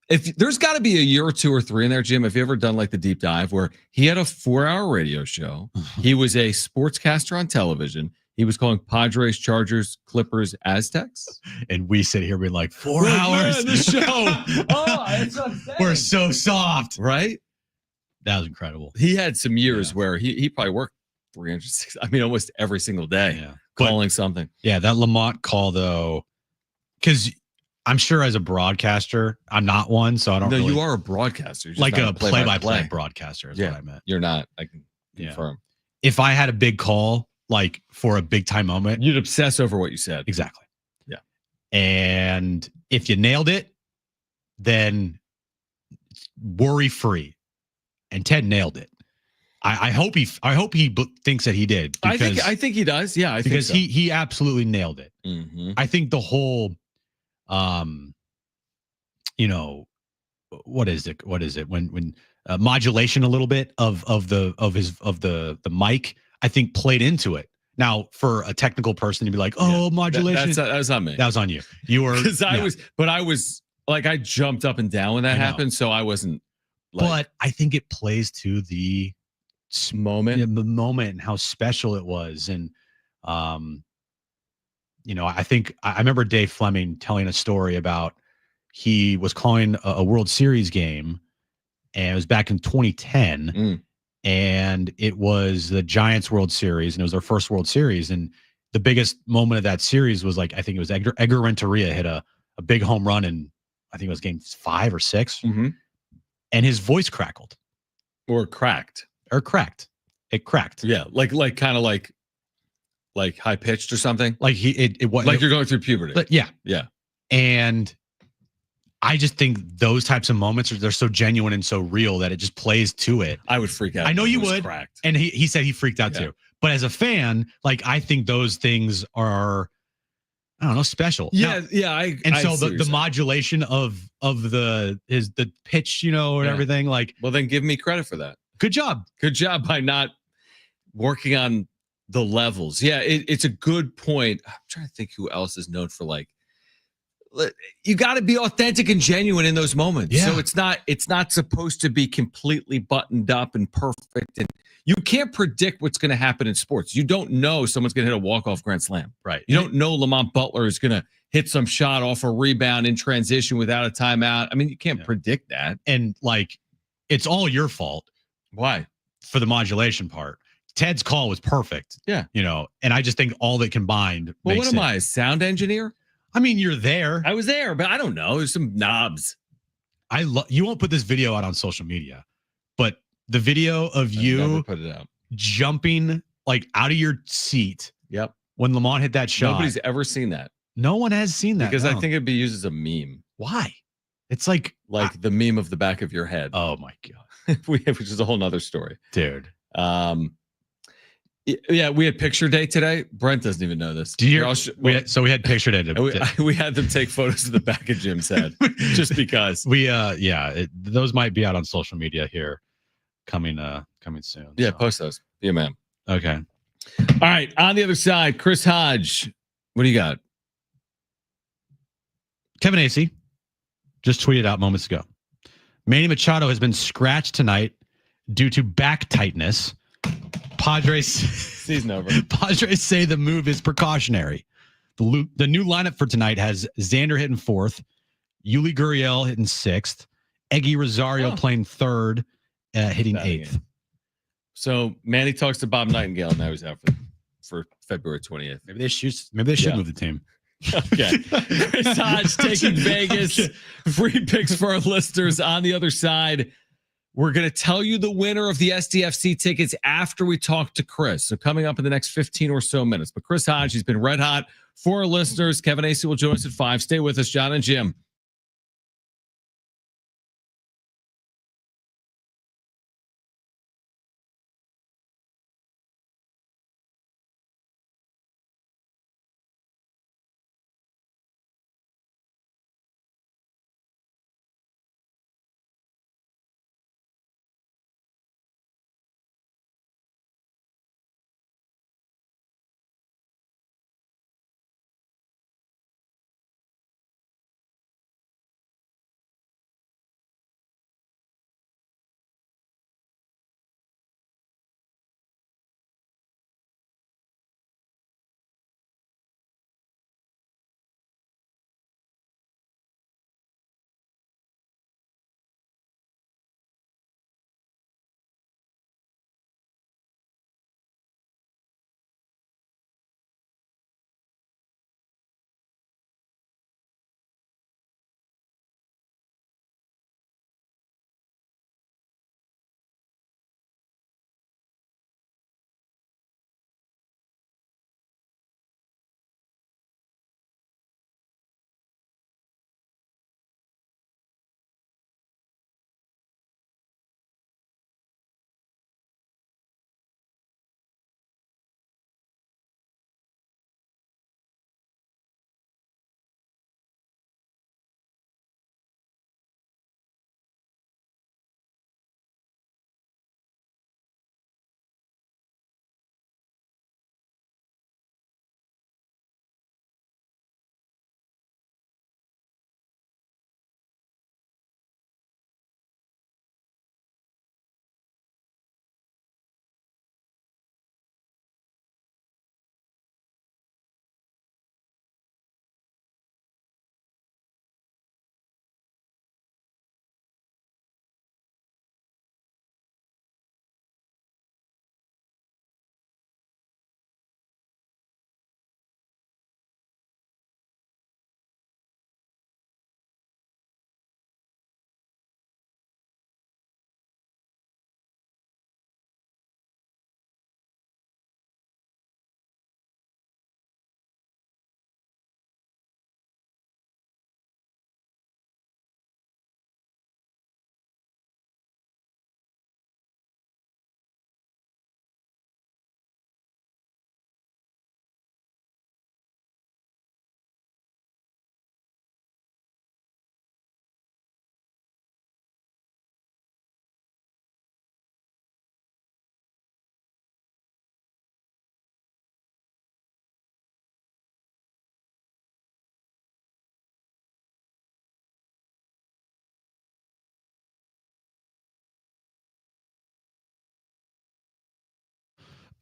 If there's got to be a year or 2 or 3 in there, Jim, have you ever done like the deep dive where he had a 4-hour radio show? He was a sportscaster on television. He was calling Padres, Chargers, Clippers, Aztecs. And we sit here being like, 4 hours in the show. Oh, that's what I'm saying. We're so soft. Right? That was incredible. He had some years where he probably worked 360. I mean, almost every single day calling something. Yeah, that Lamont call, though, because I'm sure as a broadcaster, I'm not one, so I don't know. No, you are a broadcaster. You're just like not a play-by-play broadcaster is what I meant. You're not. I can confirm. If I had a big call, like for a big time moment, you'd obsess over what you said. Exactly. Yeah. And if you nailed it, then worry free. And Ted nailed it. I hope he thinks that he did. Because, I think he does. Yeah, I think so. he absolutely nailed it. Mm-hmm. I think the whole, what is it? When modulation a little bit of the mic, I think played into it. Now, for a technical person to be like, modulation. That was not me. That was on you. You were because I was like, I jumped up and down when that happened, so I wasn't. But I think it plays to the moment, the moment, and how special it was, and I think I remember Dave Fleming telling a story about he was calling a World Series game, and it was back in 2010. And it was the Giants World Series, and it was their first World Series. And the biggest moment of that series was like, I think it was Edgar Renteria hit a big home run in, I think it was game 5 or 6. Mm-hmm. And his voice crackled. Or cracked. It cracked. Yeah. Like kind of like high pitched or something. Like it was like you're going through puberty. But yeah. Yeah. And I just think those types of moments they're so genuine and so real that it just plays to it. I would freak out. I know you would. Cracked. And he said he freaked out too. But as a fan, like I think those things are, I don't know, special. Yeah, so the modulation of the pitch, and everything, like. Well, then give me credit for that. Good job. Good job by not working on the levels. Yeah, it's a good point. I'm trying to think who else is known for like. You got to be authentic and genuine in those moments. Yeah. So it's not supposed to be completely buttoned up and perfect. And you can't predict what's going to happen in sports. You don't know someone's going to hit a walk-off grand slam. Right. You don't know Lamont Butler is going to hit some shot off a rebound in transition without a timeout. I mean, you can't predict that. And like, it's all your fault. Why? For the modulation part. Ted's call was perfect. Yeah. And I just think all that combined. Well, what am I, a sound engineer? I mean, you're there. I was there, but I don't know. There's some knobs. You won't put this video out on social media, but the video of you put it out jumping like out of your seat. Yep. When Lamont hit that shot. Nobody's ever seen that. No one has seen that. Because I think it'd be used as a meme. Why? It's like the meme of the back of your head. Oh my God. Which is a whole nother story. Dude. Yeah, we had picture day today. Brent doesn't even know this. Do you? We had picture day. We had them take photos of the back of Jim's head just because. Those might be out on social media here coming soon. Yeah, post those. Yeah, man. Okay. All right. On the other side, Chris Hodge. What do you got? Kevin Acee just tweeted out moments ago. Manny Machado has been scratched tonight due to back tightness. Padres season over. Padres say the move is precautionary. The new lineup for tonight has Xander hitting 4th, Yuli Gurriel hitting 6th, Eggy Rosario playing 3rd, hitting 8th. So Manny talks to Bob Nightingale. Now he's out for February 20th. Maybe they should move the team. Okay. Chris Hodge taking Vegas. Free picks for our listeners. On the other side, we're going to tell you the winner of the SDFC tickets after we talk to Chris. So coming up in the next 15 or so minutes. But Chris Hodge, he's been red hot for our listeners. Kevin Acee will join us at 5. Stay with us, Jon and Jim.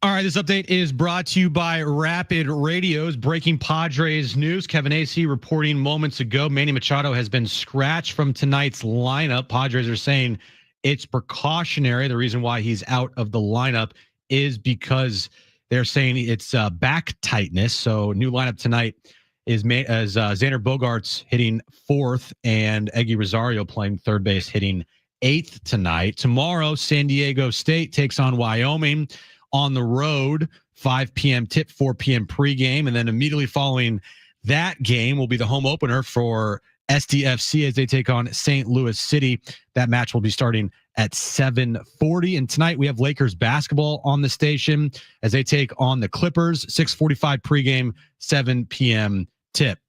All right, this update is brought to you by Rapid Radio's breaking Padres news. Kevin Acee reporting moments ago, Manny Machado has been scratched from tonight's lineup. Padres are saying it's precautionary. The reason why he's out of the lineup is because they're saying it's back tightness. So new lineup tonight is Xander Bogaerts hitting 4th and Eggy Rosario playing 3rd base, hitting 8th tonight. Tomorrow, San Diego State takes on Wyoming on the road, 5 p.m. tip, 4 p.m. pregame. And then immediately following that game will be the home opener for SDFC as they take on St. Louis City. That match will be starting at 7:40. And tonight we have Lakers basketball on the station as they take on the Clippers. 6:45 pregame, 7 p.m. tip.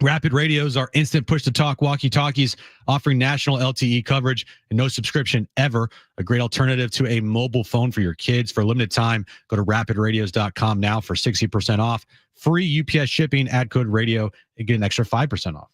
Rapid Radios are instant push-to-talk walkie-talkies offering national LTE coverage and no subscription ever. A great alternative to a mobile phone for your kids. For a limited time, go to rapidradios.com now for 60% off. Free UPS shipping, add code radio, and get an extra 5% off.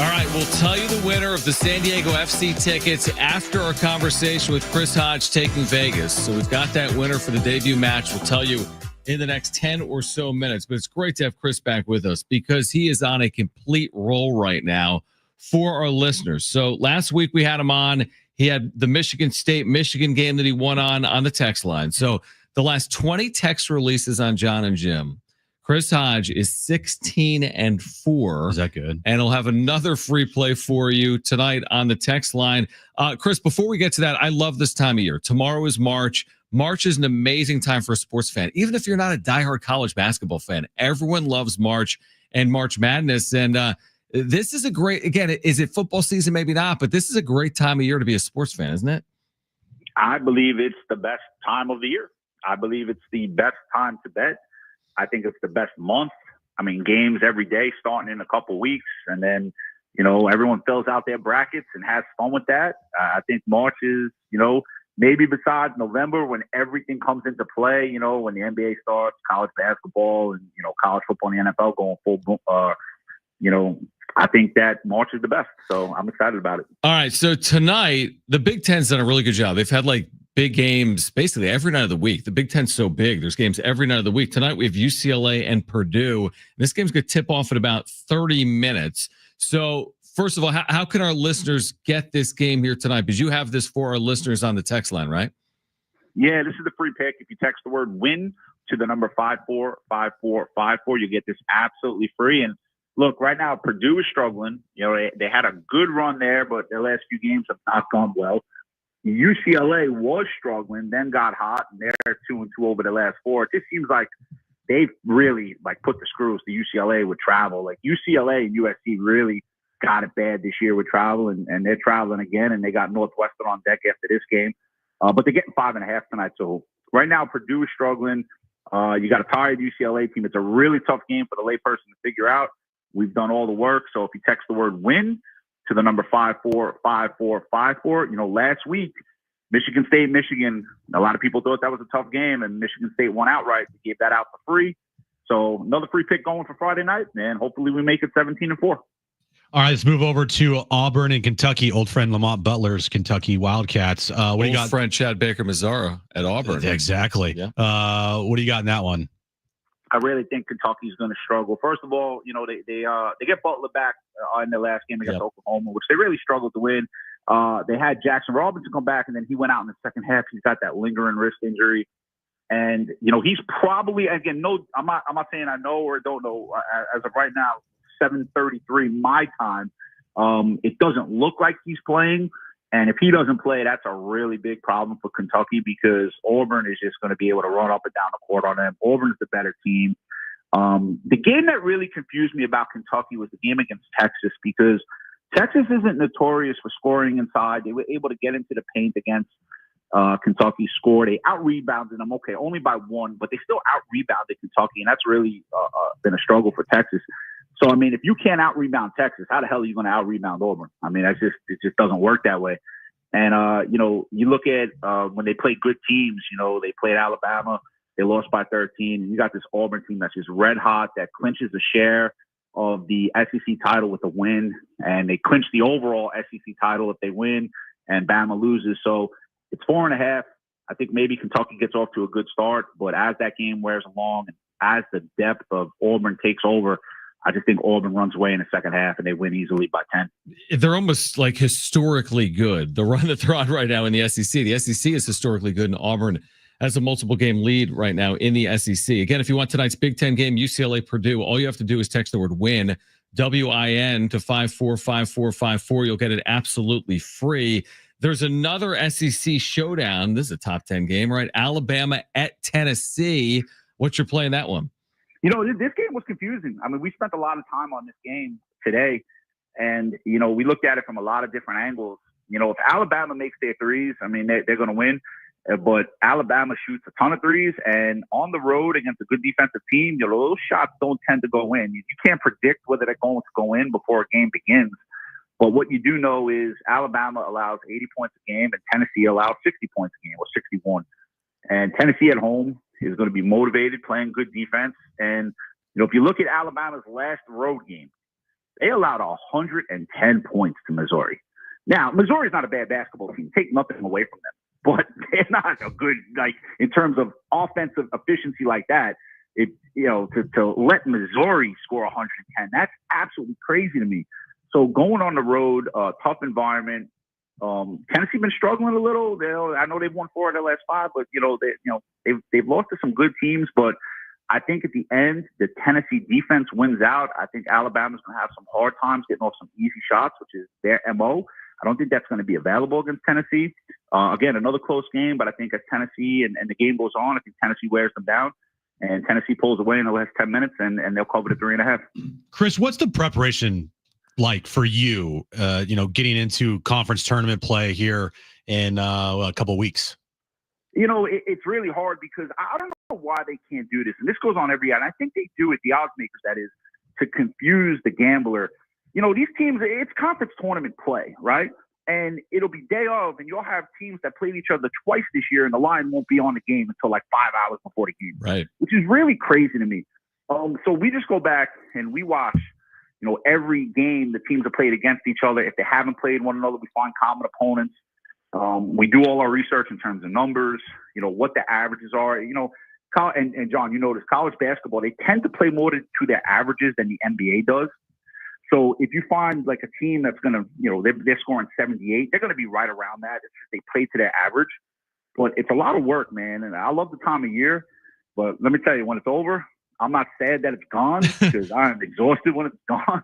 All right, we'll tell you the winner of the San Diego FC tickets after our conversation with Chris Hodge taking Vegas. So we've got that winner for the debut match. We'll tell you in the next 10 or so minutes. But it's great to have Chris back with us because he is on a complete roll right now for our listeners. So last week we had him on. He had the Michigan game that he won on the text line. So the last 20 text releases on Jon Jim, Chris Hodge is 16-4. Is that good? And he'll have another free play for you tonight on the text line. Chris, before we get to that, I love this time of year. Tomorrow is March. March is an amazing time for a sports fan. Even if you're not a diehard college basketball fan, everyone loves March and March Madness. And this is a great, again, is it football season? Maybe not, but this is a great time of year to be a sports fan, isn't it? I believe it's the best time of the year. I believe it's the best time to bet. I think it's the best month. I mean, games every day starting in a couple weeks. And then, everyone fills out their brackets and has fun with that. I think March is, maybe besides November when everything comes into play, when the NBA starts, college basketball and, college football and the NFL going full, I think that March is the best. So I'm excited about it. All right. So tonight, the Big Ten's done a really good job. They've had big games basically every night of the week. The Big Ten's so big. There's games every night of the week. Tonight we have UCLA and Purdue. This game's going to tip off in about 30 minutes. So first of all, how can our listeners get this game here tonight? Because you have this for our listeners on the text line, right? Yeah, this is the free pick. If you text the word win to the number 545454, you get this absolutely free. And look, right now, Purdue is struggling. They had a good run there, but their last few games have not gone well. UCLA was struggling, then got hot, and they're 2-2 over the last 4. It just seems like they've really put the screws to UCLA with travel. UCLA and USC really got it bad this year with travel, and they're traveling again, and they got Northwestern on deck after this game. But they're getting 5.5 tonight. So right now, Purdue is struggling. You got a tired UCLA team. It's a really tough game for the layperson to figure out. We've done all the work. So if you text the word win to the number 545454, last week, Michigan State, Michigan, a lot of people thought that was a tough game, and Michigan State won outright. We gave that out for free. So another free pick going for Friday night, and hopefully we make it 17-4. All right, let's move over to Auburn and Kentucky. Old friend Lamont Butler's Kentucky Wildcats. What do you got? Old friend Chad Baker-Mazzara at Auburn. Exactly. Yeah. What do you got in that one? I really think Kentucky's going to struggle. First of all, they get Butler back in their last game against Oklahoma, which they really struggled to win. They had Jackson Robinson come back, and then he went out in the second half. He's got that lingering wrist injury. And, he's probably, again, I'm not saying I know or don't know. As of right now, 7:33 my time. It doesn't look like he's playing. And if he doesn't play, that's a really big problem for Kentucky because Auburn is just going to be able to run up and down the court on them. Auburn's the better team. The game that really confused me about Kentucky was the game against Texas because Texas isn't notorious for scoring inside. They were able to get into the paint against Kentucky, score. They out-rebounded them, only by 1, but they still out-rebounded Kentucky, and that's really been a struggle for Texas. So, I mean, if you can't out-rebound Texas, how the hell are you going to out-rebound Auburn? I mean, it just doesn't work that way. And, you look at when they play good teams, they played Alabama, they lost by 13. And you got this Auburn team that's just red hot, that clinches a share of the SEC title with a win. And they clinch the overall SEC title if they win and Bama loses. So it's 4.5. I think maybe Kentucky gets off to a good start. But as that game wears along, and as the depth of Auburn takes over, I just think Auburn runs away in the second half and they win easily by 10. They're almost historically good. The run that they're on right now in the SEC. The SEC is historically good, and Auburn has a multiple game lead right now in the SEC. Again, if you want tonight's Big Ten game, UCLA Purdue, all you have to do is text the word win, WIN, to 545454. You'll get it absolutely free. There's another SEC showdown. This is a top 10 game, right? Alabama at Tennessee. What's your play in that one? This game was confusing. I mean, we spent a lot of time on this game today, and, we looked at it from a lot of different angles. If Alabama makes their threes, I mean, they're going to win. But Alabama shoots a ton of threes, and on the road against a good defensive team, those shots don't tend to go in. You can't predict whether they're going to go in before a game begins. But what you do know is Alabama allows 80 points a game, and Tennessee allows 60 points a game, or 61. And Tennessee at home is going to be motivated, playing good defense. And, if you look at Alabama's last road game, they allowed 110 points to Missouri. Now, Missouri's not a bad basketball team. Take nothing away from them. But they're not a good, in terms of offensive efficiency like that. To let Missouri score 110, that's absolutely crazy to me. So going on the road, tough environment. Tennessee been struggling a little. I know they've won 4 of their last 5, but they've lost to some good teams. But I think at the end, the Tennessee defense wins out. I think Alabama's going to have some hard times getting off some easy shots, which is their MO. I don't think that's going to be available against Tennessee. Again, another close game, but I think as Tennessee and the game goes on, I think Tennessee wears them down, and Tennessee pulls away in the last 10 minutes, and they'll cover the 3.5. Chris, what's the preparation like for you, getting into conference tournament play here in a couple of weeks? It's really hard because I don't know why they can't do this. And this goes on every year. And I think they do it, the odds makers, that is, to confuse the gambler. These teams, it's conference tournament play, right? And it'll be day of, and you'll have teams that played each other twice this year, and the line won't be on the game until 5 hours before the game. Right. Which is really crazy to me. So we just go back and we watch, every game the teams have played against each other. If they haven't played one another, we find common opponents. We do all our research in terms of numbers, what the averages are. And John, this college basketball, they tend to play more to their averages than the NBA does. So if you find a team that's going to, they're scoring 78, they're going to be right around that. It's just they play to their average. But it's a lot of work, man. And I love the time of year. But let me tell you, when it's over, I'm not sad that it's gone because I'm exhausted when it's gone.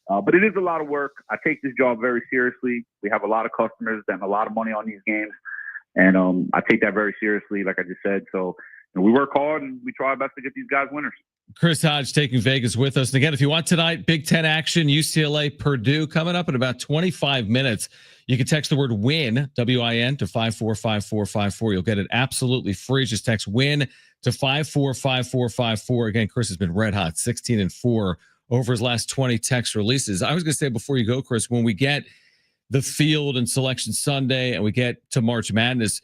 But it is a lot of work. I take this job very seriously. We have a lot of customers and a lot of money on these games. And I take that very seriously, like I just said. So we work hard and we try our best to get these guys winners. Chris Hodge taking Vegas with us. And again, if you want tonight, Big Ten action, UCLA, Purdue, coming up in about 25 minutes. You can text the word WIN, W-I-N, to 545454. You'll get it absolutely free. Just text WIN to 545454. Again, Chris has been red hot, 16-4 over his last 20 text releases. I was going to say before you go, Chris, when we get the field and selection Sunday and we get to March Madness,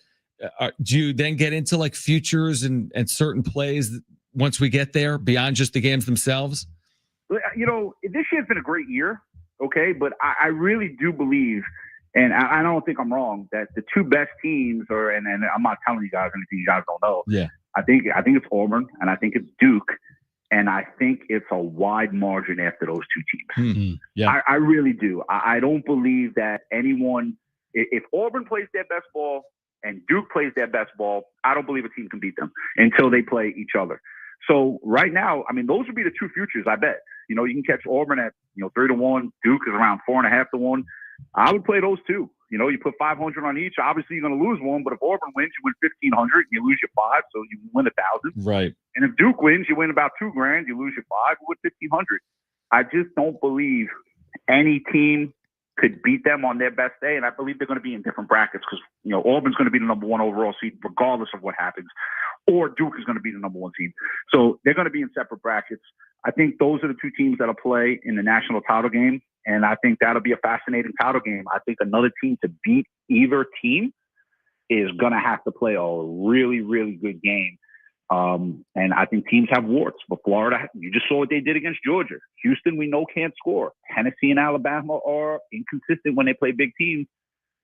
do you then get into futures and certain plays once we get there beyond just the games themselves? This year's been a great year, okay? But I really do believe, and I don't think I'm wrong, that the 2 best teams and I'm not telling you guys anything you guys don't know. Yeah. I think it's Auburn and I think it's Duke. And I think it's a wide margin after those 2 teams. Mm-hmm. Yeah. I really do. I don't believe that anyone, if Auburn plays their best ball and Duke plays their best ball, I don't believe a team can beat them until they play each other. So right now, I mean, those would be the 2 futures, I bet. You can catch Auburn at 3-1. Duke is around 4.5-1. I would play those 2. You put 500 on each. Obviously, you're going to lose one, but if Auburn wins, you win 1,500. And you lose your 5, so you win 1,000. Right. And if Duke wins, you win about $2,000. You lose your 5, you win 1,500. I just don't believe any team could beat them on their best day, and I believe they're going to be in different brackets because Auburn's going to be the number 1 overall seed regardless of what happens, or Duke is going to be the number 1 seed. So they're going to be in separate brackets. I think those are the 2 teams that'll play in the national title game. And I think that'll be a fascinating title game. I think another team to beat either team is going to have to play a really, really good game. And I think teams have warts. But Florida, you just saw what they did against Georgia. Houston, we know, can't score. Tennessee and Alabama are inconsistent when they play big teams.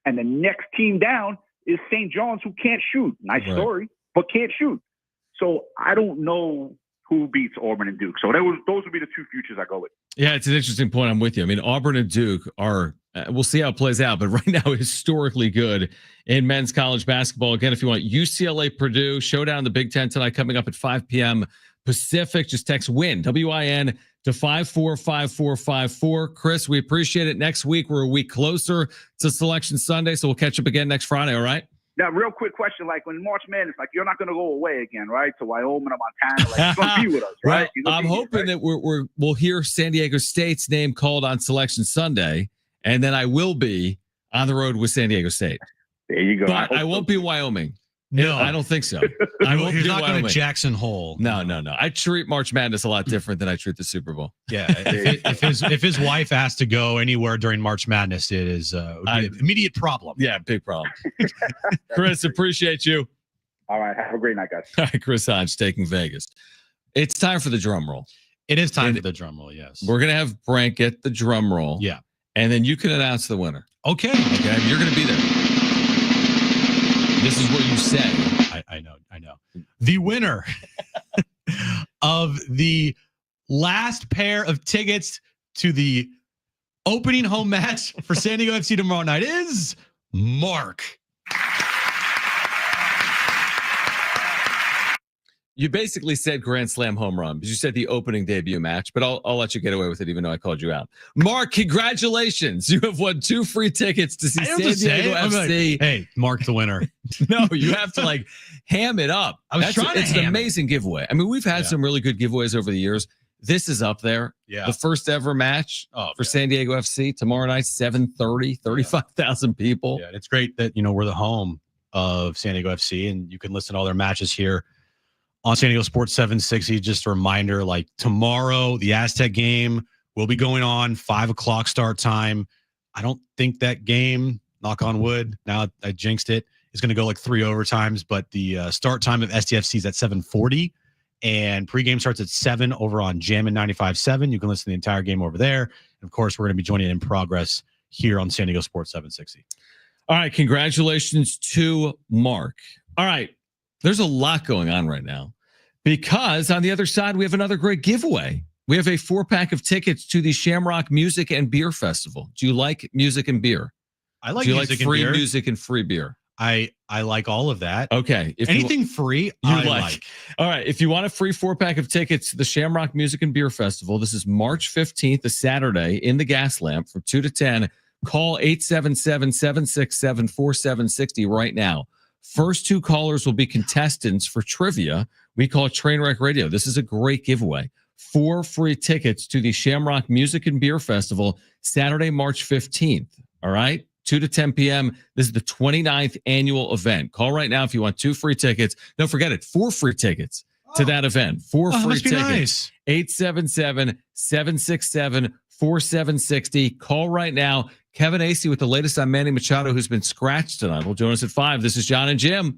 And the next team down is St. John's, who can't shoot. Nice story, but can't shoot. So I don't know who beats Auburn and Duke. So those would be the 2 futures I go with. Yeah, it's an interesting point. I'm with you. I mean, Auburn and Duke are, we'll see how it plays out, but right now historically good in men's college basketball. Again, if you want UCLA, Purdue, showdown in the Big Ten tonight coming up at 5 p.m. Pacific, just text WIN, W-I-N, to 545454. Chris, we appreciate it. Next week, we're a week closer to Selection Sunday, so we'll catch up again next Friday, all right? Now, real quick question: like when March Madness, like you're not going to go away again, right? To Wyoming or Montana, like you're going to be with us, right? Well, I'm hoping that we'll hear San Diego State's name called on Selection Sunday, and then I will be on the road with San Diego State. There you go. But I won't be Wyoming. No, I don't think so. I won't He's do not going Wyoming. to Jackson Hole. No. I treat March Madness a lot different than I treat the Super Bowl. Yeah, if his wife has to go anywhere during March Madness, it is would be an immediate problem. Yeah, big problem. Chris, appreciate you. All right, have a great night, guys. All right, Chris Hodge taking Vegas. It's time for the drum roll. It is time for the drum roll. Yes, We're gonna have Brent get the drum roll. Yeah, and then you can announce the winner. Okay, you're gonna be there. This is what you say. I know. The winner of the last pair of tickets to the opening home match for San Diego FC tomorrow night is Mark. You basically said Grand Slam home run because you said the opening debut match, but I'll let you get away with it even though I called you out. Mark, congratulations. You have won 2 free tickets to see San Diego FC. Like, hey, Mark the winner. No, you have to like ham it up. It's an amazing giveaway. I mean, we've had some really good giveaways over the years. This is up there. Yeah. The first ever match for San Diego FC tomorrow night, 7:30, 35,000 people. Yeah, it's great that, we're the home of San Diego FC and you can listen to all their matches here on San Diego Sports 760. Just a reminder, like tomorrow, the Aztec game will be going on 5:00 start time. I don't think that game, knock on wood, now I jinxed it, is going to go like 3 overtimes, but the start time of SDFC is at 7:40 and pregame starts at 7 over on Jammin' 95.7. You can listen to the entire game over there. And of course, we're going to be joining in progress here on San Diego Sports 760. All right. Congratulations to Mark. All right. There's a lot going on right now because on the other side, we have another great giveaway. We have a 4-pack of tickets to the Shamrock Music and Beer Festival. Do you like music and beer? I like Do you music like free and beer. Music and free beer? I like all of that. Okay. If anything free, I like. All right. If you want a free 4-pack of tickets to the Shamrock Music and Beer Festival, this is March 15th, a Saturday in the Gas Lamp from 2 to 10. Call 877-767-4760 right now. First 2 callers will be contestants for trivia. We call it Trainwreck Radio. This is a great giveaway. 4 free tickets to the Shamrock Music and Beer Festival, Saturday, March 15th. All right. 2 to 10 p.m. This is the 29th annual event. Call right now if you want 2 free tickets. Don't forget it. 4 free tickets to that event. 4 free tickets. Nice. 877-767-4760. Call right now. Kevin Acey with the latest on Manny Machado, who's been scratched tonight, will join us at 5. This is Jon and Jim.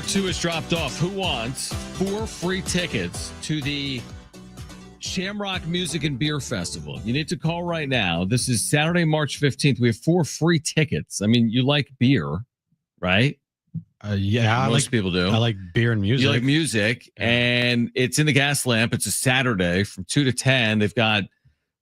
2 has dropped off. Who wants 4 free tickets to the Shamrock Music and Beer Festival? You need to call right now. This is Saturday, March 15th. We have 4 free tickets. I mean, you like beer, right? Yeah, most people do. I like beer and music. You like music, and it's in the Gas Lamp. It's a Saturday from 2 to 10. They've got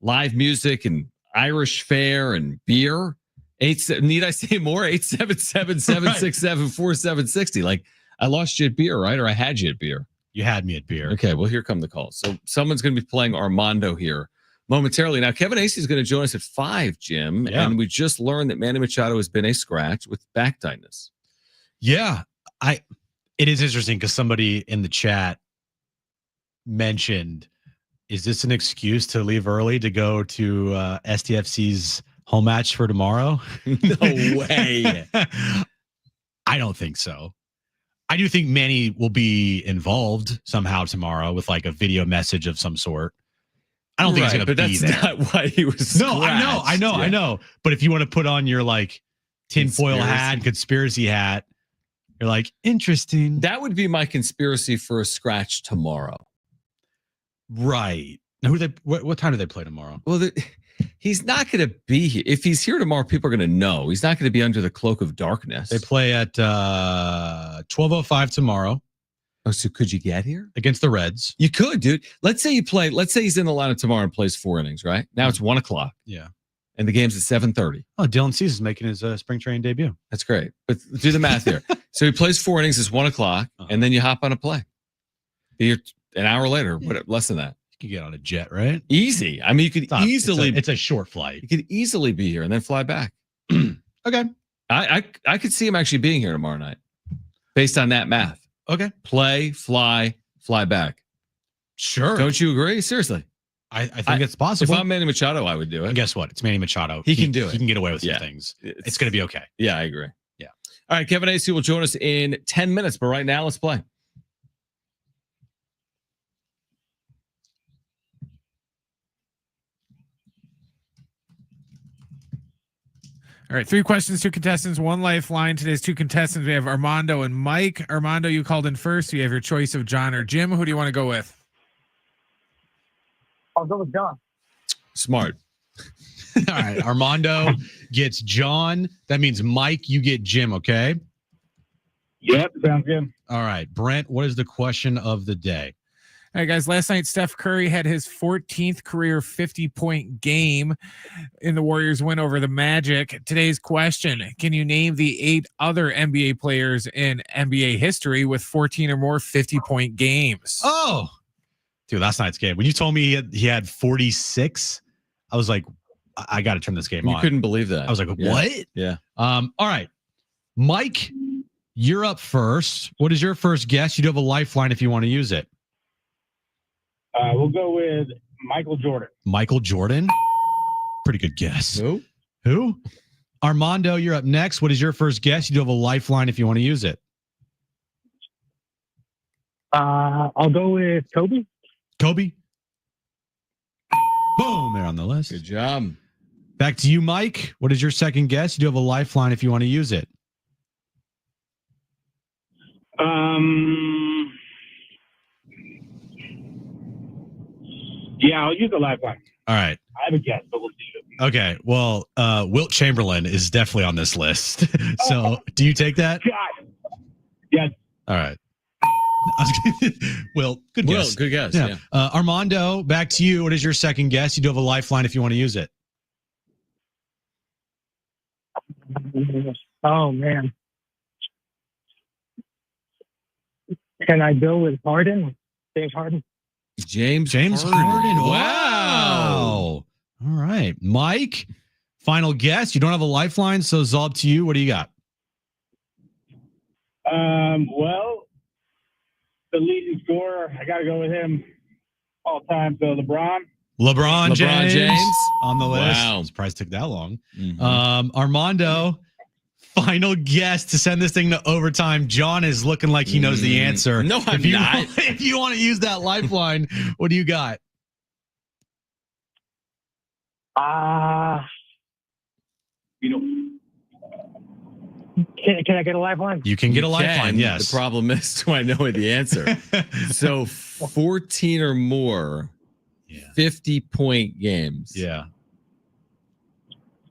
live music and Irish fare and beer. Need I say more? 877-767-4760. Like, I lost you at beer, right? Or I had you at beer. You had me at beer. Okay, well, here come the calls. So someone's going to be playing Armando here momentarily. Now, Kevin Acey is going to join us at 5, Jim. Yeah. And we just learned that Manny Machado has been a scratch with back tightness. Yeah, it is interesting because somebody in the chat mentioned, is this an excuse to leave early to go to SDFC's home match for tomorrow? No way. I don't think so. I do think Manny will be involved somehow tomorrow with like a video message of some sort. I don't think he's going to be there. But that's not why he was No, I know. But if you want to put on your like tinfoil hat, conspiracy hat, you're like, interesting. That would be my conspiracy for a scratch tomorrow. Right. Now, what time do they play tomorrow? Well, he's not going to be here. If he's here tomorrow, people are going to know. He's not going to be under the cloak of darkness. They play at 12:05 tomorrow. Oh, so could you get here? Against the Reds. You could, dude. Let's say he's in the lineup tomorrow and plays 4 innings, right? Now it's 1 o'clock. Yeah. And the game's at 7:30. Oh, Dylan Cease is making his spring training debut. That's great. But do the math here. So he plays 4 innings, it's 1 o'clock, and then you hop on a play. Be here an hour later, less than that. You could get on a jet, right? Easy. I mean, you could easily. It's a short flight. You could easily be here and then fly back. Okay. I could see him actually being here tomorrow night, based on that math. Okay. Play, fly back. Sure. Don't you agree? Seriously. I think it's possible. If I'm Manny Machado, I would do it. And guess what? It's Manny Machado. He can do it. He can get away with some things. It's going to be okay. Yeah, I agree. Yeah. All right, Kevin Acey will join us in 10 minutes, but right now, let's play. All right, 3 questions, 2 contestants, 1 lifeline. Today's 2 contestants, we have Armando and Mike. Armando, you called in first. You have your choice of Jon or Jim. Who do you want to go with? I'll go with Jon. Smart. All right, Armando gets Jon. That means Mike, you get Jim, okay? Yep, sounds good. All right, Brent, what is the question of the day? All right, guys. Last night, Steph Curry had his 14th career 50-point game in the Warriors' win over the Magic. Today's question: can you name the 8 other NBA players in NBA history with 14 or more 50-point games? Oh, dude, last night's game. When you told me he had 46, I was like, I got to turn this game on. You couldn't believe that. I was like, what? Yeah. All right, Mike, you're up first. What is your first guess? You do have a lifeline if you want to use it. We'll go with Michael Jordan. Michael Jordan? Pretty good guess. Who? Armando, you're up next. What is your first guess? You do have a lifeline if you want to use it. I'll go with Kobe. Kobe? Boom, they're on the list. Good job. Back to you, Mike. What is your second guess? You do have a lifeline if you want to use it. Yeah, I'll use the lifeline. All right. I have a guess, but we'll see. Okay. Well, Wilt Chamberlain is definitely on this list. So do you take that? God. Yes. All right. Well, good guess. Good guess. Yeah. Armando, back to you. What is your second guess? You do have a lifeline if you want to use it. Oh, man. Can I go with Harden? James Harden? James Harden. Wow. All right. Mike, final guess. You don't have a lifeline, so it's all up to you. What do you got? Well, the leading scorer, I got to go with him all time. So LeBron James on the list. Wow. I'm surprised it took that long. Mm-hmm. Armando, final guess to send this thing to overtime. Jon is looking like he knows the answer. No, I'm not. If you want to use that lifeline, what do you got? Can I get a lifeline? You can get a You lifeline, can. yes. The problem is, do I know the answer? So 14 or more, 50-point games. Yeah.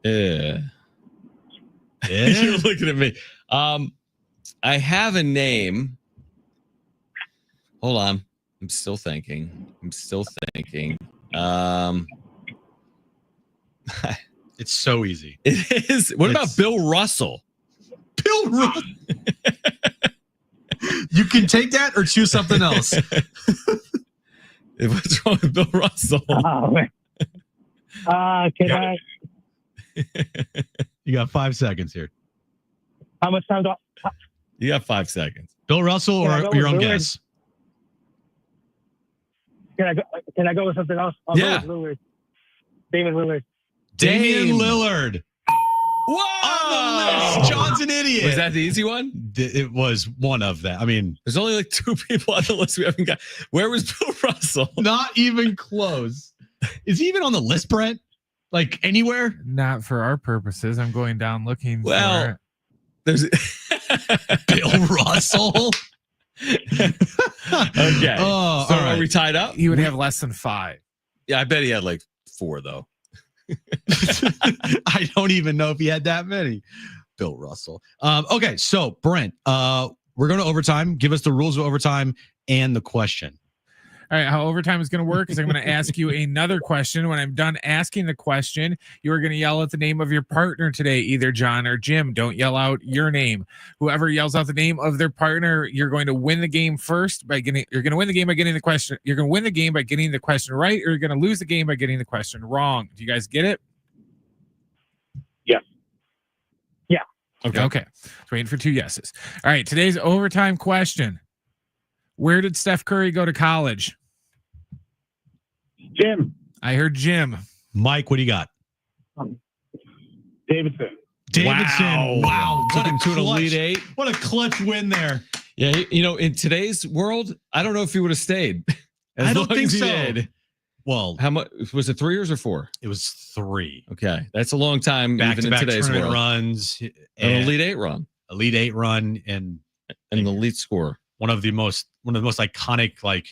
You're Yeah. looking at me. I have a name. Hold on. I'm still thinking. It's so easy. It is. What about Bill Russell? Bill Russell. You can take that or choose something else. What's wrong with Bill Russell? Oh, man. Can I? You got 5 seconds here. How much time do I? You got 5 seconds. Bill Russell Can I or go with your own Lillard? guess? Can I go with something else? I'll Yeah. go with Lillard. Damian Lillard. Damian Lillard. Whoa! On the list. John's an idiot. Was that the easy one? It was one of them. I mean, There's only like 2 people on the list we haven't got. Where was Bill Russell? not even close. Is he even on the list, Brent? Like anywhere? Not for our purposes. I'm going down looking for Well, it. there's Bill Russell. okay. Oh, So all right. are we tied up? He would have less than 5. Yeah, I bet he had like 4 though. I don't even know if he had that many. Bill Russell. Okay, so Brent, we're going to overtime. Give us the rules of overtime and the question. All right, how overtime is going to work is I'm going to ask you another question. When I'm done asking the question, you are going to yell out the name of your partner today, either John or Jim. Don't yell out your name. Whoever yells out the name of their partner, you're going to win the game first by getting. You're going to win the game by getting the question. You're going to win the game by getting the question right, or you're going to lose the game by getting the question wrong. Do you guys get it? Yes. Yeah. Okay. Waiting for 2 yeses. All right. Today's overtime question: where did Steph Curry go to college? Jim. I heard Jim. Mike, what do you got? Davidson. Davidson. Wow. Took him to an clutch- Elite Eight. What a clutch win there. Yeah, you know, in today's world, I don't know if he would have stayed. As I don't long think as he so. did. Well, How much was it? 3 years or 4? it was 3 Okay, that's a long time. even in back-to-back today's tournament world. runs, An and Elite Eight run, Elite Eight run, and and an elite score. one of the most iconic like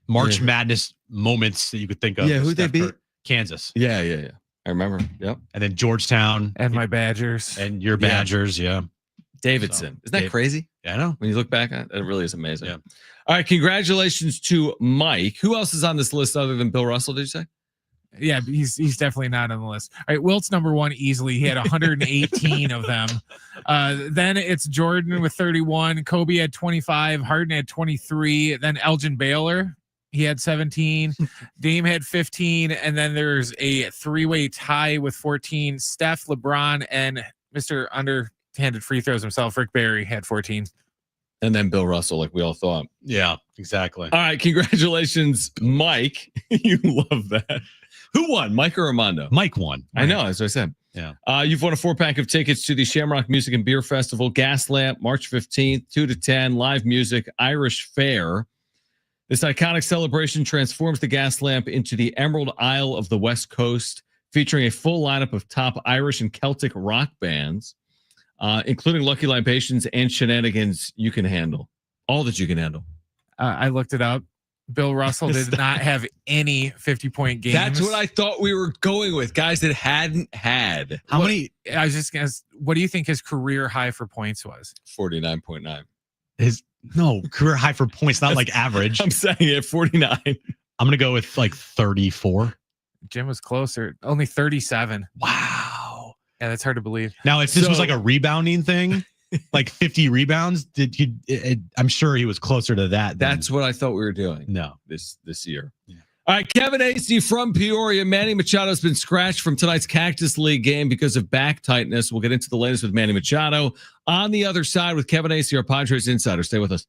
March Yeah. Madness moments that you could think of. Yeah, with who'd they Steph beat? Curry. Kansas, Yeah. I remember. Yep. and then Georgetown, And my Badgers. and your Yeah. Badgers. Yeah, Davidson. Isn't that Dave- crazy? yeah, I know. When you look back on it, it really is amazing. Yeah. All right. Congratulations to Mike. Who else is on this list other than Bill Russell, did you say? Yeah, he's definitely not on the list. All right, Wilt's number 1 easily. He had 118 of them. Then it's Jordan with 31. Kobe had 25. Harden had 23. Then Elgin Baylor, he had 17. Dame had 15. And then there's a 3-way tie with 14. Steph, LeBron, and Mr. Underhanded free throws himself, Rick Barry, had 14. And then Bill Russell, like we all thought. Yeah, exactly. All right. Congratulations, Mike. You love that. Who won, Mike or Armando? Mike won. I know, as I said. Yeah. You've won a 4-pack of tickets to the Shamrock Music and Beer Festival, Gaslamp, March 15th, 2 to 10, live music, Irish Fair. This iconic celebration transforms the Gaslamp into the Emerald Isle of the West Coast, featuring a full lineup of top Irish and Celtic rock bands, including Lucky Libations and Shenanigans you can handle. All that you can handle. I looked it up. Bill Russell did not have any 50-point games. That's what I thought we were going with, guys that hadn't had. How many? I was just going to, what do you think his career high for points was? 49.9. His career high for points, not like average. I'm saying it, 49. I'm gonna go with like 34. Jim was closer, only 37. Wow. Yeah, that's hard to believe. Now, if this was So- like a rebounding thing, like 50 rebounds, I'm sure he was closer to that. That's what I thought we were doing no. this year. Yeah. All right, Kevin Acey from Peoria. Manny Machado has been scratched from tonight's Cactus League game because of back tightness. We'll get into the latest with Manny Machado. On the other side with Kevin Acey, our Padres insider. Stay with us.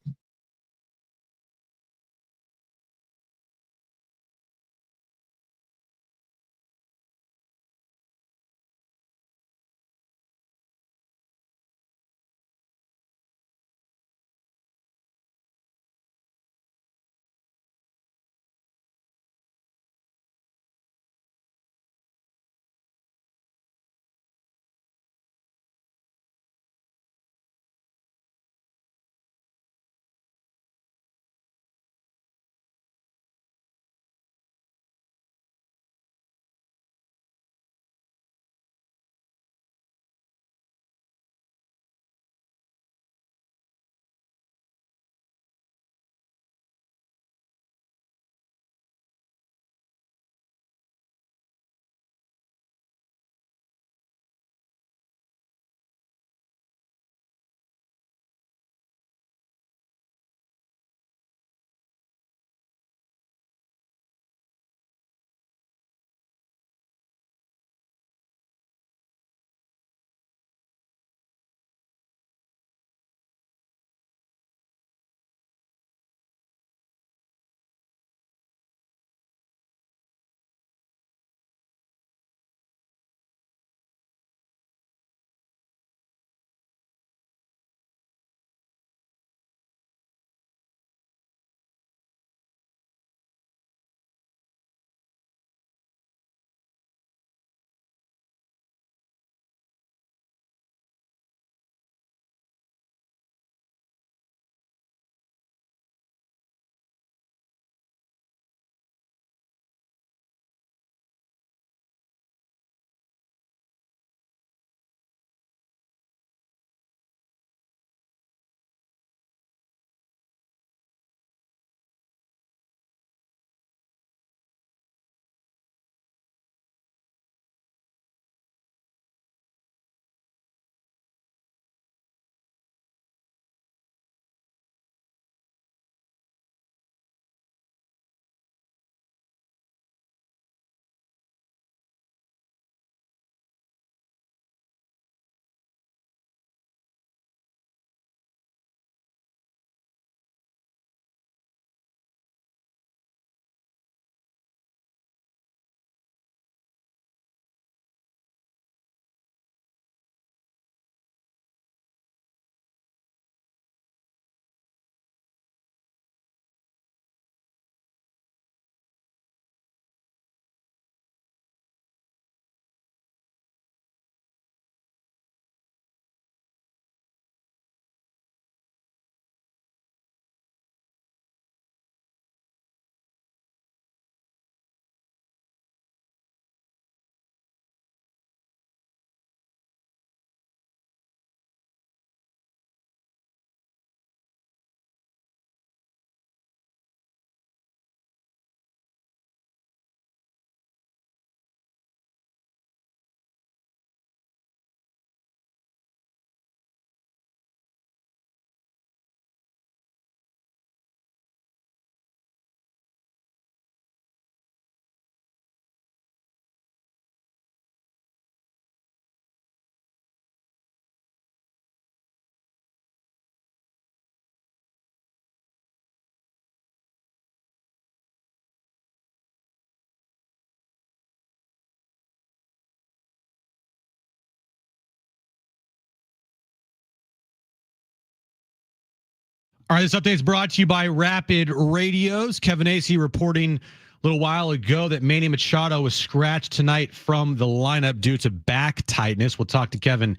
All right, this update is brought to you by Rapid Radios. Kevin Acee reporting a little while ago that Manny Machado was scratched tonight from the lineup due to back tightness. We'll talk to Kevin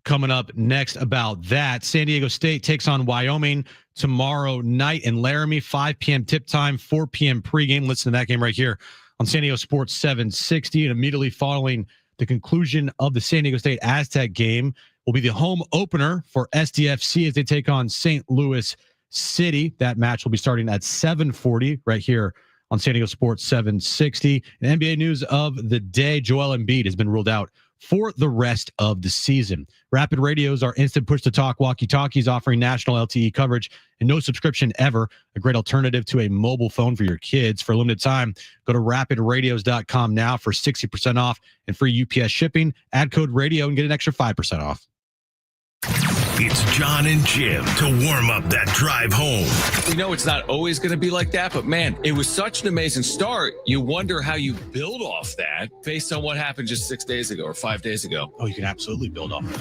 coming up next about that. San Diego State takes on Wyoming tomorrow night in Laramie, 5 p.m. tip time, 4 p.m. pregame. Listen to that game right here on San Diego Sports 760. And immediately following the conclusion of the San Diego State Aztec game will be the home opener for SDFC as they take on St. Louis City. That match will be starting at 7:40 right here on San Diego Sports 760. And NBA news of the day, Joel Embiid has been ruled out for the rest of the season. Rapid Radios are instant push-to-talk walkie-talkies offering national LTE coverage and no subscription ever. A great alternative to a mobile phone for your kids. For a limited time, go to rapidradios.com now for 60% off and free UPS shipping. Add code radio and get an extra 5% off. It's Jon and Jim to warm up that drive home. You know, it's not always going to be like that, but man, it was such an amazing start. You wonder how you build off that based on what happened just 6 days ago or 5 days ago. Oh, you can absolutely build off that.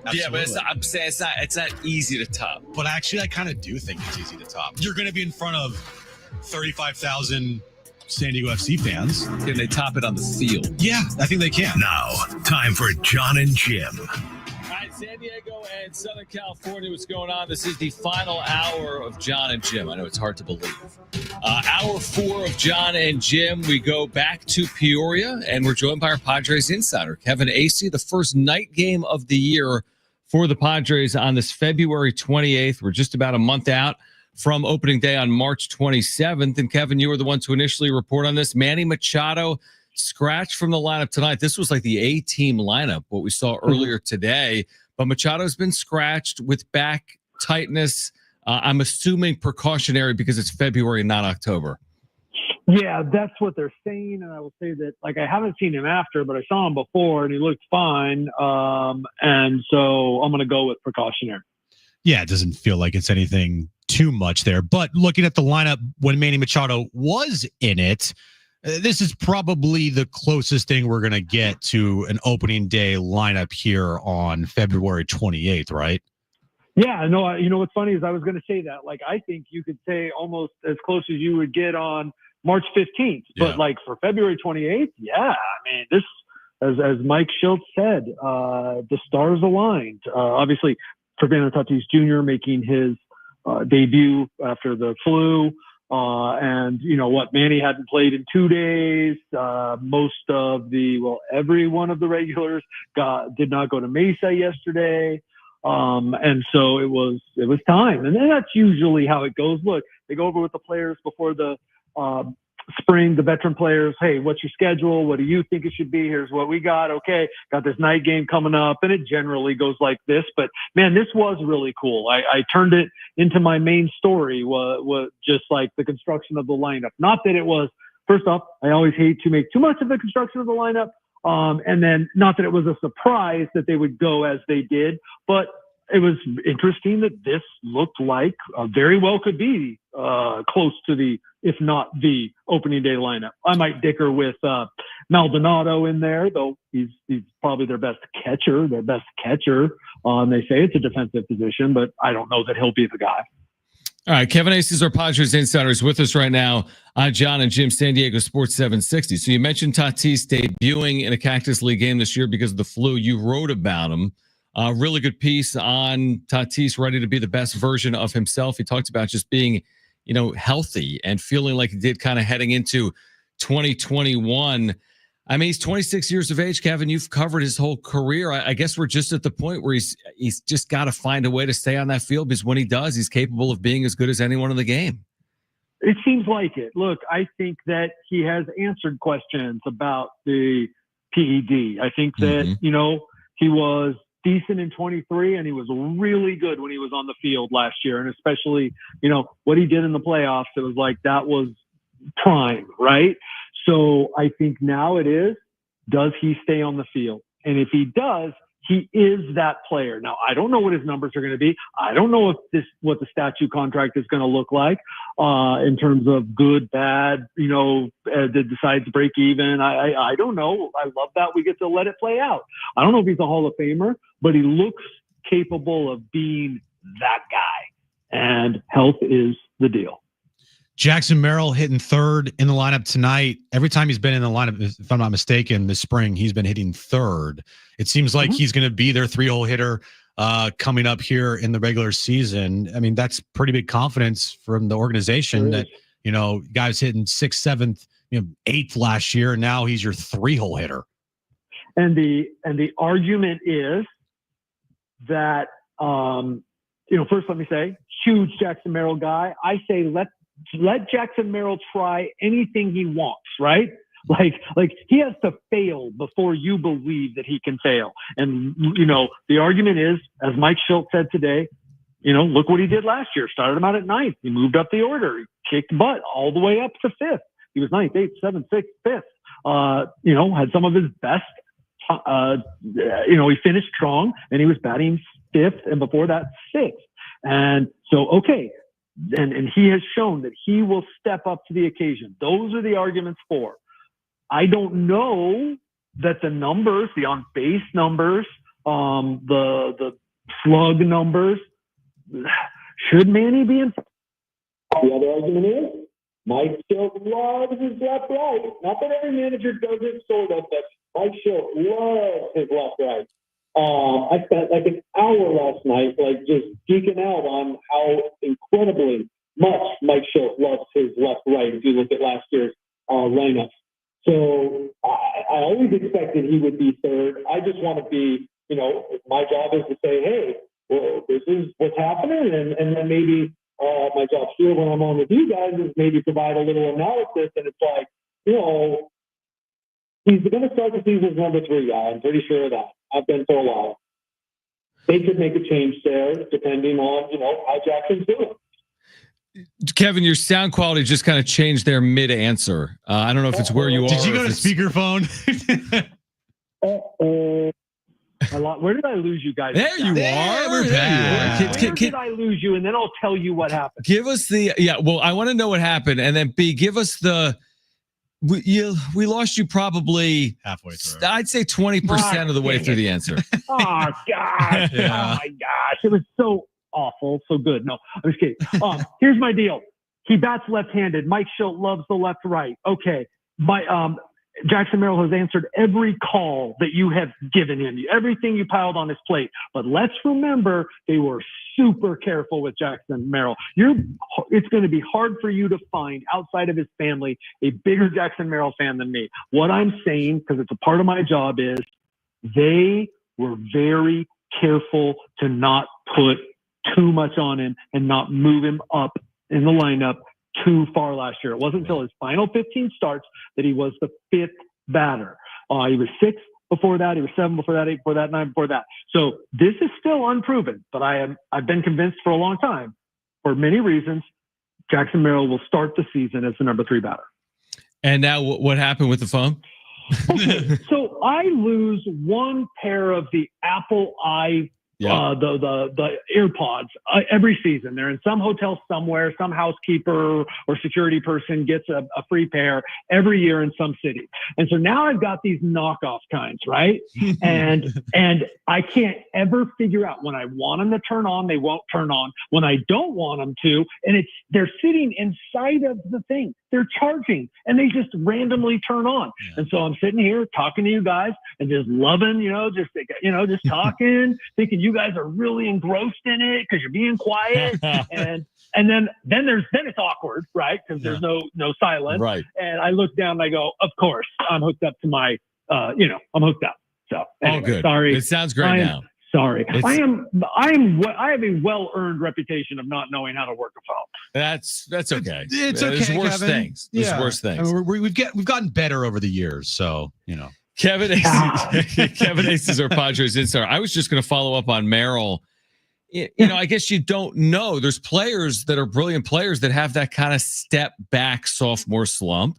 Absolutely. Yeah, but I'm saying it's not easy to top. But actually, I kind of do think it's easy to top. You're going to be in front of 35,000 San Diego FC fans. Can they top it on the field? Yeah, I think they can. Now, time for Jon and Jim. All right, San Diego and Southern California, what's going on? This is the final hour of Jon and Jim. I know it's hard to believe. Hour 4 of Jon and Jim. We go back to Peoria, and we're joined by our Padres insider, Kevin Acee. The first night game of the year for the Padres on this February 28th. We're just about a month out from opening day on March 27th. And Kevin, you were the one to initially report on this. Manny Machado scratched from the lineup tonight. This was like the A-team lineup, what we saw earlier today. But Machado's been scratched with back tightness. I'm assuming precautionary because it's February, not October. Yeah, that's what they're saying. And I will say that, like, I haven't seen him after, but I saw him before and he looked fine. And so I'm going to go with precautionary. Yeah, it doesn't feel like it's anything too much there. But looking at the lineup when Manny Machado was in it, this is probably the closest thing we're going to get to an opening day lineup here on February 28th, right? Yeah, no, you know what's funny is I was going to say that. Like, I think you could say almost as close as you would get on March 15th. But like for February 28th, yeah, I mean, this, as Mike Schultz said, the stars aligned. Obviously, Fernando Tatis Jr. making his debut after the flu. And you know what, Manny hadn't played in 2 days. Every one of the regulars did not go to Mesa yesterday. And so it was time. And then that's usually how it goes. Look, they go over with the players before the spring, the veteran players. Hey, what's your schedule? What do you think it should be? Here's what we got. Okay, got this night game coming up. And it generally goes like this. But man, this was really cool. I turned it into my main story, was just like the construction of the lineup. Not that it was, first off, I always hate to make too much of the construction of the lineup. And then not that it was a surprise that they would go as they did, but it was interesting that this looked like very well could be close to the, if not the opening day lineup. I might dicker with Maldonado in there, though he's probably their best catcher. They say it's a defensive position, but I don't know that he'll be the guy. All right, Kevin Acee is our Padres insider, is with us right now on Jon and Jim, San Diego Sports 760. So you mentioned Tatis debuting in a Cactus League game this year because of the flu. You wrote about him. Really good piece on Tatis, ready to be the best version of himself. He talked about just being, healthy and feeling like he did kind of heading into 2021. I mean, he's 26 years of age, Kevin. You've covered his whole career. I guess we're just at the point where he's just got to find a way to stay on that field, because when he does, he's capable of being as good as anyone in the game. It seems like it. Look, I think that he has answered questions about the PED. I think that, he was decent in 23 and he was really good when he was on the field last year. And especially, what he did in the playoffs, it was like that was prime, right? So I think now it is, does he stay on the field? And if he does, he is that player. Now, I don't know what his numbers are going to be. I don't know what the statute contract is going to look like in terms of good, bad, that decides to break even. I don't know. I love that we get to let it play out. I don't know if he's a Hall of Famer, but he looks capable of being that guy. and health is the deal. Jackson Merrill hitting third in the lineup tonight. Every time he's been in the lineup, if I'm not mistaken, this spring, he's been hitting third. It seems like he's going to be their 3-hole hitter coming up here in the regular season. I mean, that's pretty big confidence from the organization that, you know, guys hitting 6th, 7th, 8th last year, and now he's your 3-hole hitter. And the argument is that, first let me say, huge Jackson Merrill guy. I say let Jackson Merrill try anything he wants, right? Like he has to fail before you believe that he can fail. And, the argument is, as Mike Schultz said today, look what he did last year. Started him out at 9th. He moved up the order. He kicked butt all the way up to 5th. He was 9th, 8th, 7th, 6th, 5th. Had some of his best, he finished strong, and he was batting 5th, and before that, 6th. And so, okay. And he has shown that he will step up to the occasion. Those are the arguments for. I don't know that the numbers, the on-base numbers, the slug numbers, should Manny be in? The other argument is Mike Schultz loves his left right. Not that every manager does it, sort of, but Mike Schultz loves his left right. I spent like an hour last night, just geeking out on how incredibly much Mike Schultz loves his left right. If you look at last year's lineup, so I always expected he would be third. I just want to be, my job is to say, hey, well, this is what's happening, and then maybe my job here when I'm on with you guys is maybe provide a little analysis, and it's like, he's going to start the season as number 3 guy. I'm pretty sure of that. I've been for a while. They could make a change there depending on, how Jackson's doing. Kevin, your sound quality just kind of changed there mid-answer. I don't know if it's where you are. Did you go to speakerphone? Where did I lose you guys? There you are. We're back. Where did I lose you? And then I'll tell you what happened. Give us I want to know what happened. And then B, give us we lost you probably halfway through. I'd say 20% of the way through the answer. Oh, gosh. Yeah. Oh, my gosh. It was so awful. So good. No, I'm just kidding. Here's my deal. He bats left-handed. Mike Schultz loves the left-right. Okay. Jackson Merrill has answered every call that you have given him, everything you piled on his plate. But let's remember, they were super careful with Jackson Merrill. It's going to be hard for you to find outside of his family a bigger Jackson Merrill fan than me. What I'm saying, because it's a part of my job, is they were very careful to not put too much on him and not move him up in the lineup too far last year. It wasn't until his final 15 starts that he was the 5th batter. He was 6th before that. He was 7th before that, 8th before that, 9th before that. So this is still unproven, but I've been convinced for a long time, for many reasons, Jackson Merrill will start the season as the number 3 batter. And now what happened with the phone? Okay, so I lose one pair of the Apple the AirPods every season. They're in some hotel somewhere. Some housekeeper or security person gets a free pair every year in some city. And so now I've got these knockoff kinds, right? and I can't ever figure out when I want them to turn on, they won't turn on. When I don't want them to, and they're sitting inside of the thing. They're charging and they just randomly turn on. Yeah. And so I'm sitting here talking to you guys and just loving, just talking, thinking you guys are really engrossed in it because you're being quiet. and then it's awkward, right? Because there's no silence. Right. And I look down and I go, of course, I'm hooked up to my, I'm hooked up. So anyway, good. Sorry. It sounds great now. Sorry. I have a well-earned reputation of not knowing how to work a phone. That's okay. It's okay. There's worse Kevin. things. There's worse things. I mean, we've gotten better over the years, so Kevin Ace is our Padres insider. I was just going to follow up on Merrill. I guess you don't know. There's players that are brilliant players that have that kind of step back sophomore slump.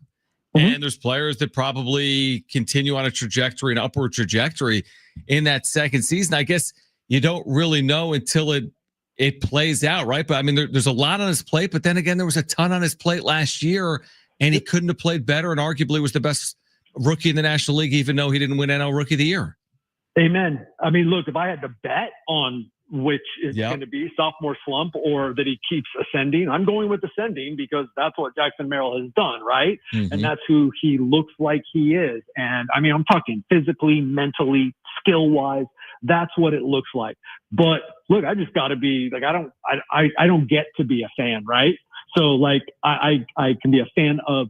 Mm-hmm. And there's players that probably continue on an upward trajectory in that second season. I guess you don't really know until it plays out, right? But I mean, there's a lot on his plate, but then again, there was a ton on his plate last year, and he couldn't have played better, and arguably was the best rookie in the National League, even though he didn't win NL Rookie of the Year. Amen. I mean, look, if I had to bet on which is going to be sophomore slump or that he keeps ascending. I'm going with ascending because that's what Jackson Merrill has done, right? Mm-hmm. And that's who he looks like he is. And I mean, I'm talking physically, mentally, skill-wise. That's what it looks like. But look, I just got to be like, I don't get to be a fan, right? So like, I can be a fan of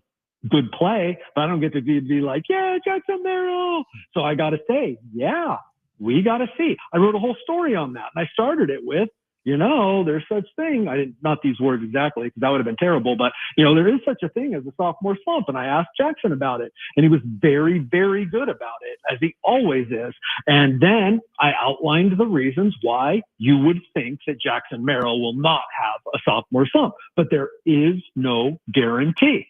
good play, but I don't get to be like, yeah, Jackson Merrill. So I got to say, yeah, we got to see. I wrote a whole story on that. And I started it with, there's such thing. I didn't, not these words exactly, because that would have been terrible, but there is such a thing as a sophomore slump. And I asked Jackson about it, and he was very, very good about it, as he always is. And then I outlined the reasons why you would think that Jackson Merrill will not have a sophomore slump, but there is no guarantee.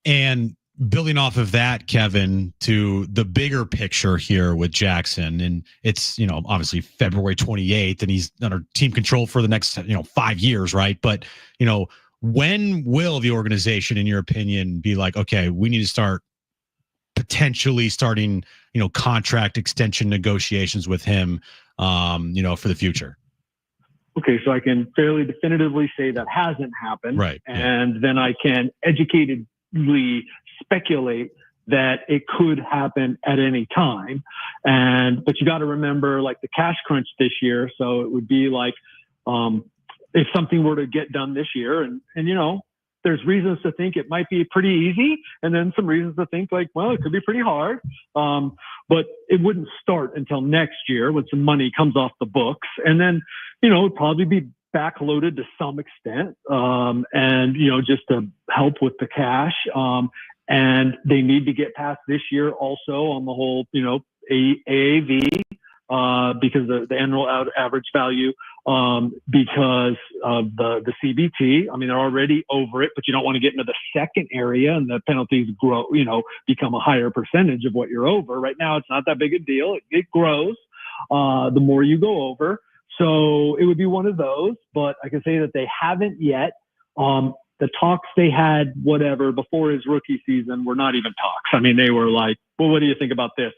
And building off of that, Kevin, to the bigger picture here with Jackson, and it's, obviously February 28th, and he's under team control for the next, 5 years, right? But, when will the organization, in your opinion, be like, okay, we need to start potentially starting, contract extension negotiations with him, for the future? Okay, so I can fairly definitively say that hasn't happened. Right. And then I can educatedly speculate that it could happen at any time. But you got to remember, like, the cash crunch this year. So it would be like, if something were to get done this year, and there's reasons to think it might be pretty easy, and then some reasons to think like, well, it could be pretty hard. But it wouldn't start until next year when some money comes off the books. And then, it'd probably be backloaded to some extent, and just to help with the cash. And they need to get past this year also on the whole, AAV, because the annual average value, because of the CBT. I mean, they're already over it, but you don't want to get into the second area and the penalties grow, become a higher percentage of what you're over. Right now, it's not that big a deal. It grows the more you go over. So it would be one of those, but I can say that they haven't yet. The talks they had, whatever, before his rookie season were not even talks. I mean, they were like, well, what do you think about this?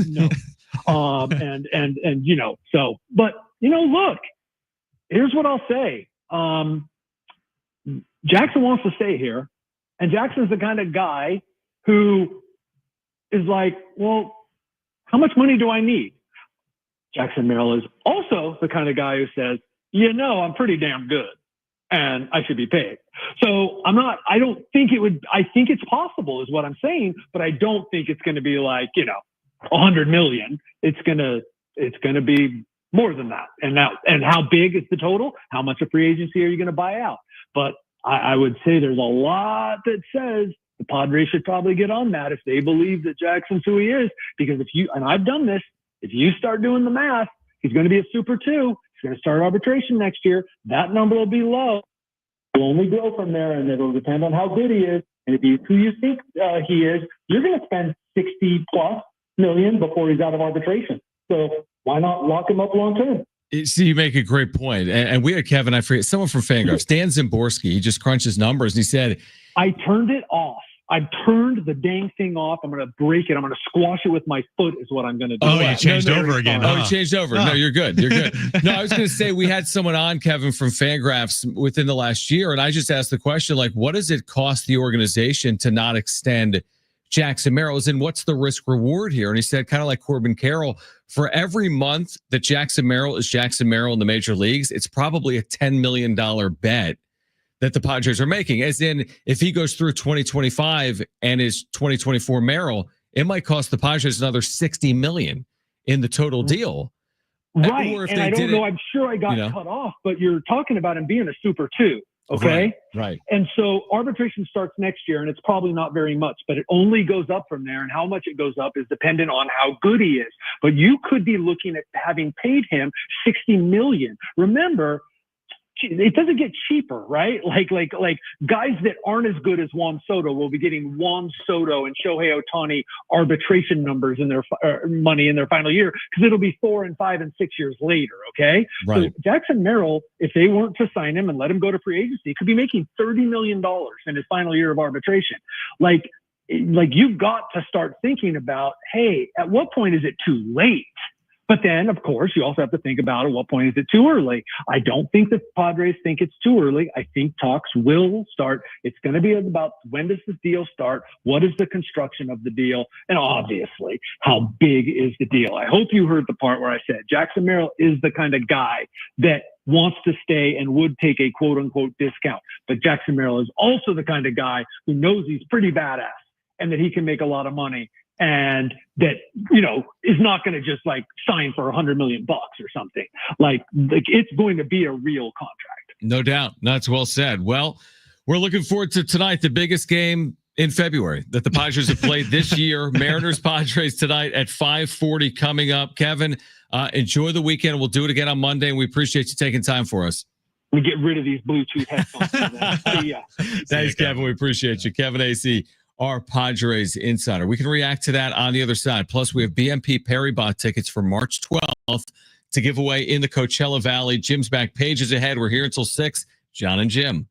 No. So, but, look, here's what I'll say. Jackson wants to stay here, and Jackson's the kind of guy who is like, well, how much money do I need? Jackson Merrill is also the kind of guy who says, I'm pretty damn good and I should be paid. So I don't think it would, I think it's possible is what I'm saying, but I don't think it's going to be like, 100 million. It's going to be more than that. And how big is the total? How much of free agency are you going to buy out? But I would say there's a lot that says the Padres should probably get on that if they believe that Jackson's who he is, because and I've done this, if you start doing the math, he's going to be a Super 2. He's going to start arbitration next year. That number will be low. It'll only grow from there, and it'll depend on how good he is. And if he's who you think he is, you're going to spend $60+ million before he's out of arbitration. So why not lock him up long term? See, you make a great point. And we had Kevin, I forget, someone from Fangraphs, Dan Zimborski, he just crunches numbers, and he said, I turned it off. I've turned the dang thing off. I'm going to break it. I'm going to squash it with my foot is what I'm going to do. Oh, you changed over again. Oh, you changed over. No, you're good. You're good. No, I was going to say we had someone on, Kevin, from Fangraphs within the last year, and I just asked the question, like, what does it cost the organization to not extend Jackson Merrill? And what's the risk reward here? And he said, kind of like Corbin Carroll, for every month that Jackson Merrill is Jackson Merrill in the major leagues, it's probably a $10 million bet that the Padres are making. As in, if he goes through 2025 and is 2024 Merrill, it might cost the Padres another $60 million in the total deal. Right. And I don't know, I'm sure I got cut off, but you're talking about him being a Super 2. Okay. Right. And so arbitration starts next year, and it's probably not very much, but it only goes up from there. And how much it goes up is dependent on how good he is. But you could be looking at having paid him $60 million. Remember, it doesn't get cheaper, right? Like guys that aren't as good as Juan Soto will be getting Juan Soto and Shohei Ohtani arbitration numbers in their money in their final year, because it'll be 4 and 5 and 6 years later. Okay. Right. So Jackson Merrill, if they weren't to sign him and let him go to free agency, could be making $30 million in his final year of arbitration. Like you've got to start thinking about, hey, at what point is it too late? But then, of course, you also have to think about at what point is it too early? I don't think the Padres think it's too early. I think talks will start. It's going to be about when does this deal start? What is the construction of the deal? And obviously, how big is the deal? I hope you heard the part where I said Jackson Merrill is the kind of guy that wants to stay and would take a quote unquote discount. But Jackson Merrill is also the kind of guy who knows he's pretty badass and that he can make a lot of money. And that, is not going to just like sign for $100 million or something. Like it's going to be a real contract. No doubt. That's well said. Well, we're looking forward to tonight, the biggest game in February that the Padres have played this year. Mariners Padres tonight at 5:40 coming up. Kevin, enjoy the weekend. We'll do it again on Monday, and we appreciate you taking time for us. We get rid of these Bluetooth headphones. Yeah. Thanks, Kevin. We appreciate you. Kevin AC, our Padres insider. We can react to that on the other side. Plus, we have BNP Paribas tickets for March 12th to give away in the Coachella Valley. Jim's back pages ahead. We're here until 6. Jon and Jim.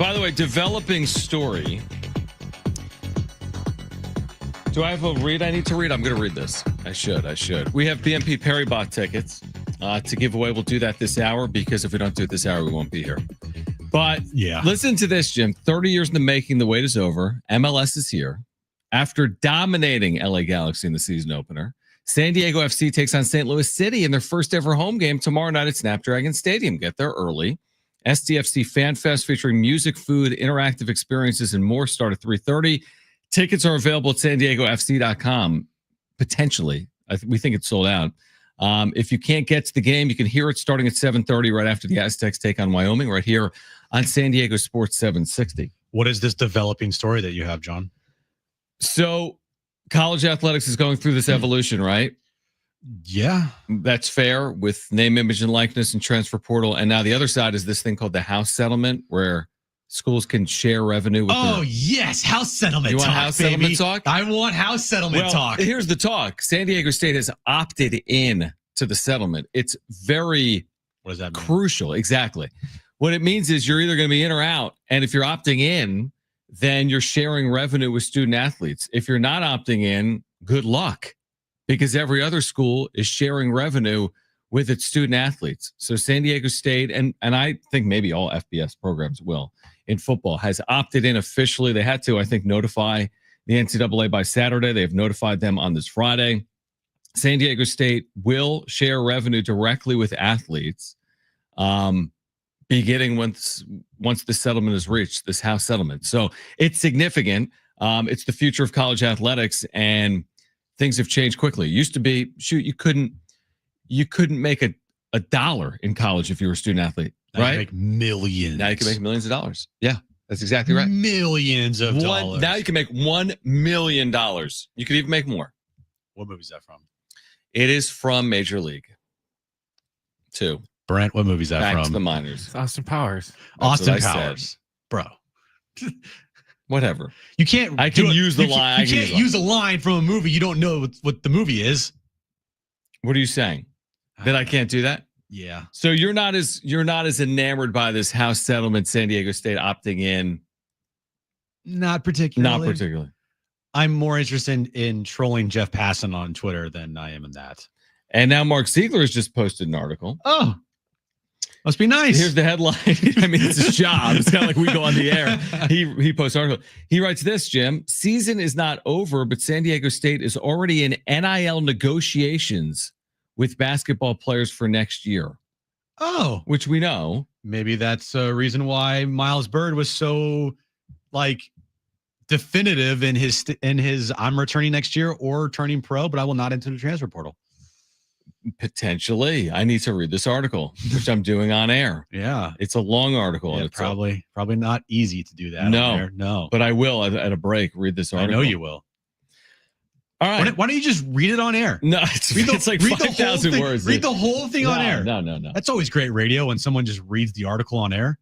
By the way, developing story. Do I have a read I need to read? I'm going to read this. I should. We have BNP Paribas tickets to give away. We'll do that this hour because if we don't do it this hour, we won't be here. But listen to this, Jim. 30 years in the making, the wait is over. MLS is here. After dominating LA Galaxy in the season opener, San Diego FC takes on St. Louis City in their first ever home game tomorrow night at SnapDragon Stadium. Get there early. SDFC Fan Fest featuring music, food, interactive experiences, and more start at 3:30. Tickets are available at sandiegofc.com. Potentially. We think it's sold out. If you can't get to the game, you can hear it starting at 7:30 right after the Aztecs take on Wyoming right here on San Diego Sports 760. What is this developing story that you have, John? So college athletics is going through this evolution, right? Yeah. That's fair with name, image, and likeness and transfer portal. And now the other side is this thing called the house settlement where schools can share revenue with yes, house settlement talk. You want talk, house baby. settlement talk? I want house settlement talk. Here's the talk. San Diego State has opted in to the settlement. It's very what does that mean? Crucial. Exactly. What it means is you're either going to be in or out. And if you're opting in, then you're sharing revenue with student athletes. If you're not opting in, good luck, because every other school is sharing revenue with its student athletes. So San Diego State, and I think maybe all FBS programs will in football, has opted in officially. They had to, I think, notify the NCAA by Saturday. They have notified them on this Friday. San Diego State will share revenue directly with athletes, beginning once the settlement is reached, this house settlement. So it's significant. It's the future of college athletics, and things have changed quickly. It used to be, you couldn't make a dollar in college if you were a student athlete, now right? You make millions. Now you can make millions of dollars. Yeah, that's exactly right. Millions of dollars. Now you can make $1 million. You could even make more. What movie is that from? It is from Major League 2. Brent, what movie is that Back from? to the Minors. It's Austin Powers. That's Austin what I Powers. said. Bro. Whatever. You can't. I can use the line. You can't use a line from a movie. You don't know what the movie is. What are you saying? That I can't do that? Yeah. So you're not as enamored by this house settlement, San Diego State opting in. Not particularly. Not particularly. I'm more interested in trolling Jeff Passan on Twitter than I am in that. And now Mark Ziegler has just posted an article. Oh, must be nice. Here's the headline. I mean, it's his job. It's kind of like we go on the air. He posts an article. He writes this, Jim. Season is not over, but San Diego State is already in NIL negotiations with basketball players for next year. Oh, which we know. Maybe that's a reason why Miles Bird was so definitive in his I'm returning next year or turning pro, but I will not enter the transfer portal. Potentially. I need to read this article, which I'm doing on air. Yeah. It's a long article. Yeah, probably not easy to do that. No. But I will at a break read this article. I know you will. All right. Why don't you just read it on air? No, it's like 5,000 words. Read the whole thing on air. No. That's always great radio when someone just reads the article on air.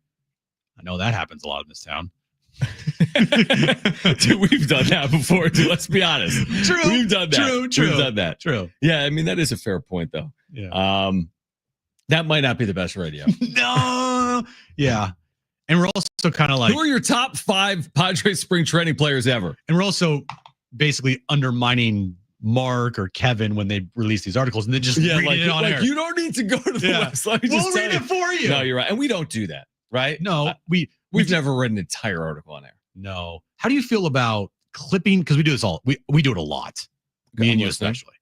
I know that happens a lot in this town. Dude, we've done that before, dude. Let's be honest. True. We've done that. True. We've done that. True. Yeah, I mean, that is a fair point, though. Yeah. That might not be the best radio. No. Yeah. And we're also kind of like, who are your top 5 Padres spring training players ever? And we're also basically undermining Mark or Kevin when they release these articles and then just read it on air. You don't need to go to the website. We'll read it for you. No, you're right. And we don't do that, right? No, we've never read an entire article on air. No. How do you feel about clipping? Because we do this we do it a lot. Me and you especially.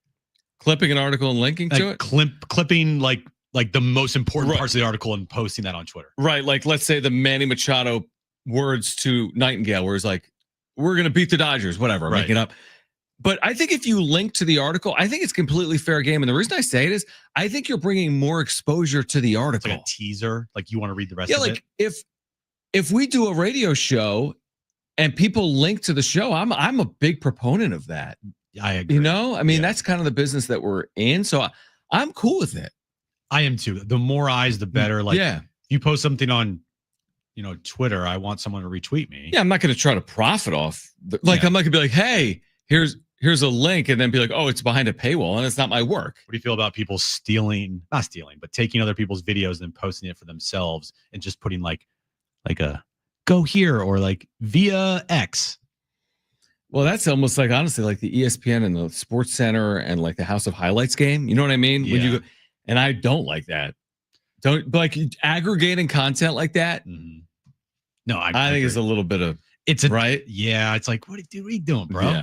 Clipping an article and linking to it? Clipping like the most important parts of the article and posting that on Twitter. Right. Like, let's say the Manny Machado words to Nightingale, where it's like, we're going to beat the Dodgers, whatever, make it up. But I think if you link to the article, I think it's completely fair game. And the reason I say it is I think you're bringing more exposure to the article. It's like a teaser. Like you want to read the rest of it. Yeah, like if we do a radio show and people link to the show, I'm a big proponent of that. I agree. I mean, that's kind of the business that we're in. So I'm cool with it. I am too. The more eyes, the better. Like, if you post something on, Twitter, I want someone to retweet me. Yeah, I'm not going to try to profit off. I'm not going to be like, hey, here's a link, and then be like, oh, it's behind a paywall, and it's not my work. What do you feel about people not stealing, but taking other people's videos and then posting it for themselves and just putting like a go here or like via X. Well, that's almost like, honestly, like the ESPN and the Sports Center and like the House of Highlights game. You know what I mean? When you go, and I don't like that. Don't like aggregating content like that. Mm-hmm. No, I think agree. it's a little bit of right. Yeah, it's like, what are you doing, bro? Yeah.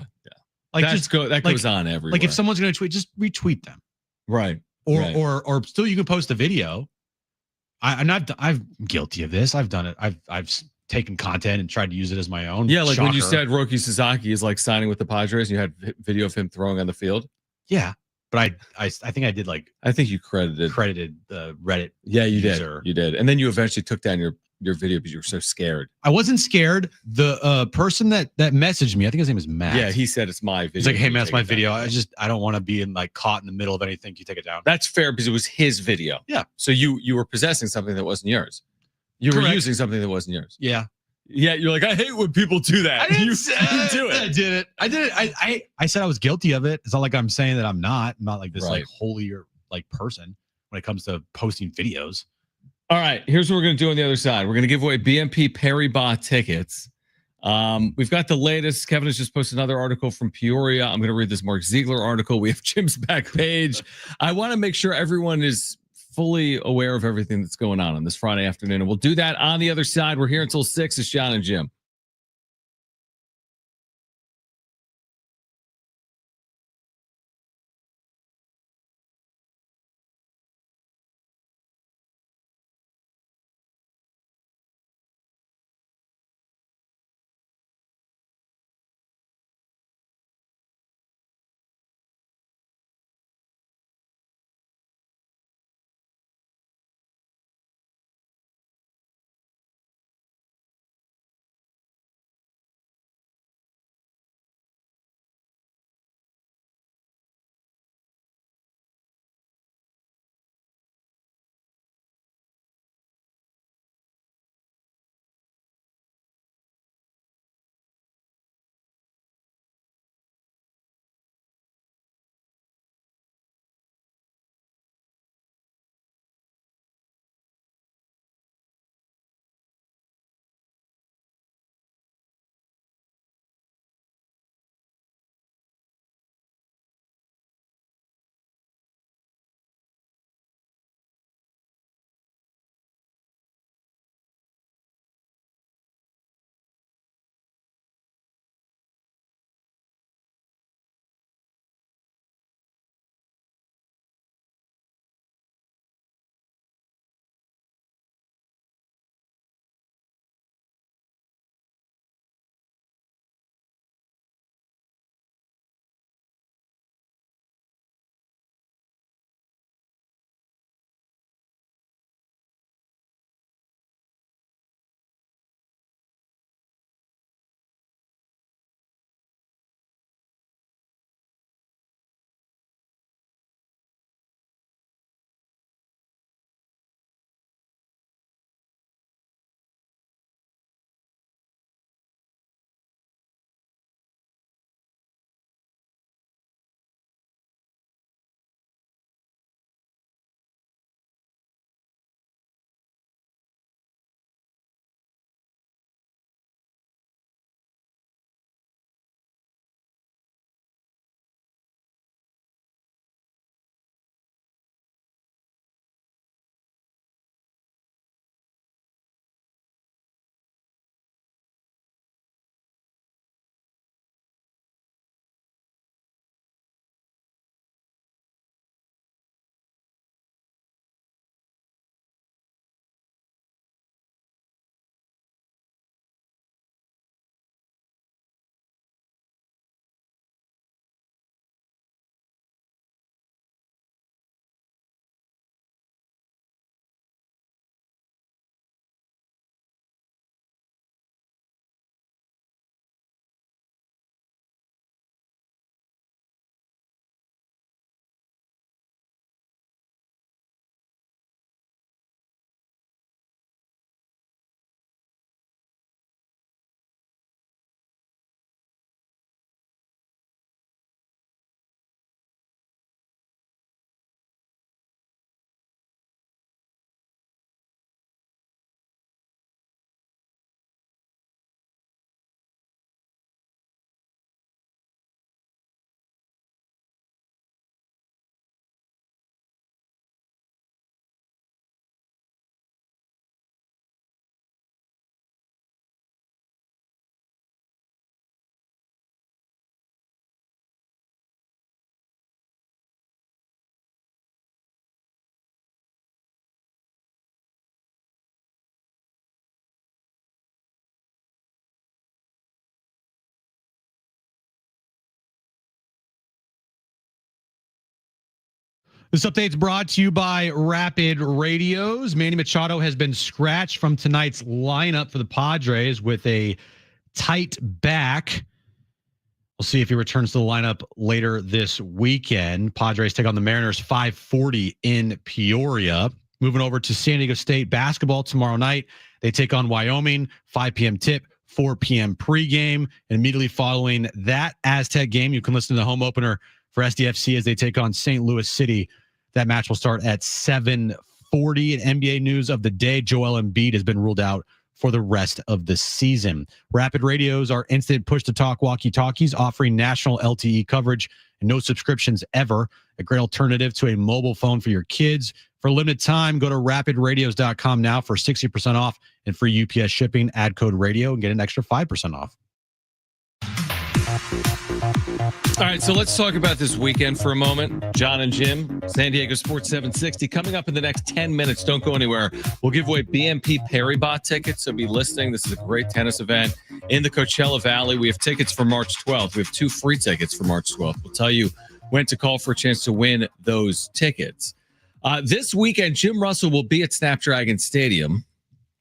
Like that goes on everywhere. Like if someone's going to tweet, just retweet them. Right. Or still you can post a video. I'm guilty of this. I've done it. I've taken content and tried to use it as my own. Yeah, like Shocker. when you said Roki Sasaki is like signing with the Padres, and you had video of him throwing on the field. Yeah, but I think I did I think you credited the Reddit. Yeah, you user. did. You did, and then you eventually took down your video because you were so scared. I wasn't scared. The person that messaged me, I think his name is Matt. Yeah, he said it's my video. He's like, hey man, it's my video. I don't want to be caught in the middle of anything. You take it down. That's fair because it was his video. Yeah. So you were possessing something that wasn't yours. You were using something that wasn't yours. Yeah. Yeah, you're like, I hate when people do that. You do it. I did it. I said I was guilty of it. It's not like I'm saying that I'm not like this like holier like person when it comes to posting videos. All right, here's what we're going to do on the other side. We're going to give away BNP Paribas tickets. We've got the latest. Kevin has just posted another article from Peoria. I'm going to read this Mark Ziegler article. We have Jim's back page. I want to make sure everyone is fully aware of everything that's going on this Friday afternoon. And we'll do that on the other side. We're here until 6. It's Jon and Jim. This update's brought to you by Rapid Radios. Manny Machado has been scratched from tonight's lineup for the Padres with a tight back. We'll see if he returns to the lineup later this weekend. Padres take on the Mariners 5:40 in Peoria. Moving over to San Diego State basketball tomorrow night. They take on Wyoming, 5 p.m. tip, 4 p.m. pregame. And immediately following that Aztec game, you can listen to the home opener for SDFC as they take on St. Louis City. That match will start at 7:40. And NBA news of the day, Joel Embiid has been ruled out for the rest of the season. Rapid Radios are instant push-to-talk walkie-talkies offering national LTE coverage and no subscriptions ever. A great alternative to a mobile phone for your kids. For a limited time, go to rapidradios.com now for 60% off and free UPS shipping. Add code radio and get an extra 5% off. All right, so let's talk about this weekend for a moment. Jon and Jim, San Diego Sports 760. Coming up in the next 10 minutes, don't go anywhere. We'll give away BNP Paribas tickets, so be listening. This is a great tennis event in the Coachella Valley. We have tickets for March 12th. We have 2 free tickets for March 12th. We'll tell you when to call for a chance to win those tickets. This weekend, Jim Russell will be at SnapDragon Stadium.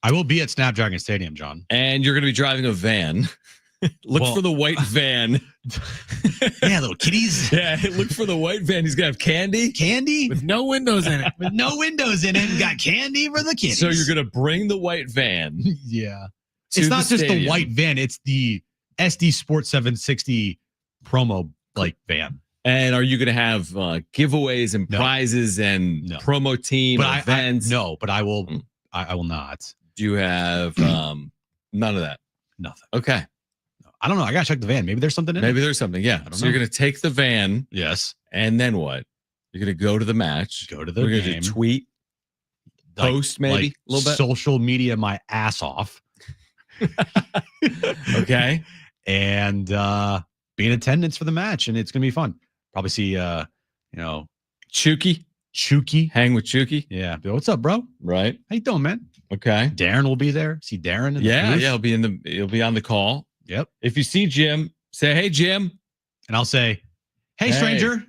I will be at SnapDragon Stadium, John. And you're going to be driving a van. Look for the white van. Yeah, little kitties. Yeah, look for the white van. He's going to have candy. Candy? With no windows in it. With no windows in it. And got candy for the kitties. So you're going to bring the white van. Yeah. It's not just the white van. It's the SD Sports 760 promo van. And are you going to have giveaways and prizes and promo team events? But I will not. Do you have none of that? Nothing. Okay. I don't know. I got to check the van. Maybe there's something in it. Maybe there's something. Yeah. So you're going to take the van. Yes. And then what? You're going to go to the match. Go to the We're game. going to tweet. Post maybe a little bit. Social media my ass off. Okay. And be in attendance for the match. And it's going to be fun. Probably see, Chucky. Hang with Chucky. Yeah. What's up, bro? Right. How you doing, man? Okay. Darren will be there. See Darren. Yeah. He'll be on the call. Yep. If you see Jim, say, "Hey, Jim," and I'll say, "Hey, stranger."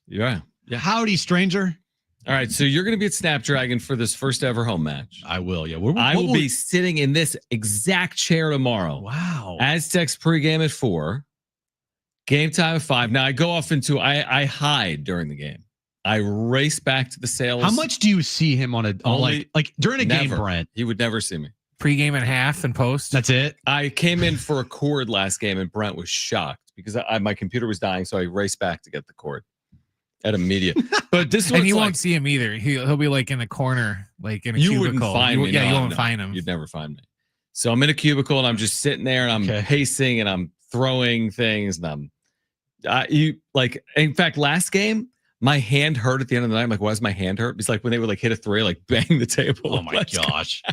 Yeah. Howdy, stranger. All right. So you're going to be at SnapDragon for this first ever home match. I will. Yeah. I will be sitting in this exact chair tomorrow. Wow. Aztecs pregame at 4. Game time at 5. Now I go off into I hide during the game. I race back to the sales. How much do you see him on like during a game, Brent? He would never see me. Pre-game and half and post. That's it. I came in for a cord last game and Brent was shocked because my computer was dying, so I raced back to get the cord at a media. But this one, and you won't see him either. He'll be like in the corner, like in a cubicle. Wouldn't find me. Yeah, you won't find him. You'd never find me. So I'm in a cubicle and I'm just sitting there and I'm pacing and I'm throwing things and in fact, last game, my hand hurt at the end of the night. I'm like, why does my hand hurt? It's like when they would hit a 3, bang the table. Oh my gosh.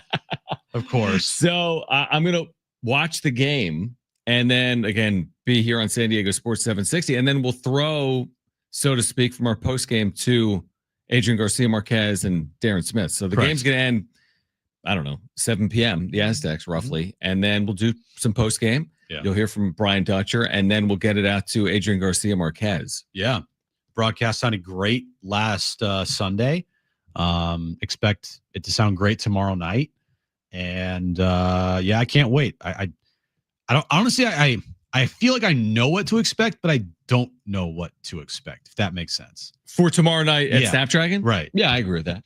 Of course. So I'm going to watch the game and then again, be here on San Diego Sports 760. And then we'll throw, so to speak, from our post game to Adrian Garcia Marquez and Darren Smith. So the game's going to end, I don't know, 7 p.m., the Aztecs roughly. And then we'll do some post game. Yeah. You'll hear from Brian Dutcher, and then we'll get it out to Adrian Garcia Marquez. Yeah. Broadcast sounded great last Sunday. Expect it to sound great tomorrow night. And I can't wait. I don't honestly, I feel like I know what to expect, but I don't know what to expect, if that makes sense. For tomorrow night at SnapDragon? Right. Yeah, I agree with that.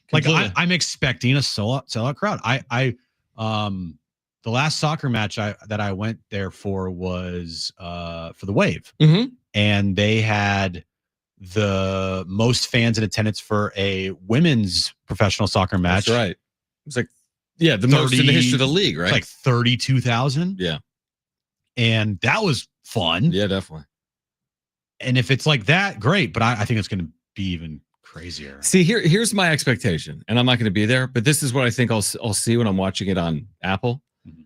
I'm expecting a sellout crowd. The last soccer match that I went there for was for the Wave. Mm-hmm. And they had the most fans in attendance for a women's professional soccer match. That's right. It was the most in the history of the league, right? It's 32,000. Yeah. And that was fun. Yeah, definitely. And if it's like that, great. But I think it's going to be even crazier. See, here's my expectation. And I'm not going to be there, but this is what I think I'll see when I'm watching it on Apple. Mm-hmm.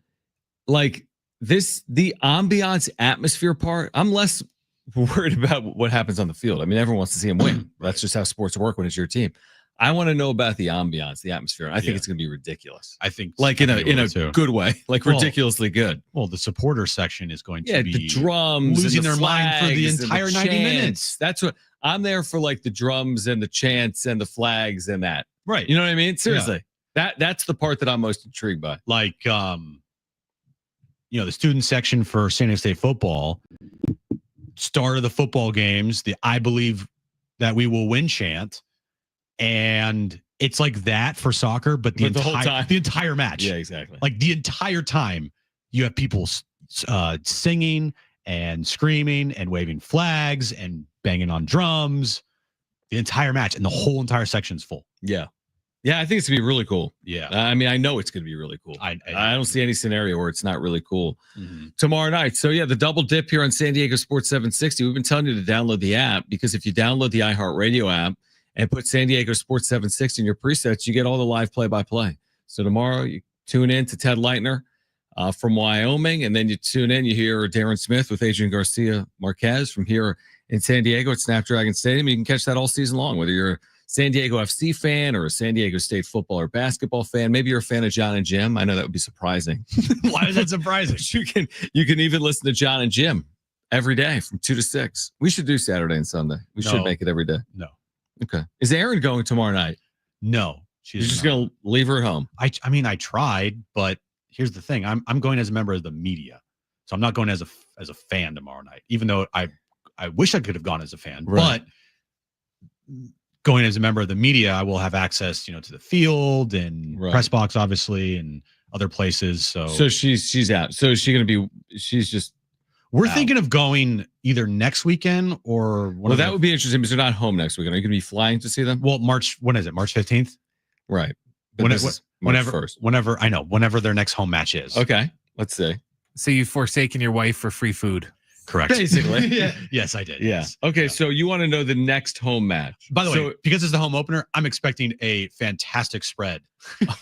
The ambiance atmosphere part, I'm less worried about what happens on the field. I mean, everyone wants to see him win. That's just how sports work when it's your team. I want to know about the ambiance, the atmosphere. I think it's going to be ridiculous. I think like in a good way, like ridiculously good. Well, the supporter section is going to be the drums losing and their mind for the entire 90 minutes. That's what I'm there for, like the drums and the chants and the flags and that. Right. You know what I mean? Seriously. That's the part that I'm most intrigued by. Like the student section for San Diego State football, start of the football games, the I believe that we will win chant. And it's like that for soccer, but the whole time, the entire match. Yeah, exactly. Like the entire time, you have people singing and screaming and waving flags and banging on drums. The entire match, and the whole entire section's full. Yeah, I think it's gonna be really cool. Yeah, I mean, I know it's gonna be really cool. I don't see any scenario where it's not really cool tomorrow night. So yeah, the double dip here on San Diego Sports 760. We've been telling you to download the app, because if you download the iHeartRadio app and put San Diego Sports 760 in your presets, you get all the live play-by-play. So tomorrow you tune in to Ted Leitner from Wyoming, and then you tune in, you hear Darren Smith with Adrian Garcia Marquez from here in San Diego at SnapDragon Stadium. You can catch that all season long, whether you're a San Diego FC fan or a San Diego State football or basketball fan. Maybe you're a fan of Jon and Jim. I know that would be surprising. Why is that surprising? You can even listen to Jon and Jim every day from 2 to 6. We should do Saturday and Sunday. We should make it every day. No. Okay. Is Erin going tomorrow night? No. You're just going to leave her at home? I mean, I tried, but here's the thing. I'm going as a member of the media. So I'm not going as a fan tomorrow night, even though I wish I could have gone as a fan. Right. But going as a member of the media, I will have access, to the field and press box, obviously, and other places. So she's out. So is she going to be? She's just. We're thinking of going either next weekend or. That would be interesting, because they're not home next weekend. Are you going to be flying to see them? Well, when is it? March 15th. Right. Whenever their next home match is. Okay. Let's see. So you've forsaken your wife for free food. Correct. Basically. Yeah. Yes, I did. Yeah. Yes. Okay. Yeah. So you want to know the next home match. By the way, because it's the home opener, I'm expecting a fantastic spread.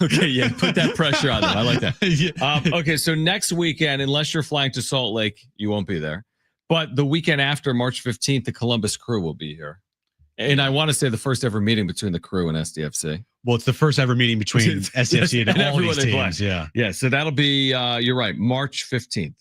Okay. Yeah. Put that pressure on them. I like that. Yeah. Okay. So next weekend, unless you're flying to Salt Lake, you won't be there. But the weekend after, March 15th, the Columbus Crew will be here. And I want to say the first ever meeting between the Crew and SDFC. Well, it's the first ever meeting between SDFC and all these teams. Yeah. Yeah. So that'll be, you're right, March 15th.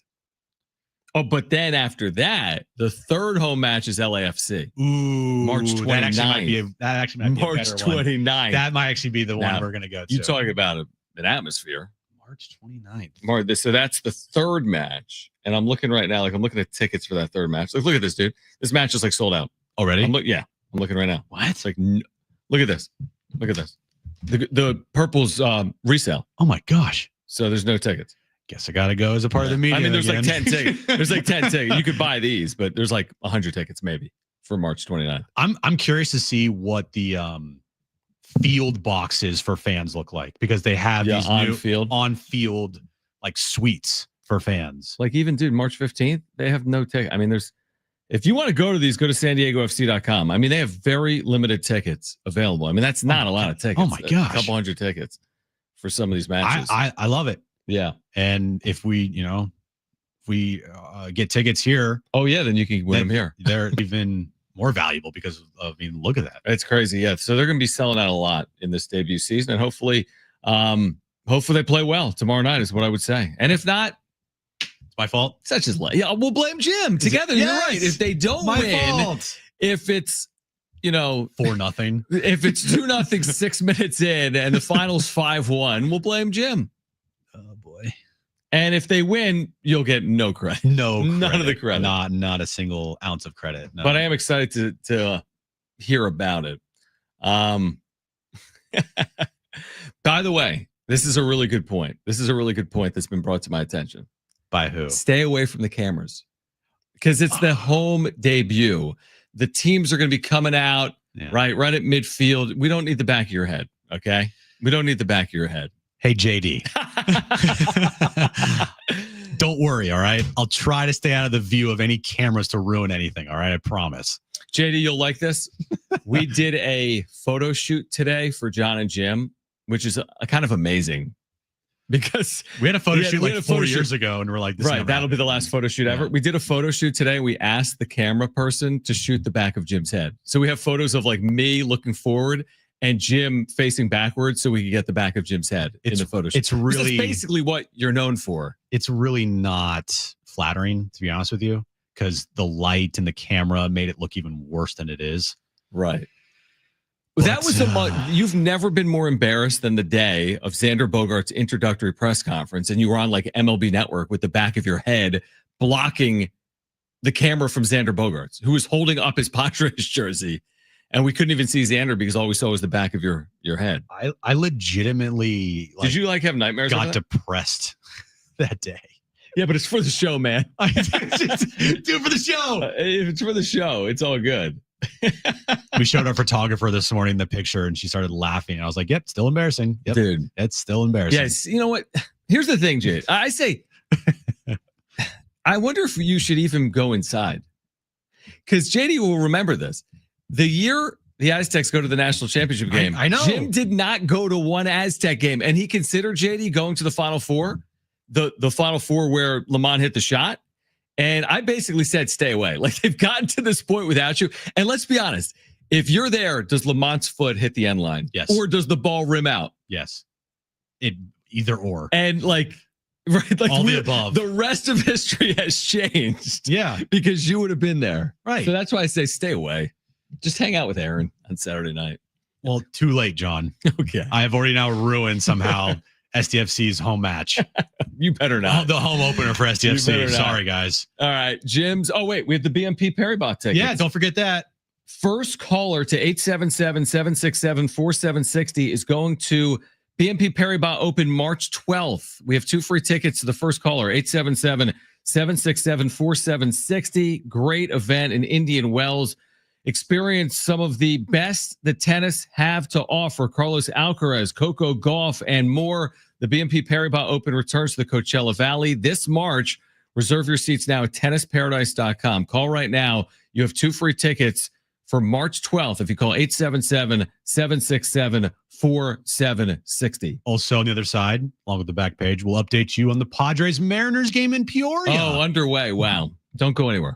Oh, but then after that, the third home match is LAFC. Ooh, March 29th. That actually might be March 29th. That might actually be the one we're going to go to. You talking about an atmosphere. March 29th. So that's the third match. And I'm looking right now, I'm looking at tickets for that third match. Look at this, dude. This match is sold out. Already? I'm looking right now. What? It's look at this. Look at this. The purple's resale. Oh my gosh. So there's no tickets. Guess I got to go as a part of the media. I mean, there's again. 10 tickets. There's 10 tickets. You could buy these, but there's 100 tickets maybe for March 29th. I'm curious to see what the field boxes for fans look like, because they have these on field suites for fans. Even dude, March 15th, they have no ticket. I mean, if you want to go to these, go to SanDiegoFC.com. I mean, they have very limited tickets available. I mean, that's not a lot of tickets. Oh my gosh. A couple hundred tickets for some of these matches. I love it. Yeah. And if we get tickets here. Oh yeah. Then you can win them here. They're even more valuable because look at that. It's crazy. Yeah. So they're going to be selling out a lot in this debut season, and hopefully they play well tomorrow night is what I would say. And if not, my fault. Such as yeah, we'll blame Jim together. Yes. You're right. If they don't win, if it's 4-0, if it's 2-0 6 minutes in and the final's 5-1, we'll blame Jim. Oh boy. And if they win, you'll get no credit. None of the credit. Not a single ounce of credit. No. But I am excited to hear about it. By the way, this is a really good point. This is a really good point that's been brought to my attention. By who? Stay away from the cameras, because it's the home debut. The teams are going to be coming out right at midfield. We don't need the back of your head, okay? We don't need the back of your head. Hey, JD. Don't worry, all right? I'll try to stay out of the view of any cameras to ruin anything, all right? I promise. JD, you'll like this. We did a photo shoot today for Jon and Jim, which is a kind of amazing. Because we had a photo shoot 4 years ago, and we're like, this that'll be the last photo shoot ever. We did a photo shoot today. We asked the camera person to shoot the back of Jim's head. So we have photos of me looking forward and Jim facing backwards so we could get the back of Jim's head in the photo shoot. It's really That's basically what you're known for. It's really not flattering, to be honest with you, because the light and the camera made it look even worse than it is. Right. But, That was you've never been more embarrassed than the day of Xander Bogaerts' introductory press conference, and you were on like MLB Network with the back of your head blocking the camera from Xander Bogaerts, who was holding up his Padres jersey, and we couldn't even see Xander because all we saw was the back of your head. I legitimately did you like have nightmares? Got depressed that day. Yeah, but it's for the show, man. Do it for the show. If it's for the show, it's all good. We showed our photographer this morning the picture, and she started laughing. I was like, "Yep, still embarrassing, yep, dude. It's still embarrassing." Yes, you know what? Here's the thing, Jade. I say, I wonder if you should even go inside, because JD will remember this. The year the Aztecs go to the national championship game, I know Jim did not go to one Aztec game, and he considered JD going to the Final Four, the Final Four where Lamont hit the shot. And I basically said, stay away. Like, they've gotten to this point without you. And let's be honest, if you're there, does Lamont's foot hit the end line? Yes. Or does the ball rim out? Yes. Either or. And like all the above. The rest of history has changed. Yeah. Because you would have been there. Right. So that's why I say stay away. Just hang out with Aaron on Saturday night. Well, too late, John. Okay. I have already now ruined somehow SDFC's home match. You better not. The home opener for SDFC. Sorry, guys. All right. Jim's. Oh, wait. We have the BMP Paribas tickets. Yeah, don't forget that. First caller to 877-767-4760 is going to BMP Paribas Open March 12th. We have 2 free tickets to the first caller, 877-767-4760. Great event in Indian Wells. Experience some of the best the tennis have to offer. Carlos Alcaraz, Coco Gauff, and more. The BNP Paribas Open returns to the Coachella Valley this March. Reserve your seats now at tennisparadise.com. Call right now. You have 2 free tickets for March 12th if you call 877-767-4760. Also on the other side, along with the back page, we'll update you on the Padres-Mariners game in Peoria. Oh, underway. Wow. Don't go anywhere.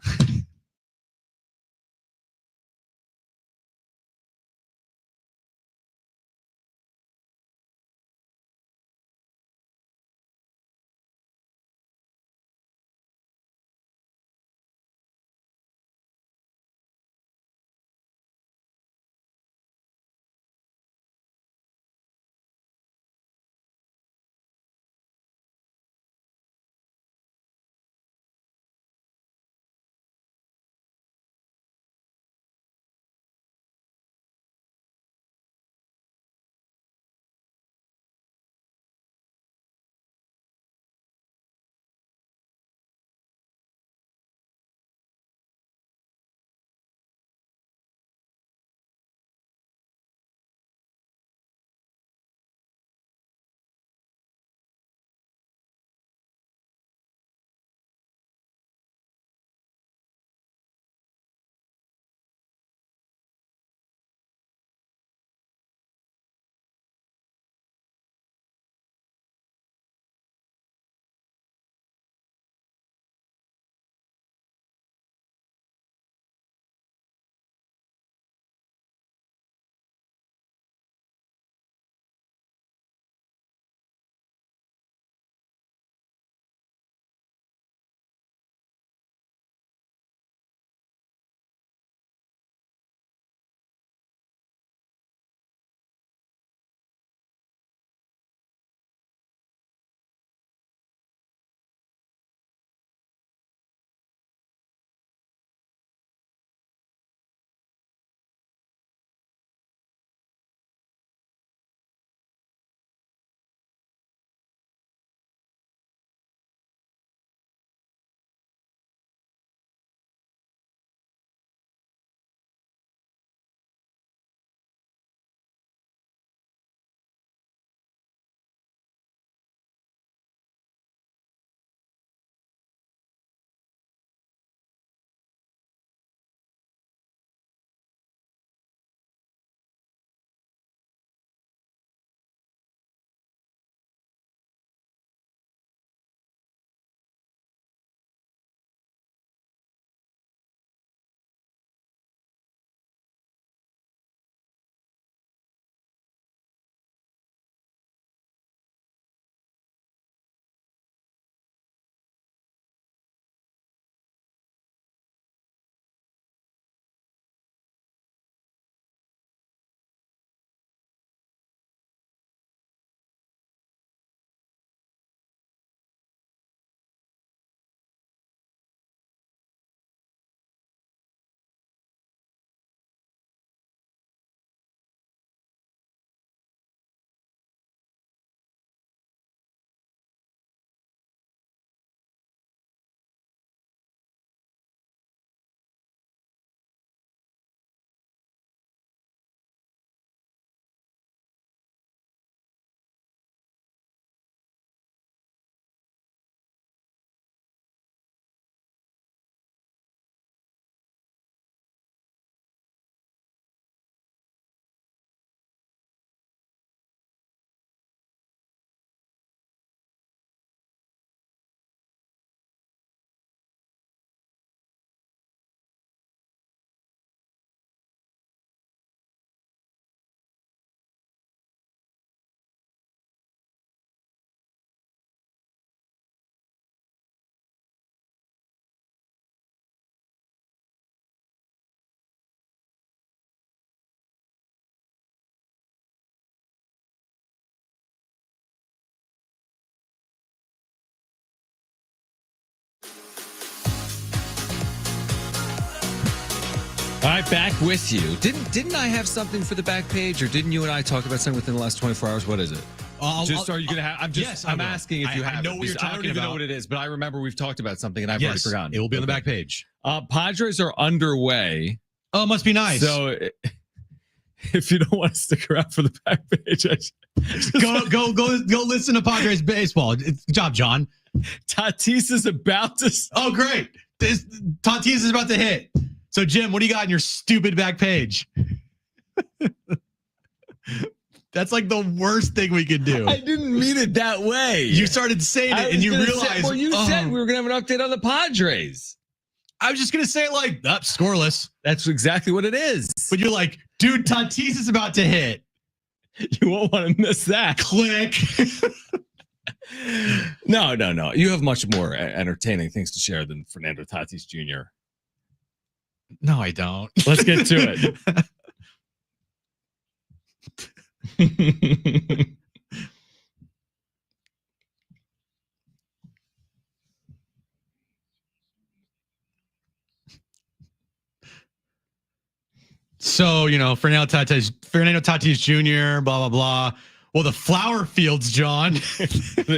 All right, back with you. Didn't I have something for the back page, or didn't you and I talk about something within the last 24 hours? What is it? Are you gonna have? I'm asking if you have. I know what you're talking about. I don't even know what it is, but I remember we've talked about something, and I've already forgotten. It will be on the back page. Padres are underway. Oh, it must be nice. So if you don't want to stick around for the back page, go listen to Padres baseball. Good job, John. Tatis is about to. Oh, great! Tatis is about to hit. So, Jim, what do you got in your stupid back page? That's like the worst thing we could do. I didn't mean it that way. You started saying it and you realized. Well, you said we were going to have an update on the Padres. I was just going to say like, scoreless. That's exactly what it is. But you're like, dude, Tatis is about to hit. You won't want to miss that. Click. No. You have much more entertaining things to share than Fernando Tatis Jr. No, I don't. Let's get to it. So, Fernando Tatis Jr., blah, blah, blah. Well, the flower fields, John.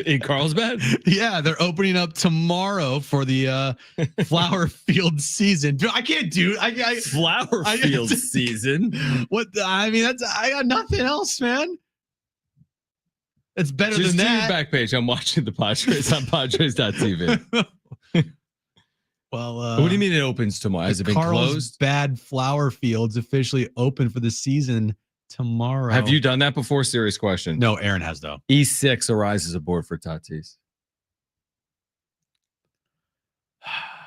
In Carlsbad? Yeah, they're opening up tomorrow for the flower field season. I can't do flower field season. What? I got nothing else, man. It's better Just than to that. Your back page. I'm watching the Padres on Padres.tv. Well, what do you mean it opens tomorrow? Has it been closed? Carlsbad flower fields officially open for the season tomorrow. Have you done that before? Serious question. No, Aaron has though. E6 arises aboard for Tatis.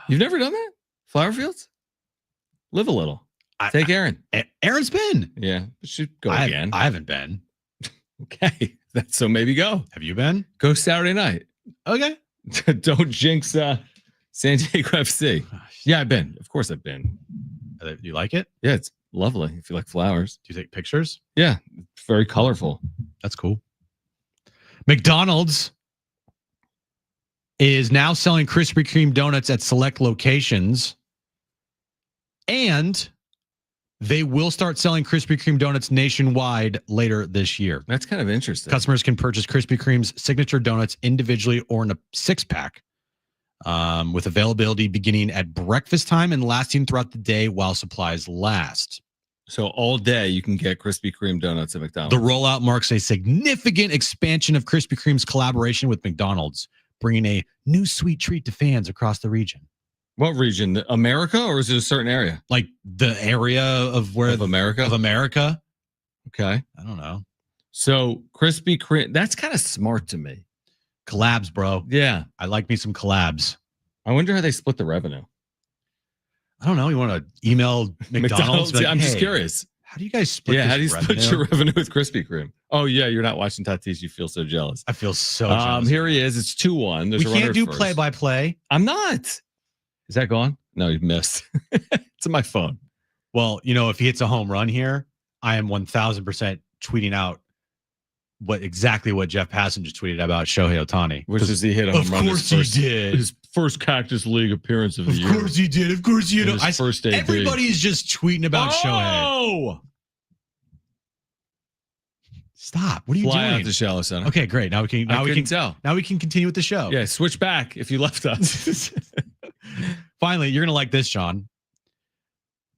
You've never done that? Flower fields? Live a little. Take Aaron. Aaron's been. Yeah, but should go again. I haven't been. Okay, so maybe go. Have you been? Go Saturday night. Okay. Don't jinx San Diego FC. Yeah, I've been. Of course, I've been. You like it? Yeah, it's lovely. If you like flowers. Do you take pictures? Yeah, it's very colorful. That's cool. McDonald's is now selling Krispy Kreme donuts at select locations, and they will start selling Krispy Kreme donuts nationwide later this year. That's kind of interesting. Customers can purchase Krispy Kreme's signature donuts individually or in a 6-pack, with availability beginning at breakfast time and lasting throughout the day while supplies last. So all day you can get Krispy Kreme donuts at McDonald's. The rollout marks a significant expansion of Krispy Kreme's collaboration with McDonald's, bringing a new sweet treat to fans across the region. What region? America, or is it a certain area? Like the area of where of America? Of America. Okay. I don't know. So Krispy Kreme, that's kind of smart to me. Collabs, bro. Yeah. I like me some collabs. I wonder how they split the revenue. I don't know. You want to email McDonald's? Like, I'm just curious. How do you guys split how do you revenue? split your revenue with Krispy Kreme? Oh, yeah, you're not watching Tatis. You feel so jealous. I feel so jealous. Here he is. It's 2-1. There's we a can't runner do first. play-by-play. I'm not. Is that gone? No, you missed. It's on my phone. Well, if he hits a home run here, I am 1,000% tweeting out exactly what Jeff Passan just tweeted about Shohei Ohtani. Which is he hit a home run. Of course he did. His first Cactus League appearance of the year. Of course he did. Of course you know. First AD. Everybody's just tweeting about Shohei. Oh! Stop. What are you Fly doing? out to Shallow Center. Okay, great. Now we can tell. Now we can continue with the show. Yeah, switch back if you left us. Finally, you're going to like this, John.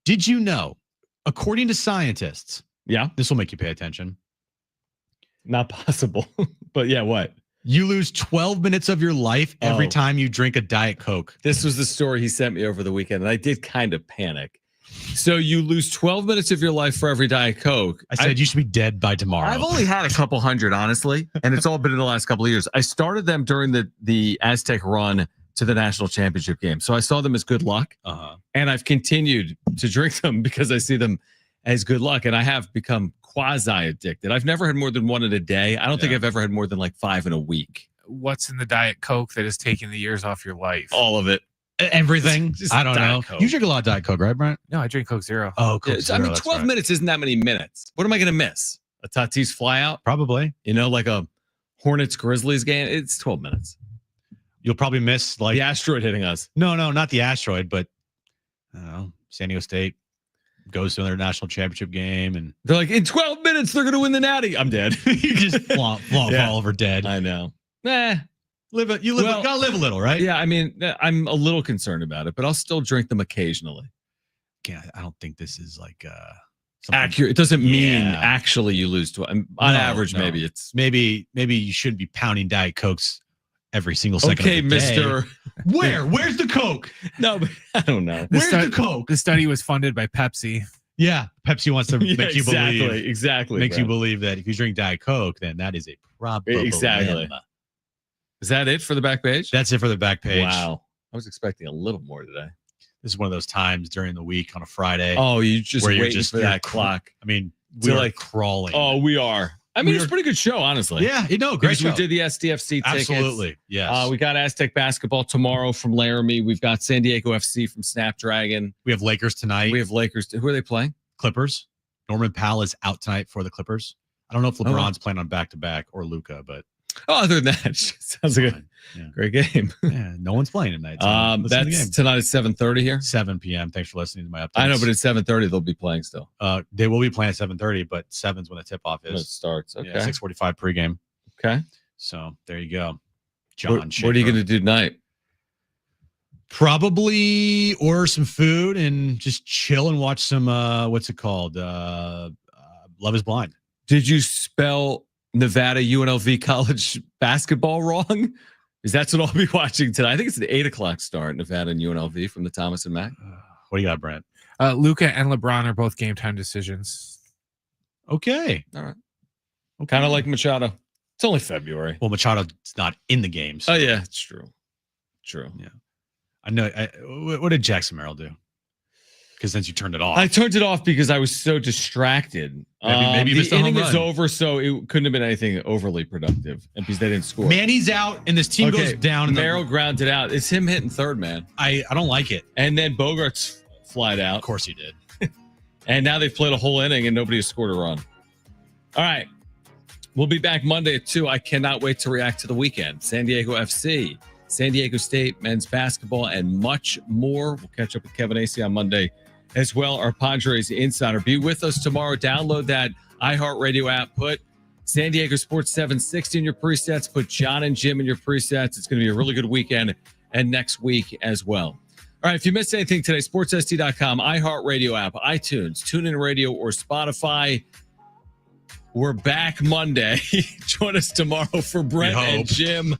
Did you know, according to scientists, this will make you pay attention. Not possible. But yeah, what? You lose 12 minutes of your life every time you drink a Diet Coke. This was the story he sent me over the weekend, and I did kind of panic. So you lose 12 minutes of your life for every Diet Coke. I said you should be dead by tomorrow. I've only had a couple hundred, honestly, and it's all been in the last couple of years. I started them during the Aztec run to the national championship game. So I saw them as good luck, and I've continued to drink them because I see them as good luck, and I have become quasi-addicted. I've never had more than one in a day. I don't think I've ever had more than like 5 in a week. What's in the Diet Coke that has taken the years off your life? All of it. Everything. I don't know. Coke. You drink a lot of Diet Coke, right, Brent? No, I drink Coke Zero. Oh, Coke Zero. I mean, 12 minutes isn't that many minutes. What am I going to miss? A Tatis flyout? Probably. Like a Hornets Grizzlies game? It's 12 minutes. You'll probably miss like the asteroid hitting us. No, not the asteroid, but I don't know, San Diego State. goes to another national championship game, and They're like, in 12 minutes, they're going to win the Natty. I'm dead. you just fall over dead. I know. Gotta live a little, right? Yeah, I mean, I'm a little concerned about it, but I'll still drink them occasionally. Yeah, I don't think this is like Accurate. It doesn't mean actually you lose to on average. No. Maybe it's maybe you shouldn't be pounding Diet Cokes every single second. okay, of the day. Mister. Where's the Coke? No, but I don't know. Where's the Coke? The study was funded by Pepsi. Yeah, Pepsi wants to make you believe. Exactly. Makes you believe that if you drink Diet Coke, then that is a problem. Exactly. Is that it for the back page? That's it for the back page. Wow. I was expecting a little more today. This is one of those times during the week on a Friday. Oh, you just where waiting for that clock. I mean, we're like crawling. Oh, we are. I mean, it's a pretty good show, honestly. Yeah, great because show. we did the SDFC tickets. Absolutely, yes. We got Aztec basketball tomorrow from Laramie. We've got San Diego FC from SnapDragon. We have Lakers tonight. We have Lakers. Who are they playing? Clippers. Norman Powell is out tonight for the Clippers. I don't know if LeBron's playing on back-to-back or Luka, but other than that, sounds like a great game. Yeah, no one's playing tonight. That's tonight at 7:30 here. 7 p.m. Thanks for listening to my updates. I know, but at 7:30 they'll be playing still. They will be playing at 7:30, but 7's when the tip-off is. When it starts. Okay. Yeah, 6:45 pregame. Okay. So there you go. Jon. What are you going to do tonight? Probably order some food and just chill and watch some. What's it called? Love Is Blind. Did you spell Nevada UNLV college basketball wrong? Is that's what I'll be watching tonight? I think it's an 8:00 start, Nevada and UNLV from the Thomas and Mack. What do you got, Brent? Luka and LeBron are both game time decisions. Okay. All right. Okay. Kind of like Machado. It's only February. Well, Machado's not in the game. So. Oh, yeah. It's true. True. Yeah. I know. What did Jackson Merrill do? Because since you turned it off. I turned it off because I was so distracted. Maybe the inning is over, so it couldn't have been anything overly productive. And because they didn't score. Manny's out, and this team goes down. Merrill grounded out. It's him hitting third, man. I don't like it. And then Bogart's flied out. Of course he did. And now they've played a whole inning, and nobody has scored a run. All right. We'll be back Monday at 2. I cannot wait to react to the weekend. San Diego FC, San Diego State men's basketball, and much more. We'll catch up with Kevin Acee on Monday as well. Our Padres Insider. Be with us tomorrow. Download that iHeartRadio app. Put San Diego Sports 760 in your presets. Put Jon and Jim in your presets. It's going to be a really good weekend and next week as well. All right, if you missed anything today, sportssd.com, iHeartRadio app, iTunes, TuneIn Radio, or Spotify. We're back Monday. Join us tomorrow for Brent and Jim.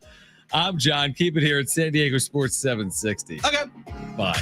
I'm Jon. Keep it here at San Diego Sports 760. Okay. Bye.